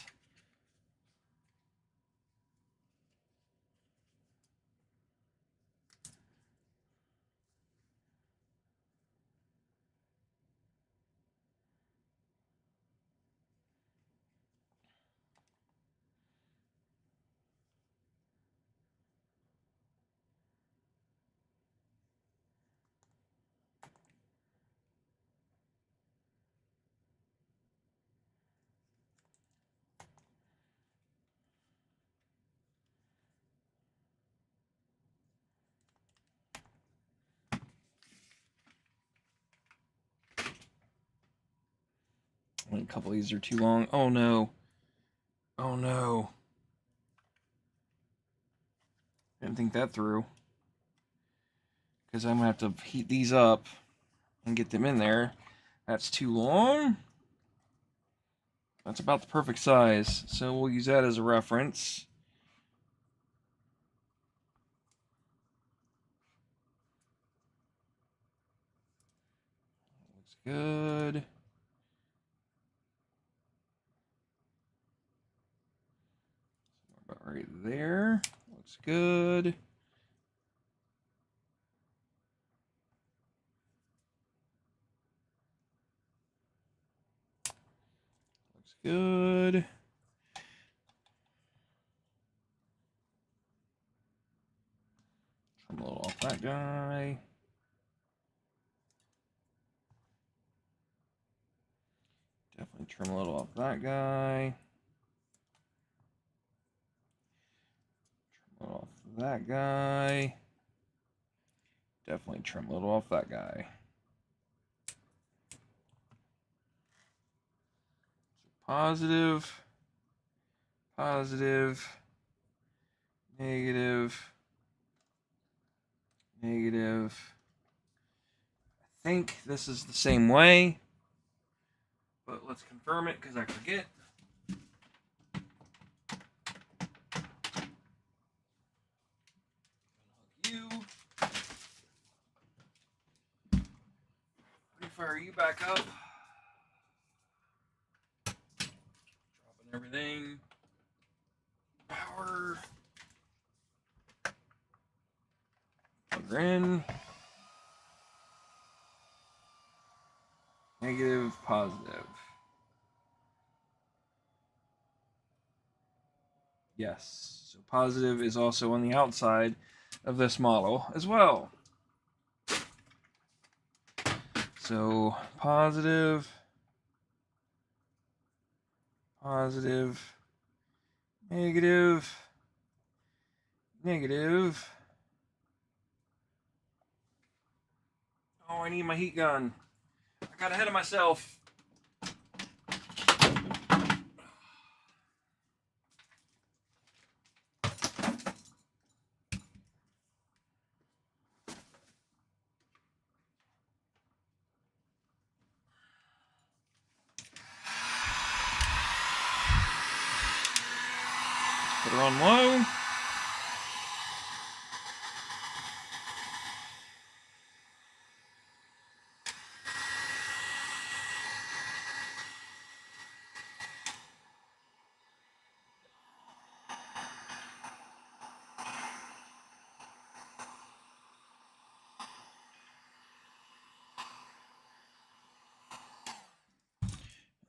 A couple of these are too long. Oh no. Oh no. Didn't think that through. Because I'm going to have to heat these up and get them in there. That's too long. That's about the perfect size. So we'll use that as a reference. Looks good. About right there. Looks good. Looks good. Trim a little off that guy. Definitely trim a little off that guy. Trim a little off that guy. Definitely trim a little off that guy. Positive, positive, negative, negative. I think this is the same way, but let's confirm it because I forget. You. Fire you back up. Dropping everything. Power. Plug her in. Negative, positive. Yes. So positive is also on the outside of this model as well. So positive, positive, negative, negative. Oh, I need my heat gun. I got ahead of myself. Put her on low.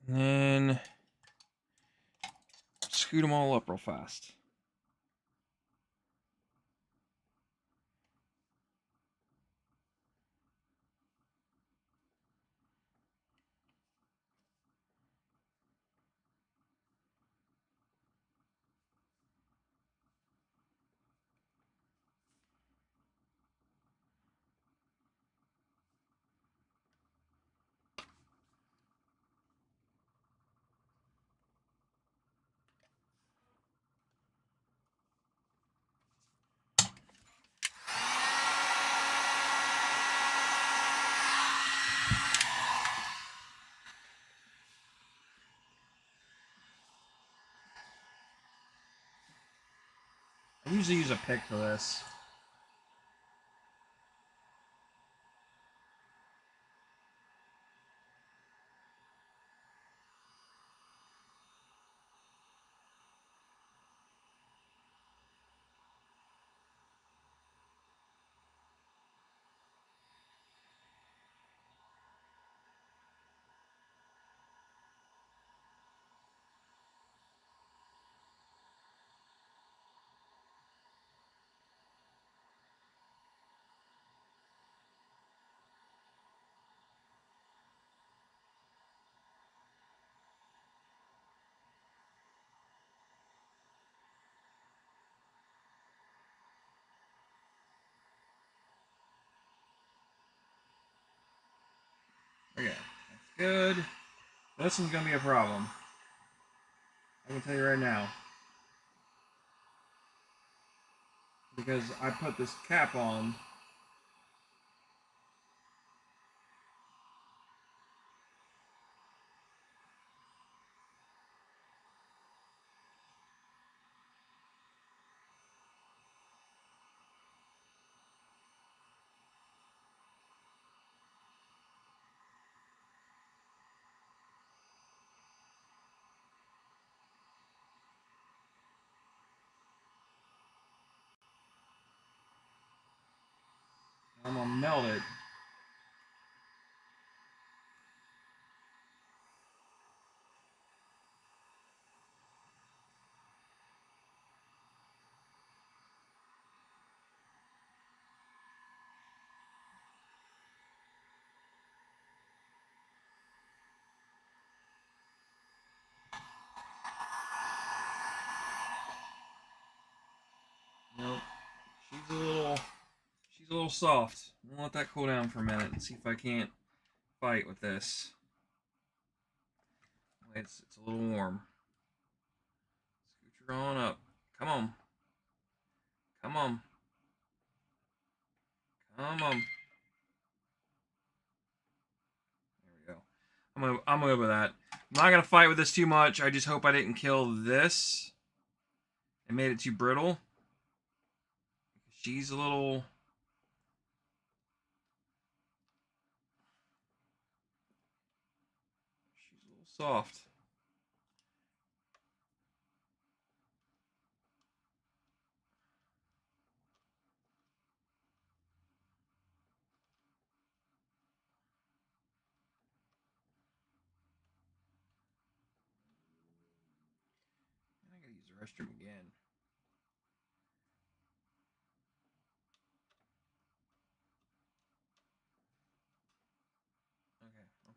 And then scoot them all up real fast. I usually use a pick for this. Okay, that's good. This one's gonna be a problem. I can tell you right now. Because I put this cap on. I'm gonna melt it. Nope. She's a little soft. I'll let that cool down for a minute and see if I can't fight with this. It's a little warm. Scooch her on up. Come on. Come on. Come on. There we go. I'm over that. I'm not gonna fight with this too much. I just hope I didn't kill this. It made it too brittle. She's a little. She's a little soft. I gotta use the restroom again.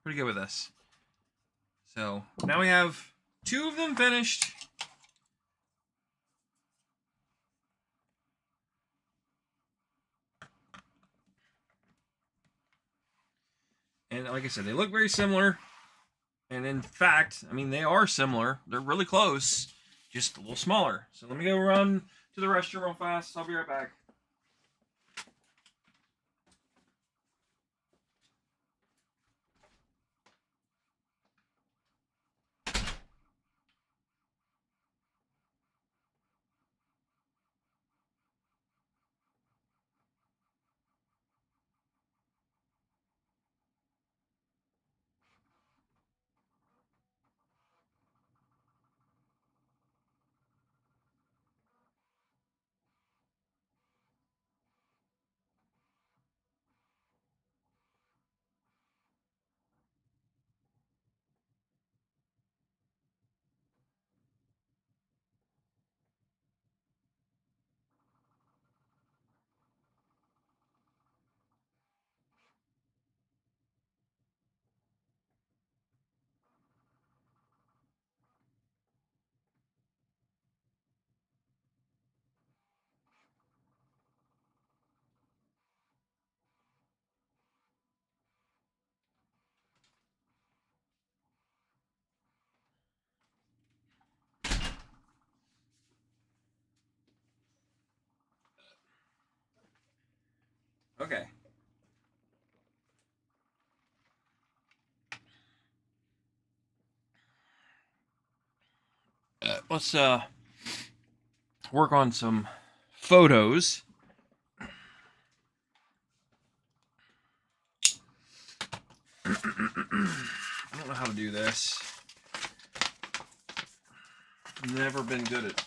pretty good with this. So now we have 2 of them finished. And like I said, they look very similar. And in fact, I mean, they are similar. They're really close, just a little smaller. So let me go run to the restroom real fast. I'll be right back. Okay. Let's work on some photos. I don't know how to do this. Never been good at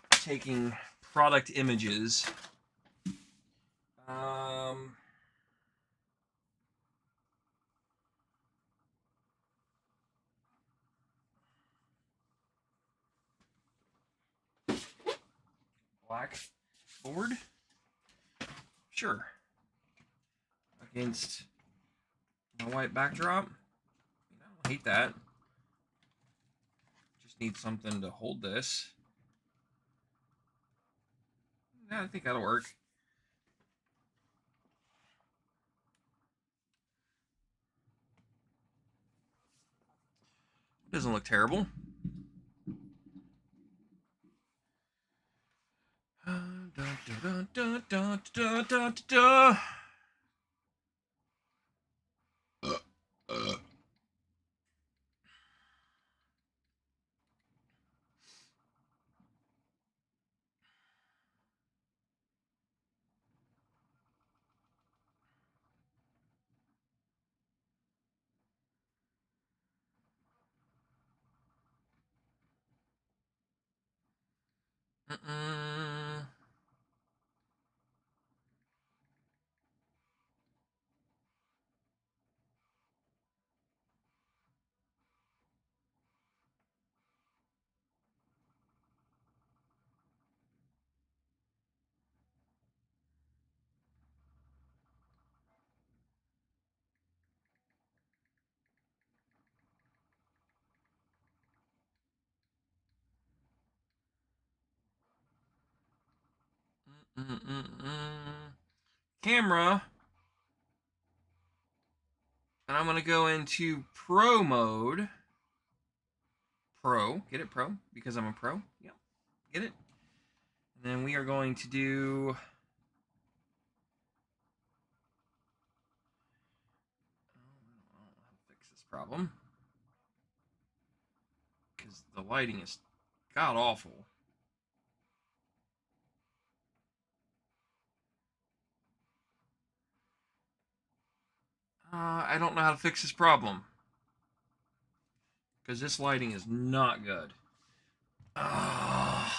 taking product images. Black board? Sure. Against a white backdrop? I don't hate that. Just need something to hold this. Yeah, I think that'll work. Doesn't look terrible. Camera. And I'm going to go into Pro mode. Pro. Get it, Pro? Because I'm a pro? Yep. Get it? And then we are going to do... I don't know how to fix this problem. Because the lighting is god-awful. I don't know how to fix this problem. Because this lighting is not good. I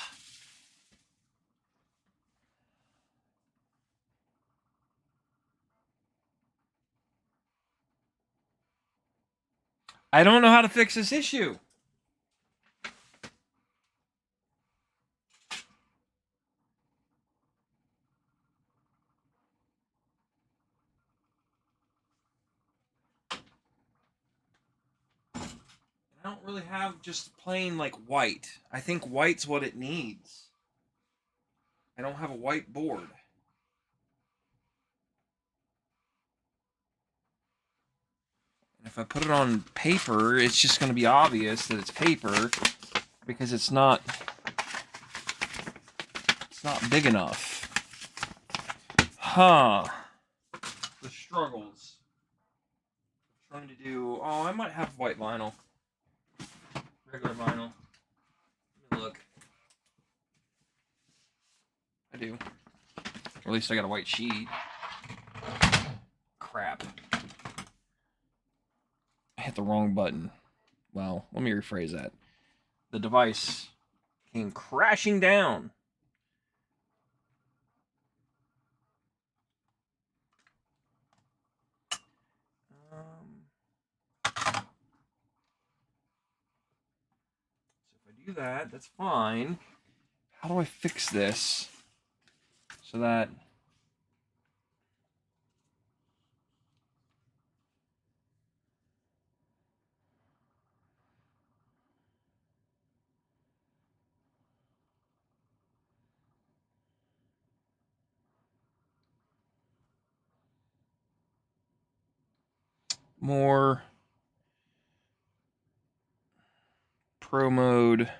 don't know how to fix this issue. don't really have just plain like white. I think white's what it needs. I don't have a white board. And if I put it on paper, it's just going to be obvious that it's paper because it's not big enough. Huh. The struggles. Trying to do... Oh, I might have white vinyl. Regular vinyl. Let me look. I do. Or at least I got a white sheet. Crap. I hit the wrong button. Well, let me rephrase that. The device came crashing down. So if I do that, that's fine. How do I fix this so that... more pro mode.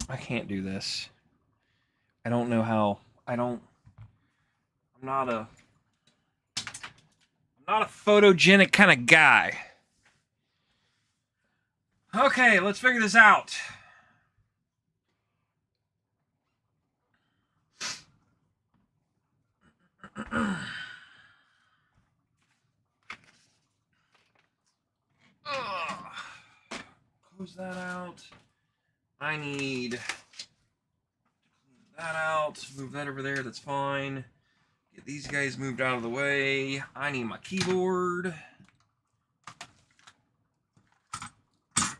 I can't do this. I don't know how. I'm not a photogenic kind of guy. Okay, let's figure this out. Close that out. I need that out. Move that over there. That's fine. Get these guys moved out of the way. I need my keyboard. Actually,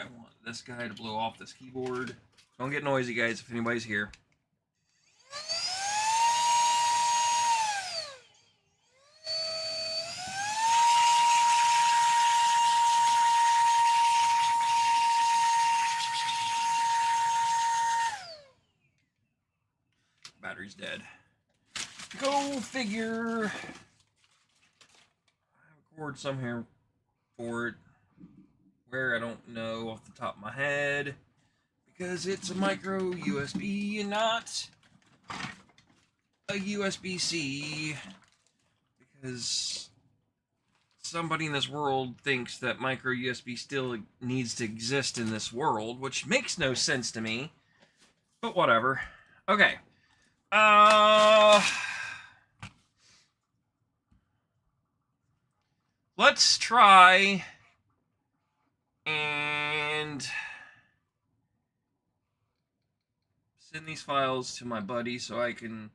I want this guy to blow off this keyboard. Don't get noisy, guys, if anybody's here. Battery's dead. Go figure. I have a cord somewhere for it. Where, I don't know off the top of my head. Because it's a micro USB and not a USB-C. Because somebody in this world thinks that micro USB still needs to exist in this world, which makes no sense to me. But whatever. Okay. let's try and send these files to my buddy so I can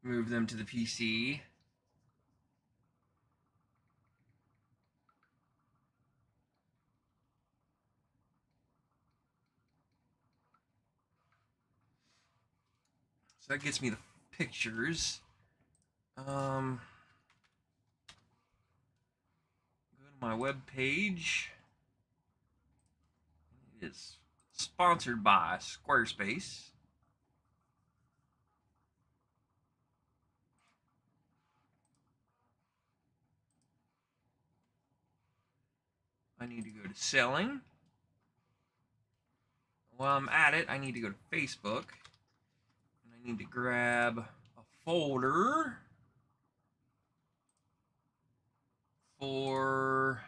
move them to the PC. So that gets me the pictures. Go to my web page. It is sponsored by Squarespace. I need to go to selling. While I'm at it, I need to go to Facebook. And I need to grab a folder for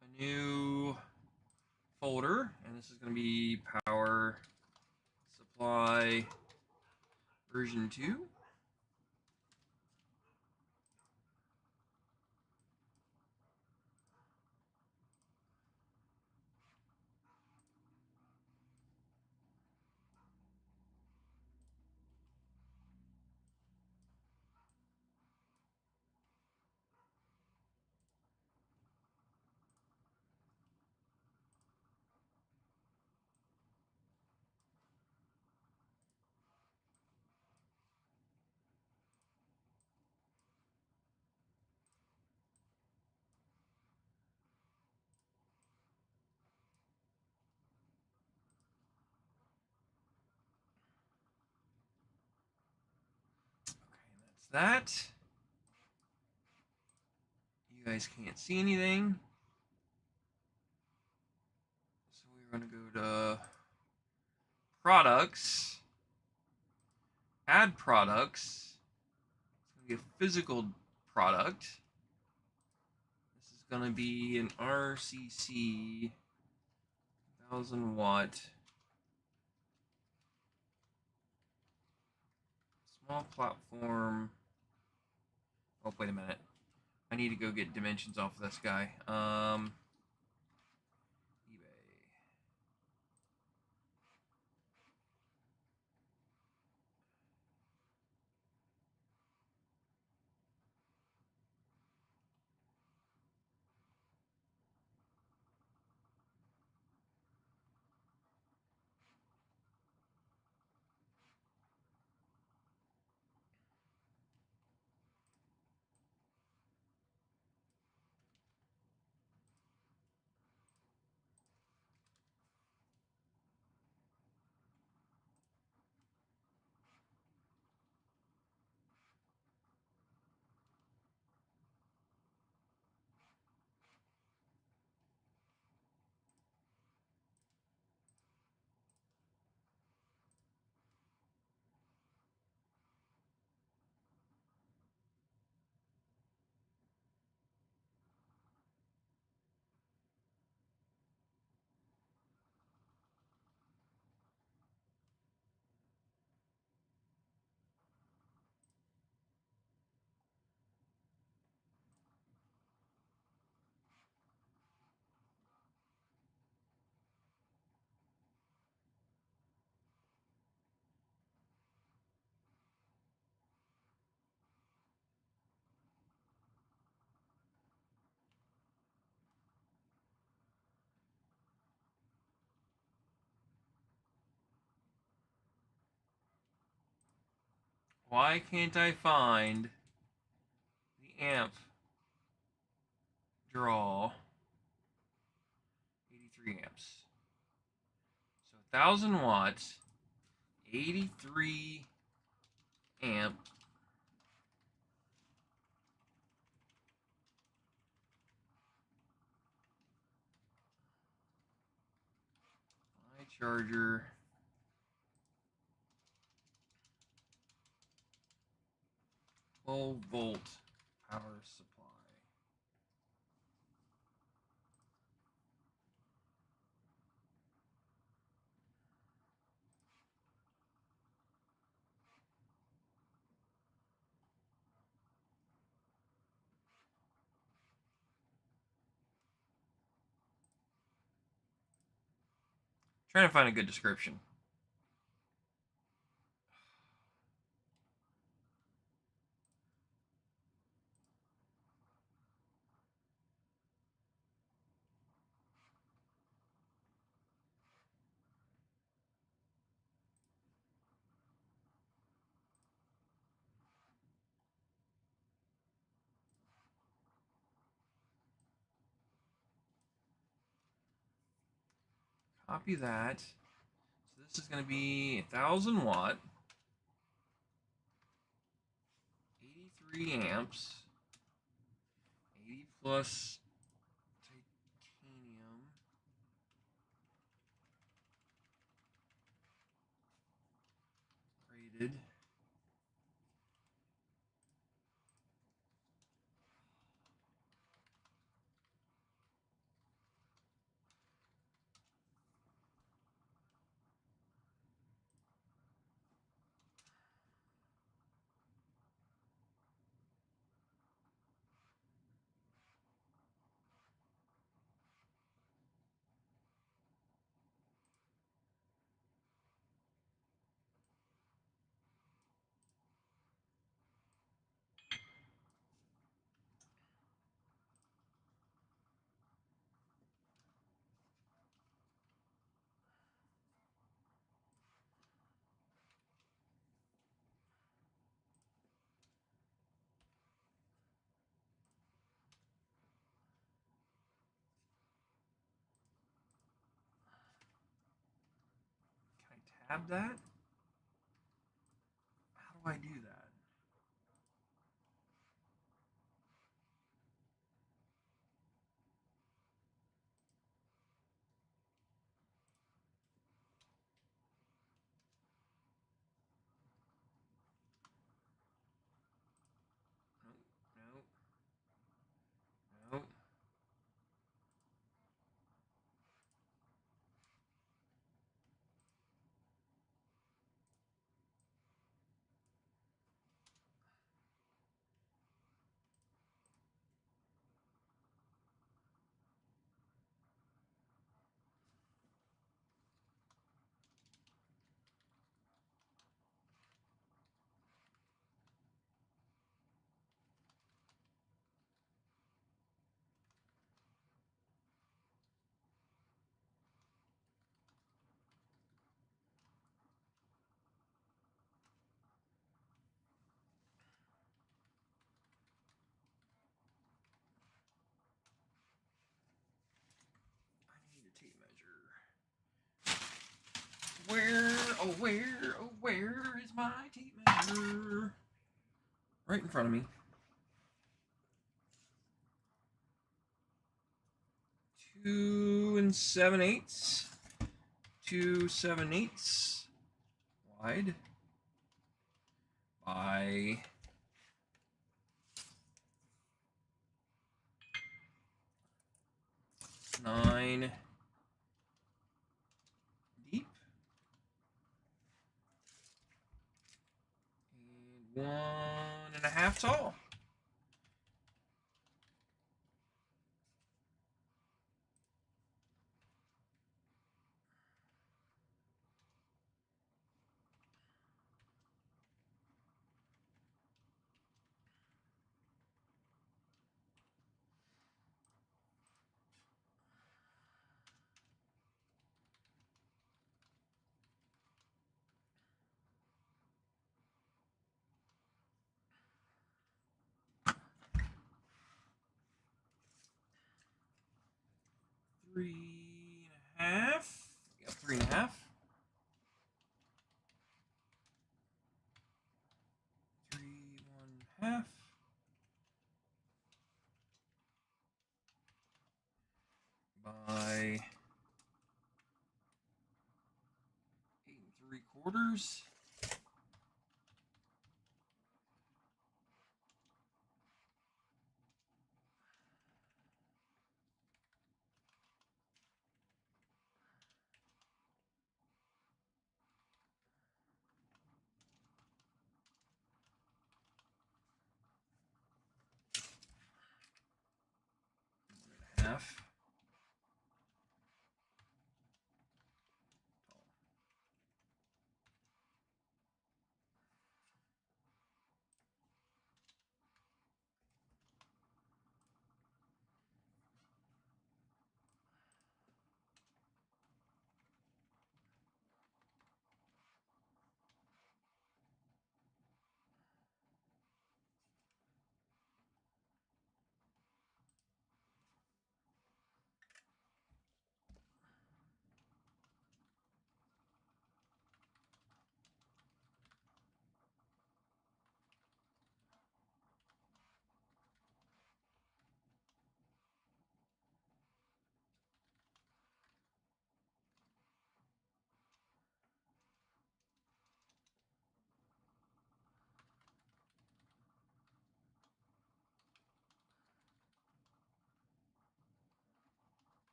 a new folder. And this is going to be Power Supply version 2. That. You guys can't see anything. So we're going to go to products, add products. It's going to be a physical product. This is going to be an RCC 1000-watt small platform. Oh, wait a minute. I need to go get dimensions off of this guy. eBay. Why can't I find the amp draw 83 amps? So 1000 watts, 83 amp. My charger. 12-volt power supply. Trying to find a good description. Copy that. So this is going to be 1,000 watt, 83 amps, 80 plus titanium. Rated. Can I tab that? How do I do that? Nope. Nope. Nope. I need a tape measure. Where is my tape measure? Right in front of me. 2 7/8. 2 7/8 wide by 9 deep and 1.5 tall. Three and a half. Yeah, 3.5. 3 1/2 by 8 3/4. Half.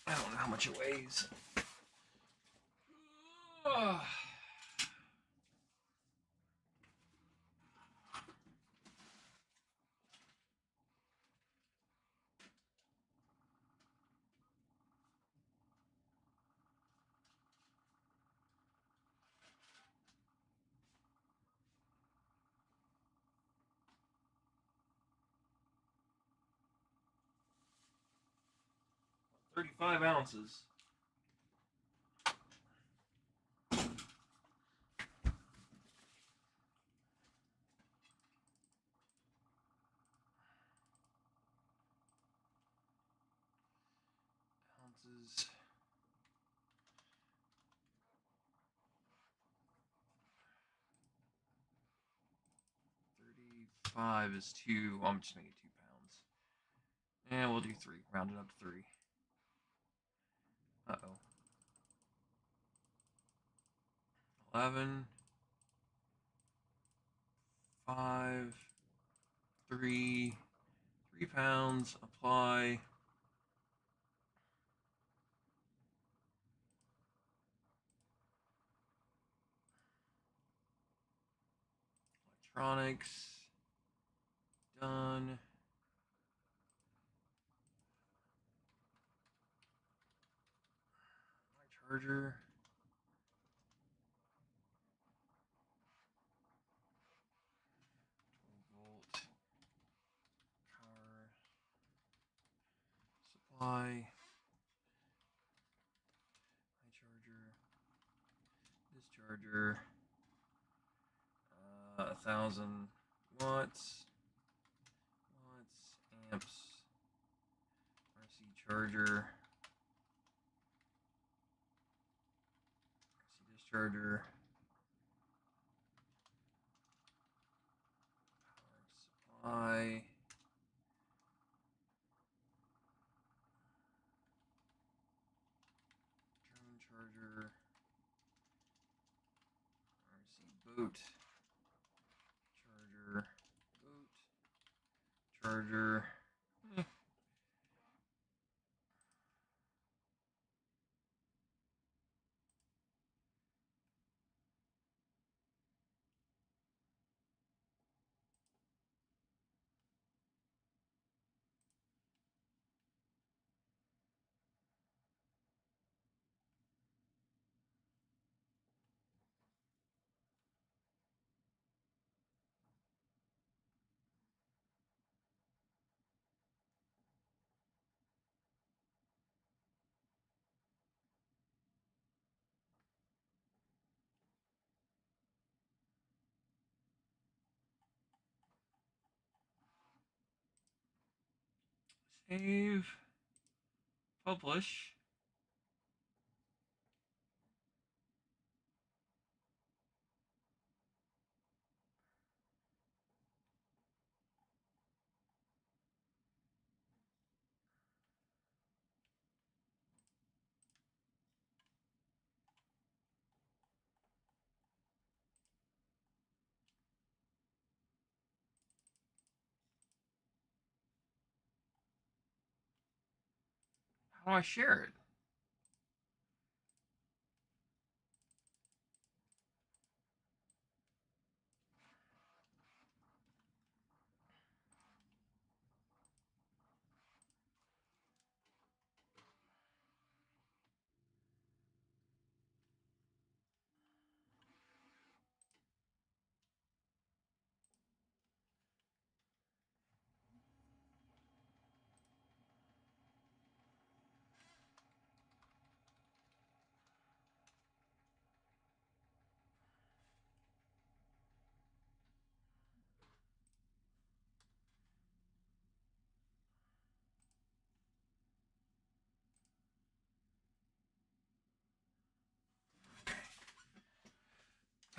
I don't know how much it weighs. Ugh. $35 ounces. Ounces. 35 is 2. I'm just making 2 pounds. And we'll do 3. Round it up to 3. Uh-oh. 11. 5. 3. 3 pounds. Apply. Electronics. Done. My charger. 12-volt. Power. Supply. My charger. This charger. 1,000 watts. Amps. RC charger. RC discharger. Power supply. Drone charger. RC boot. Charger. Boot. Charger. Save. Publish. How do I share it?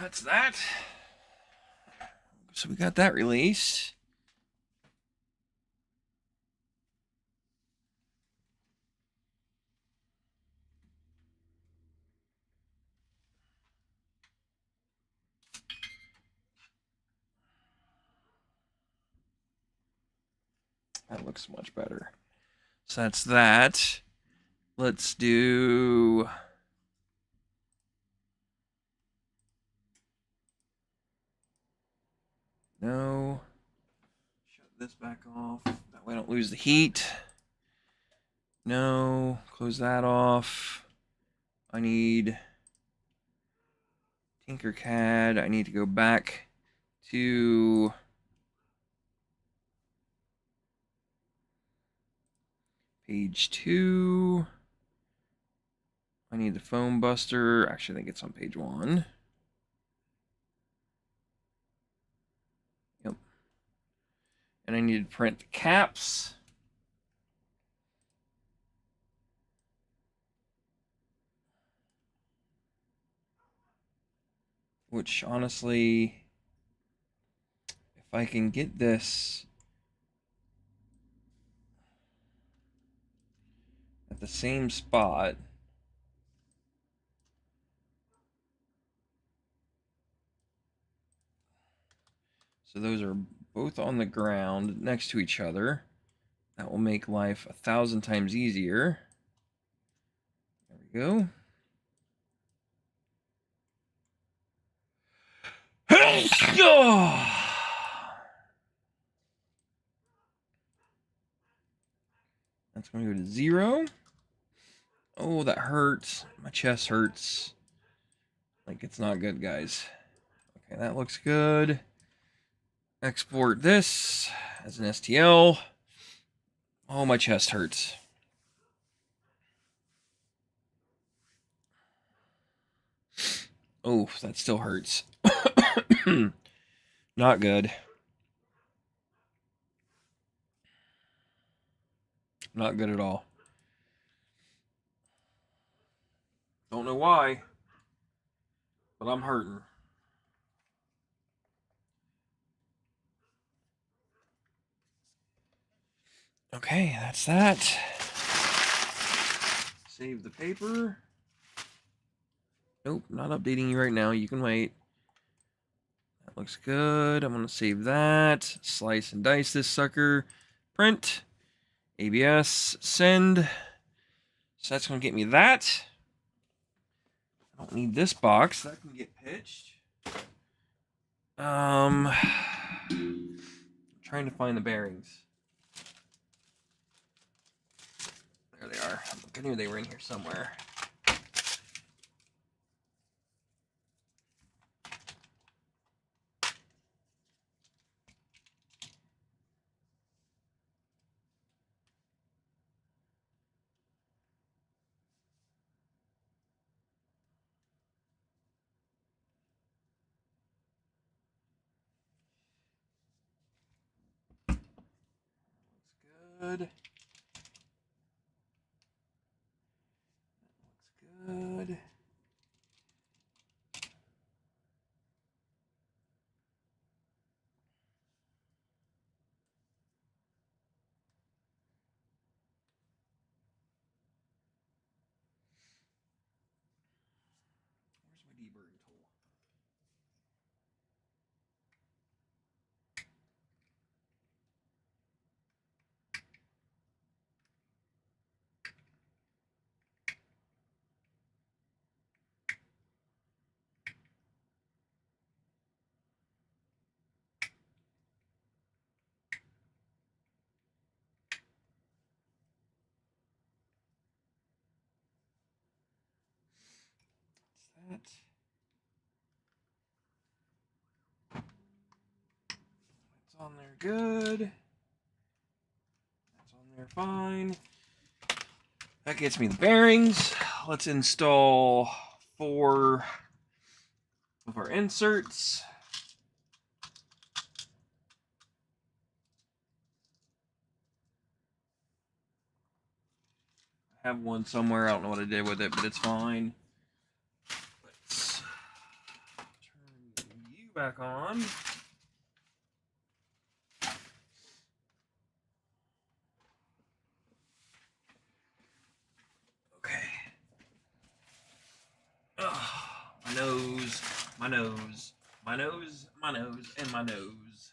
That's that. So we got that released. That looks much better. So that's that. Let's do... No. Shut this back off. That way I don't lose the heat. No. Close that off. I need Tinkercad. I need to go back to page 2. I need the foam buster. Actually, I think it's on page 1. Yep. And I need to print the caps. Which, honestly, if I can get this at the same spot. So those are both on the ground next to each other. That will make life 1,000 times easier. There we go. That's going to go to 0. Oh, that hurts. My chest hurts. Like, it's not good, guys. Okay, that looks good. Export this as an STL. Oh, my chest hurts. Oh, that still hurts. Not good. Not good at all. Don't know why, but I'm hurting. Okay, that's that. Save the paper. Nope, not updating you right now. You can wait. That looks good. I'm going to save that. Slice and dice this sucker. Print. ABS. Send. So that's going to get me that. I don't need this box. That can get pitched. I'm trying to find the bearings. There they are. I knew they were in here somewhere. Good. That looks good. Where's my deburring tool? That. That's on there good. That's on there fine. That gets me the bearings. Let's install 4 of our inserts. I have one somewhere. I don't know what I did with it, but it's fine. Let's turn you back on. Okay. Ugh, my nose, my nose, my nose, my nose, and my nose,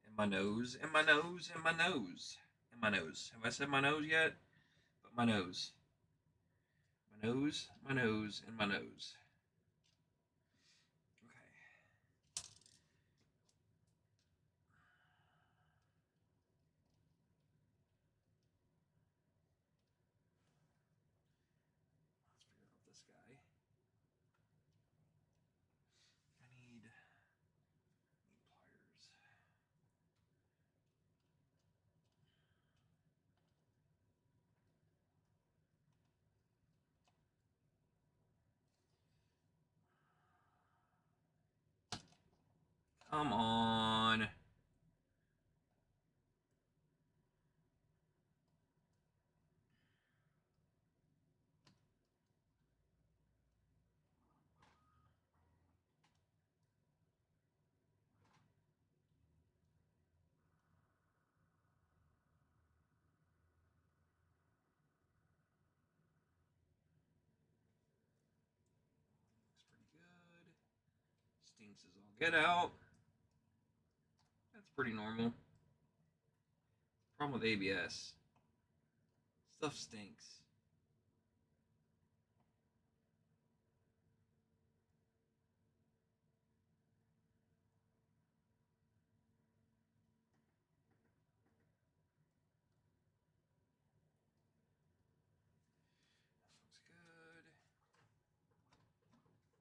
and my nose, and my nose, and my nose, and my nose. Have I said my nose yet? But my nose. My nose, my nose, and my nose. Okay. Let's figure out this guy. I need pliers. Come on. Looks pretty good. Stinks as all get out. That's pretty normal. Problem with ABS. Stuff stinks. This looks good.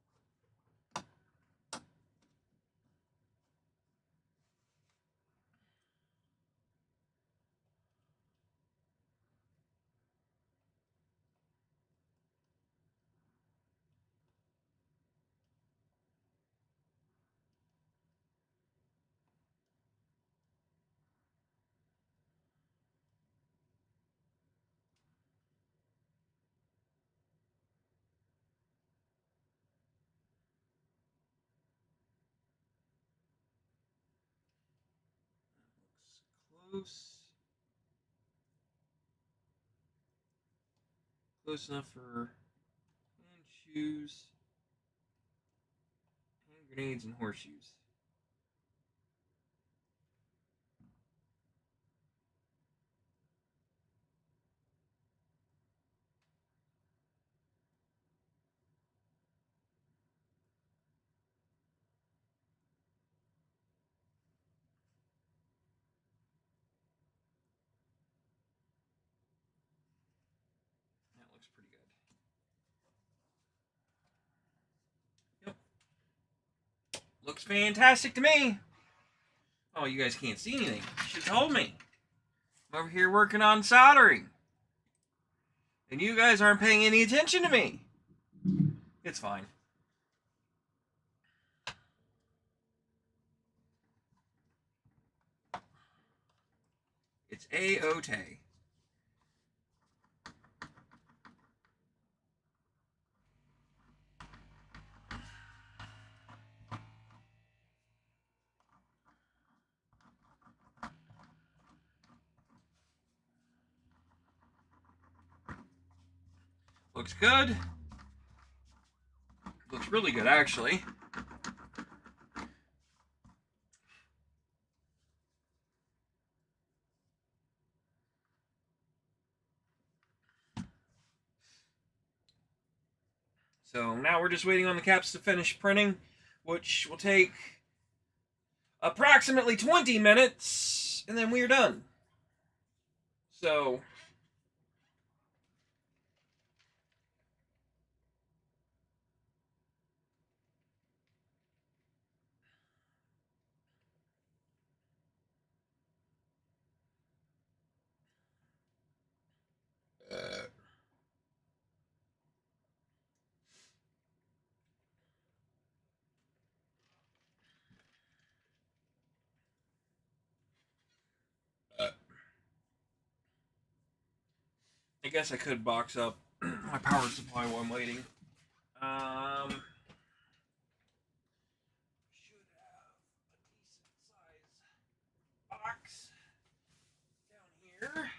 That looks close. Close enough for hand shoes, hand grenades, and horseshoes. That looks pretty good. Yep. Looks fantastic to me. Oh, you guys can't see anything. You should have told me. I'm over here working on soldering. And you guys aren't paying any attention to me. It's fine. It's A-OK. Looks good. Looks really good, actually. So now we're just waiting on the caps to finish printing, which will take approximately 20 minutes, and then we are done. So I guess I could box up my power supply while I'm waiting. Should have a decent size box down here.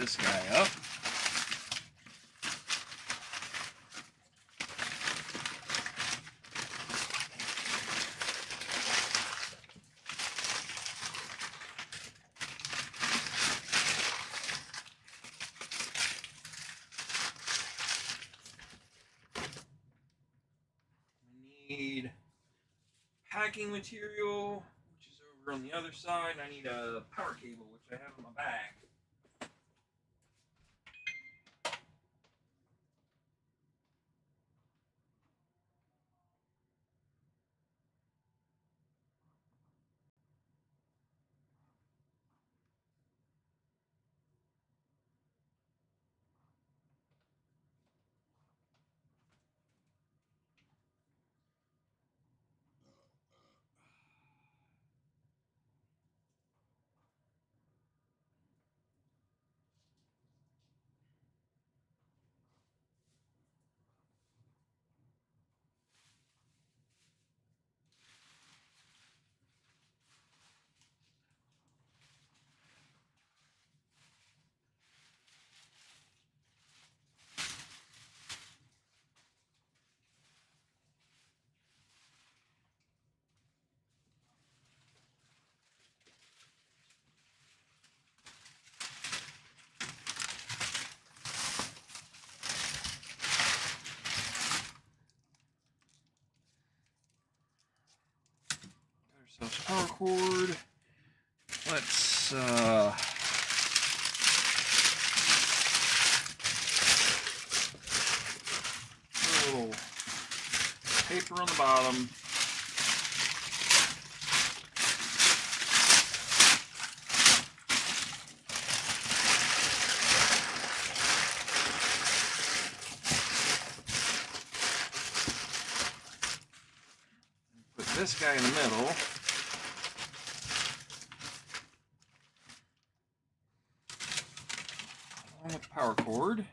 this guy up. We need packing material, which is over on the other side. I need a power cable, which I have in my bag. Ourselves a power cord. Let's put a little paper on the bottom. Put this guy in the middle. Along with the power cord.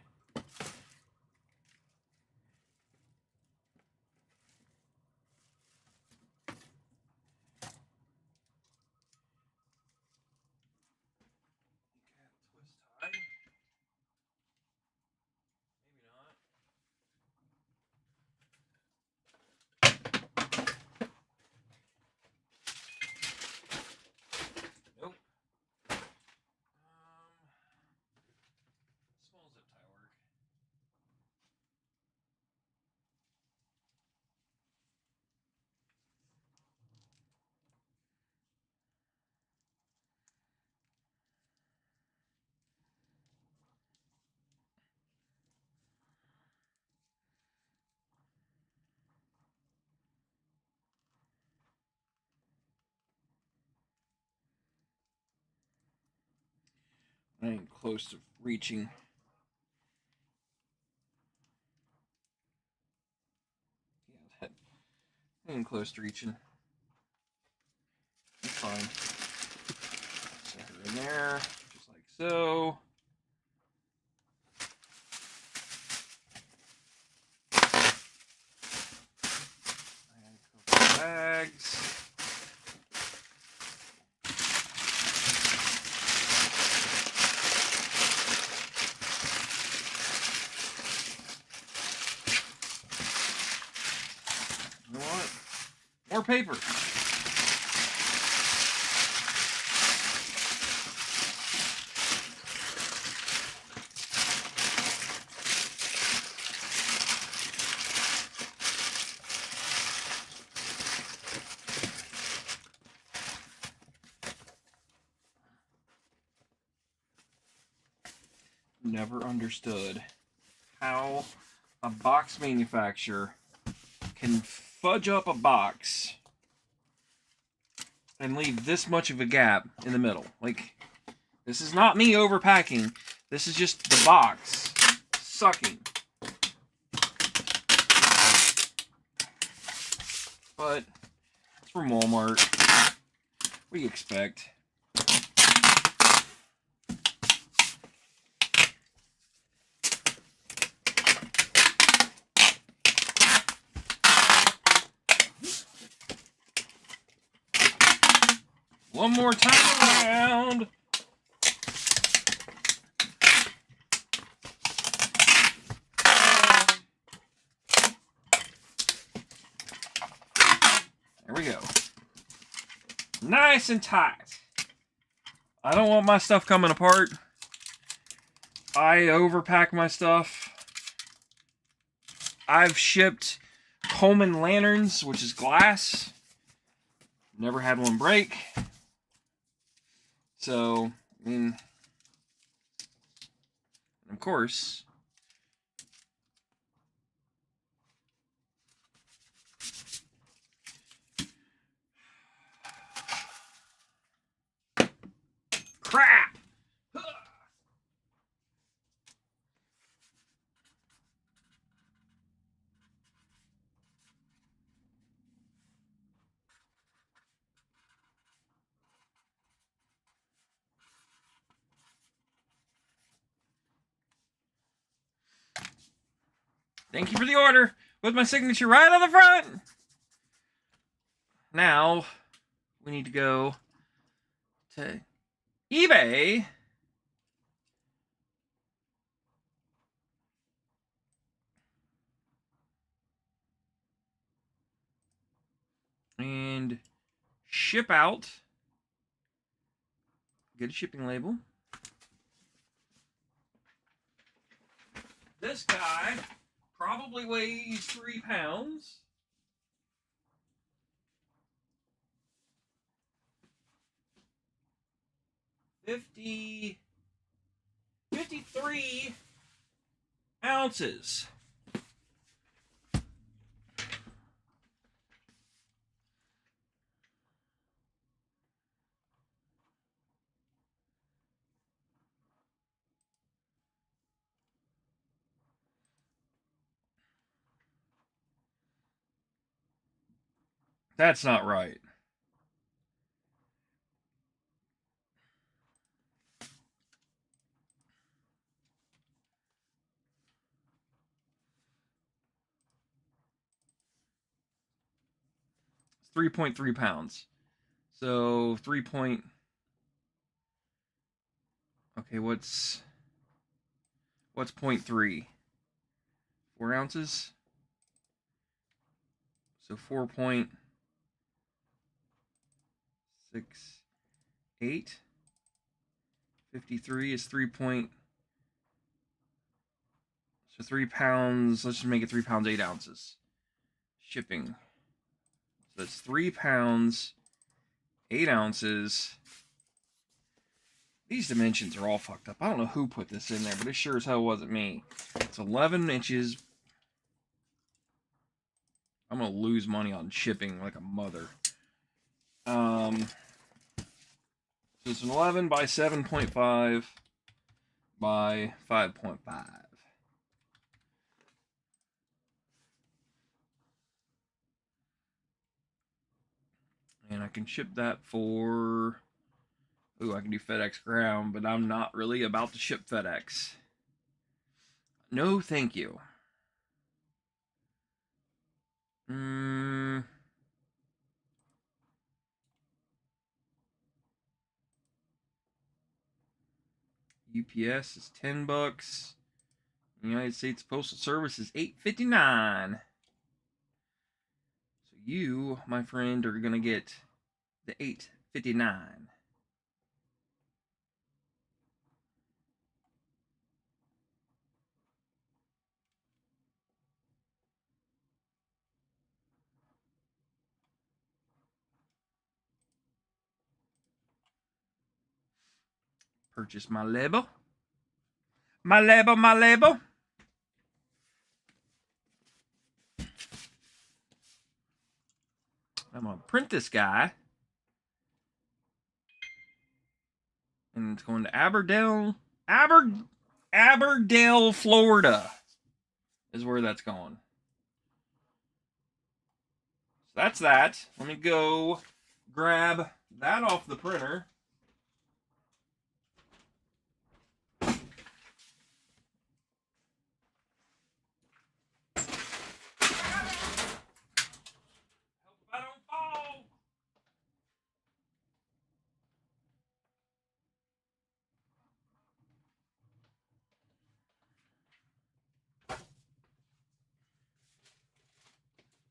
Twist tie. Maybe not. Nope. Small zip tie work. I ain't close to reaching. Yeah, I ain't close to reaching. That's fine. Set her in there, just like so. And a couple of bags. You know what? More paper. Never understood how a box manufacturer can fudge up a box and leave this much of a gap in the middle. Like, this is not me overpacking. This is just the box sucking. But it's from Walmart. What do you expect? One more time around. we go. Nice and tight. I don't want my stuff coming apart. I overpack my stuff. I've shipped Coleman lanterns, which is glass. Never had one break. So, I mean, of course, crap! Thank you for the order, with my signature right on the front. Now, we need to go to eBay. And ship out. Get a shipping label. This guy probably weighs 3 pounds. $53 ounces. That's not right. It's 3.3 pounds. So 3 point. Okay, what's 0.3? 4 ounces. So 4.68. 53 is 3 point. So 3 pounds. Let's just make it 3 pounds 8 ounces. Shipping. So it's 3 pounds 8 ounces. These dimensions are all fucked up. I don't know who put this in there, but it sure as hell wasn't me. It's 11 inches. I'm gonna lose money on shipping like a mother. So it's an 11 by 7.5 by 5.5. And I can ship that for... Ooh, I can do FedEx Ground, but I'm not really about to ship FedEx. No, thank you. UPS is $10. United States Postal Service is $8.59. So you, my friend, are gonna get the $8.59. Purchase my label. My label, my label. I'm gonna print this guy. And it's going to Aberdale, Florida is where that's going. So that's that. Let me go grab that off the printer.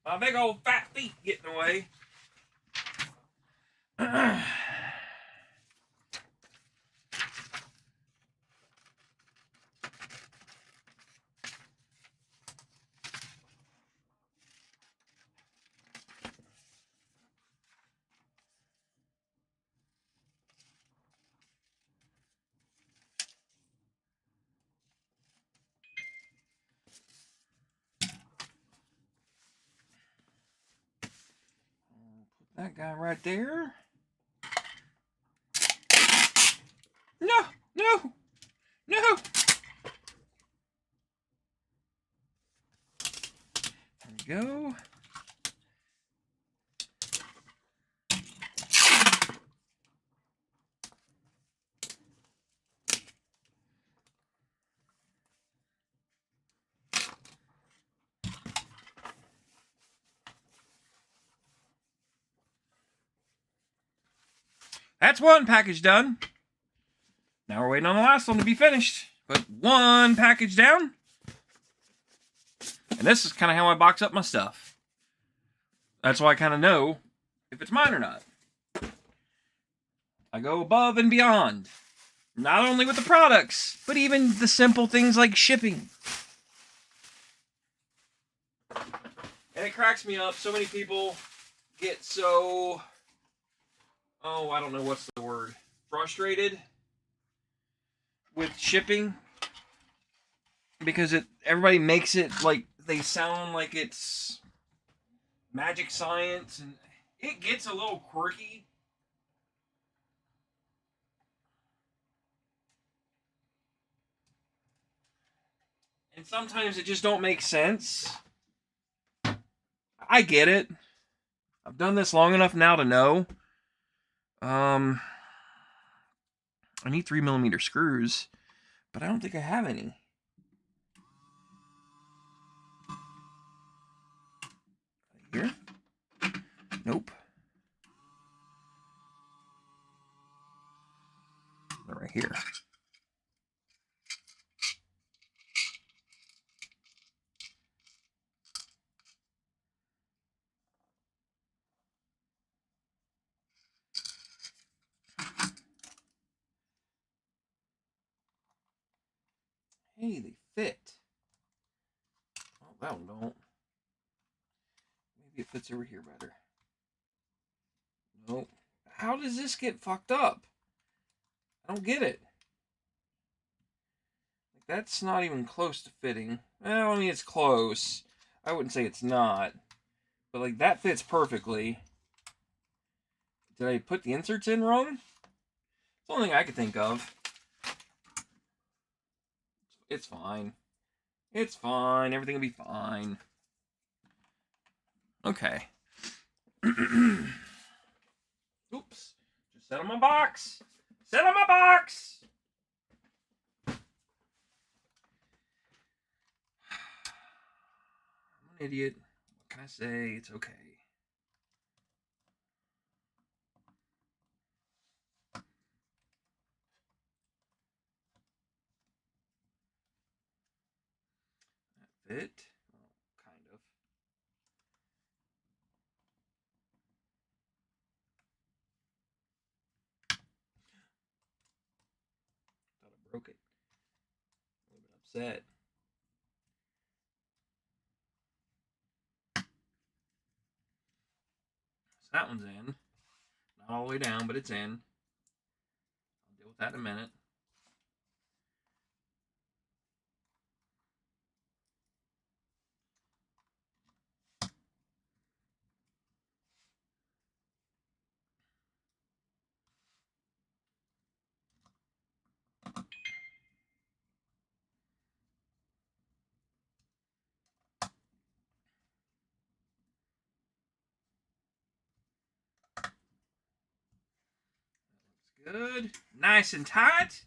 My big old fat feet getting away. That guy right there. No, no, no. There we go. That's one package done. Now we're waiting on the last one to be finished. Put one package down. And this is kind of how I box up my stuff. That's why I kind of know if it's mine or not. I go above and beyond. Not only with the products, but even the simple things like shipping. And it cracks me up. So many people get so... oh, I don't know what's the word. Frustrated with shipping. Because everybody makes it like they sound like it's magic science. And it gets a little quirky. And sometimes it just don't make sense. I get it. I've done this long enough now to know. I need 3mm screws, but I don't think I have any. Here? Nope. They're right here. Hey, they fit. Oh, that one don't. Maybe it fits over here better. Nope. How does this get fucked up? I don't get it. That's not even close to fitting. Well, I mean, it's close. I wouldn't say it's not. But, like, that fits perfectly. Did I put the inserts in wrong? It's the only thing I could think of. It's fine. It's fine. Everything will be fine. Okay. Oops. Just set on my box. Set on my box! I'm an idiot. What can I say? It's okay. That fit? Well, kind of. Thought I broke it. A little bit upset. So that one's in. Not all the way down, but it's in. I'll deal with that in a minute. Good. Nice and tight.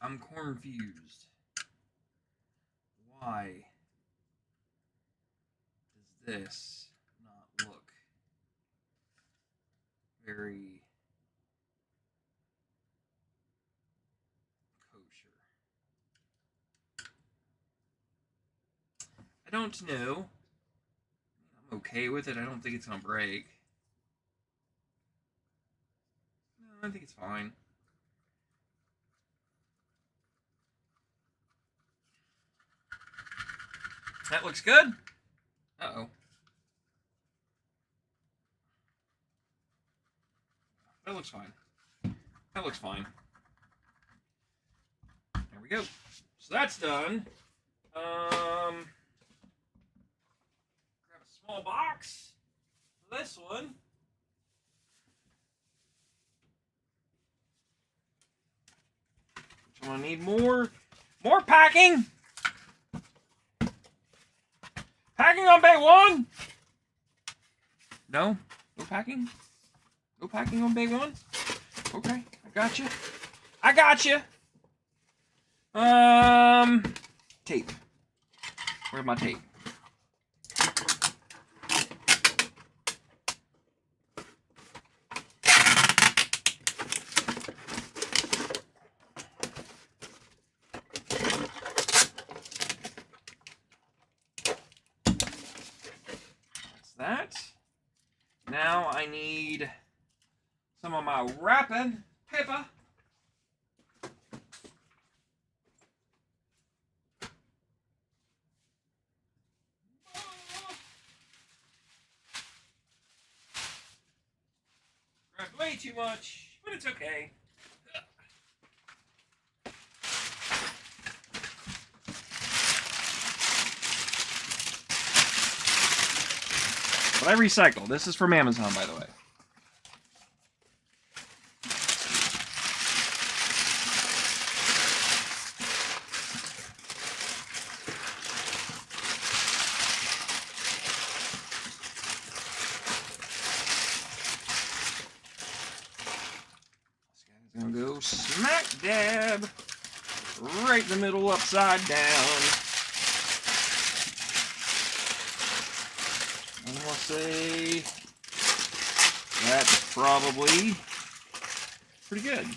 I'm confused. Why does this not look very kosher? I don't know. I'm okay with it. I don't think it's gonna break. No, I think it's fine. That looks good. Uh-oh. That looks fine. That looks fine. we go. So that's done. Grab a small box for this one. I'm gonna need more packing. Packing on bay 1. No packing. No packing on bay 1. Okay, I got you. Tape. Where's my tape? That's that. Now I need some of my wrapping paper. Grabbed way too much, but it's okay. But I recycle. This is from Amazon, by the way. This guy's gonna go smack dab right in the middle, upside down. And we'll say that's probably pretty good.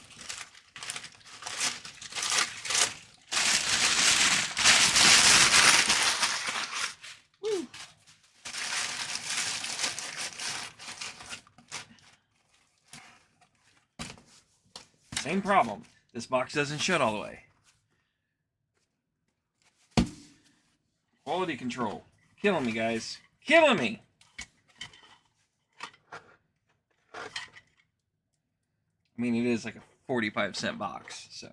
Woo. Same problem. This box doesn't shut all the way. Quality control. Killing me, guys. Killing me. I mean, it is like a 45-cent box, so.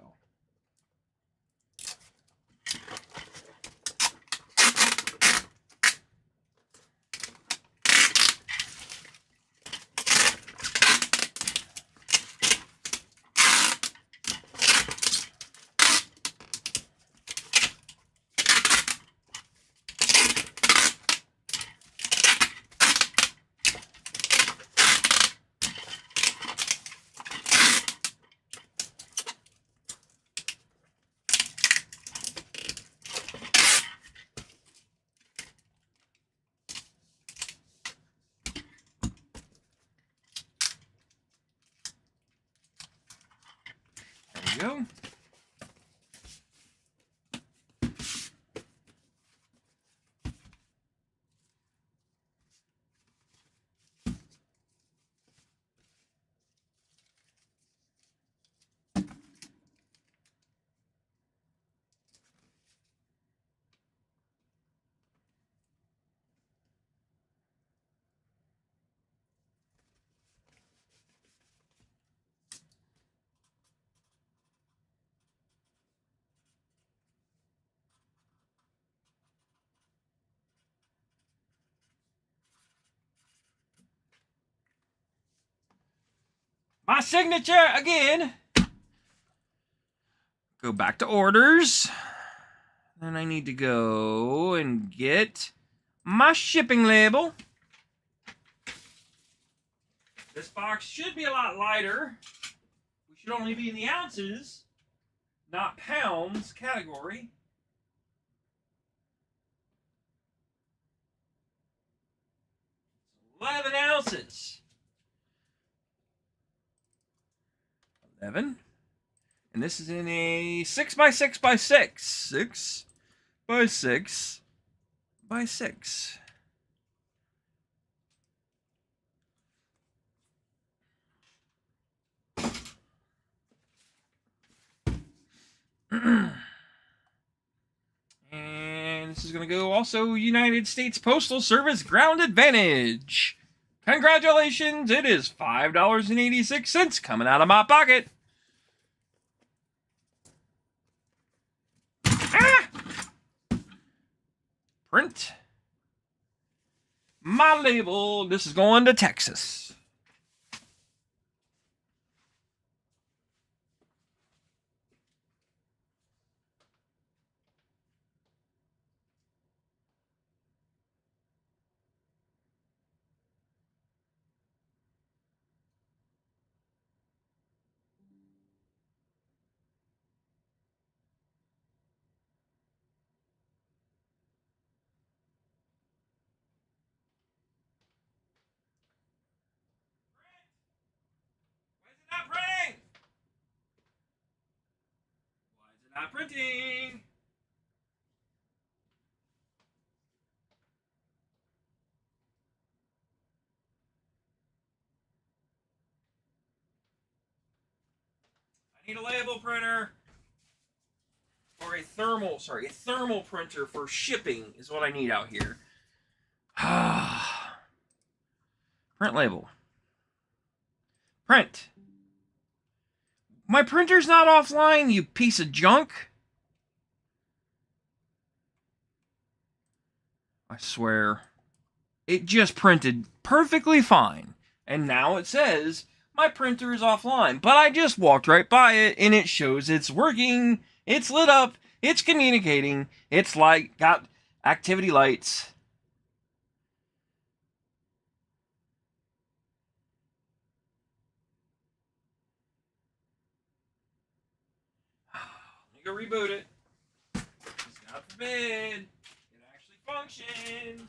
There we go. My signature again. Go back to orders. Then I need to go and get my shipping label. This box should be a lot lighter. We should only be in the ounces, not pounds category. It's 11 ounces. 11. And this is in a 6x6x6. 6x6x6. And this is going to go also United States Postal Service Ground Advantage. Congratulations, it is $5.86 coming out of my pocket. Print. My label. This is going to Texas. Not printing. Why is it not printing? I need a label printer. Or a thermal printer for shipping is what I need out here. Print label. Print. My printer's not offline, you piece of junk. I swear. It just printed perfectly fine. And now it says my printer is offline. But I just walked right by it and it shows it's working. It's lit up. It's communicating. It's like got activity lights. Let me go reboot it. God forbid it actually functions.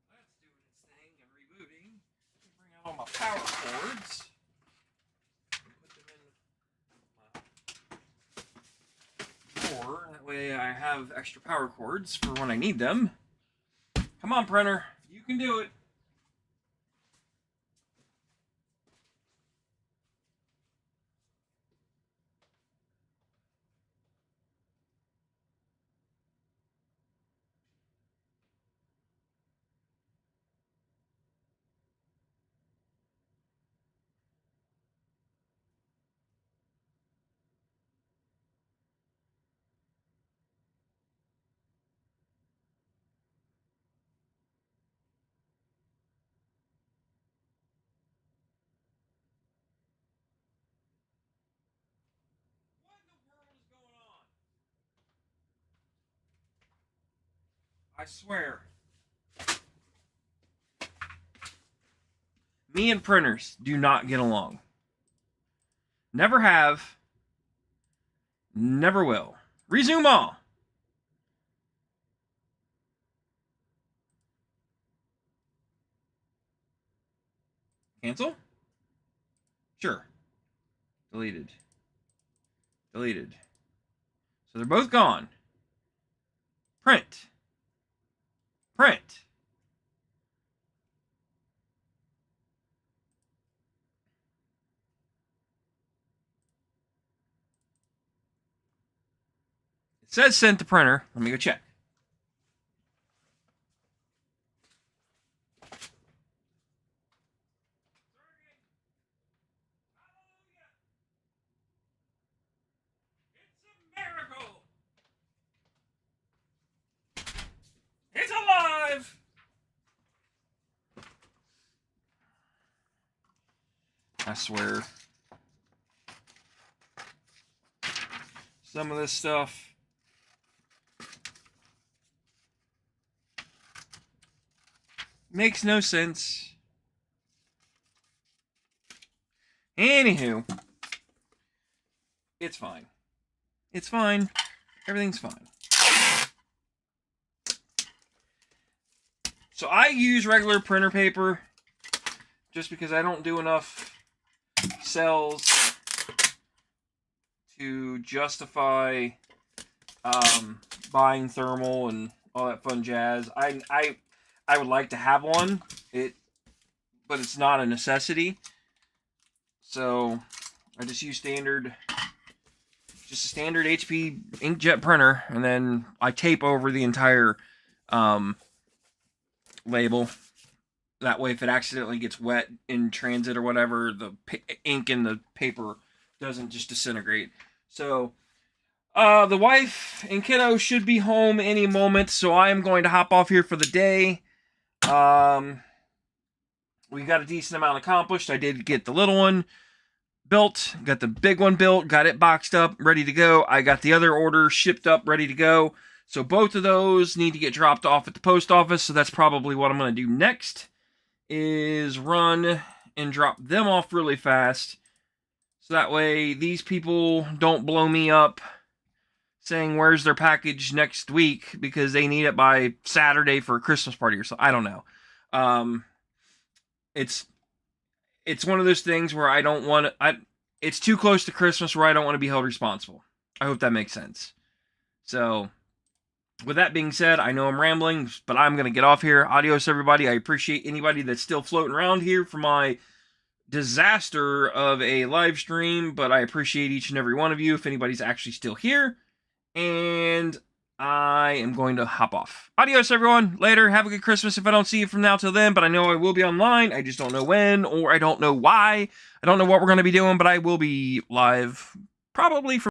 That's doing its thing and rebooting. Bring out all my power cords. Put them in my drawer. That way I have extra power cords for when I need them. Come on, printer. You can do it. What in the world is going on? I swear. Me and printers do not get along. Never have. Never will. Resume all. Cancel? Sure. Deleted. Deleted. So they're both gone. Print. Print. It says sent to printer. Let me go check. It's a miracle. It's alive. I swear. Some of this stuff makes no sense. Anywho, it's fine. It's fine. Everything's fine. So I use regular printer paper just because I don't do enough cells to justify buying thermal and all that fun jazz. I would like to have one, but it's not a necessity. So I just use just a standard HP inkjet printer, and then I tape over the entire label. That way, if it accidentally gets wet in transit or whatever, the ink in the paper doesn't just disintegrate. So, the wife and kiddo should be home any moment, so I am going to hop off here for the day. We got a decent amount accomplished. I did get the little one built, got the big one built, got it boxed up, ready to go. I got the other order shipped up, ready to go. So both of those need to get dropped off at the post office, so that's probably what I'm going to do next, is run and drop them off really fast. So that way these people don't blow me up saying where's their package next week because they need it by Saturday for a Christmas party or something. I don't know. It's one of those things where I don't want to... It's too close to Christmas where I don't want to be held responsible. I hope that makes sense. So, with that being said, I know I'm rambling, but I'm going to get off here. Adios, everybody. I appreciate anybody that's still floating around here for my disaster of a live stream, but I appreciate each and every one of you if anybody's actually still here. And I am going to hop off. Adios, everyone. Later. Have a good Christmas if I don't see you from now till then, but I know I will be online. I just don't know when, or I don't know why. I don't know what we're going to be doing, but I will be live probably for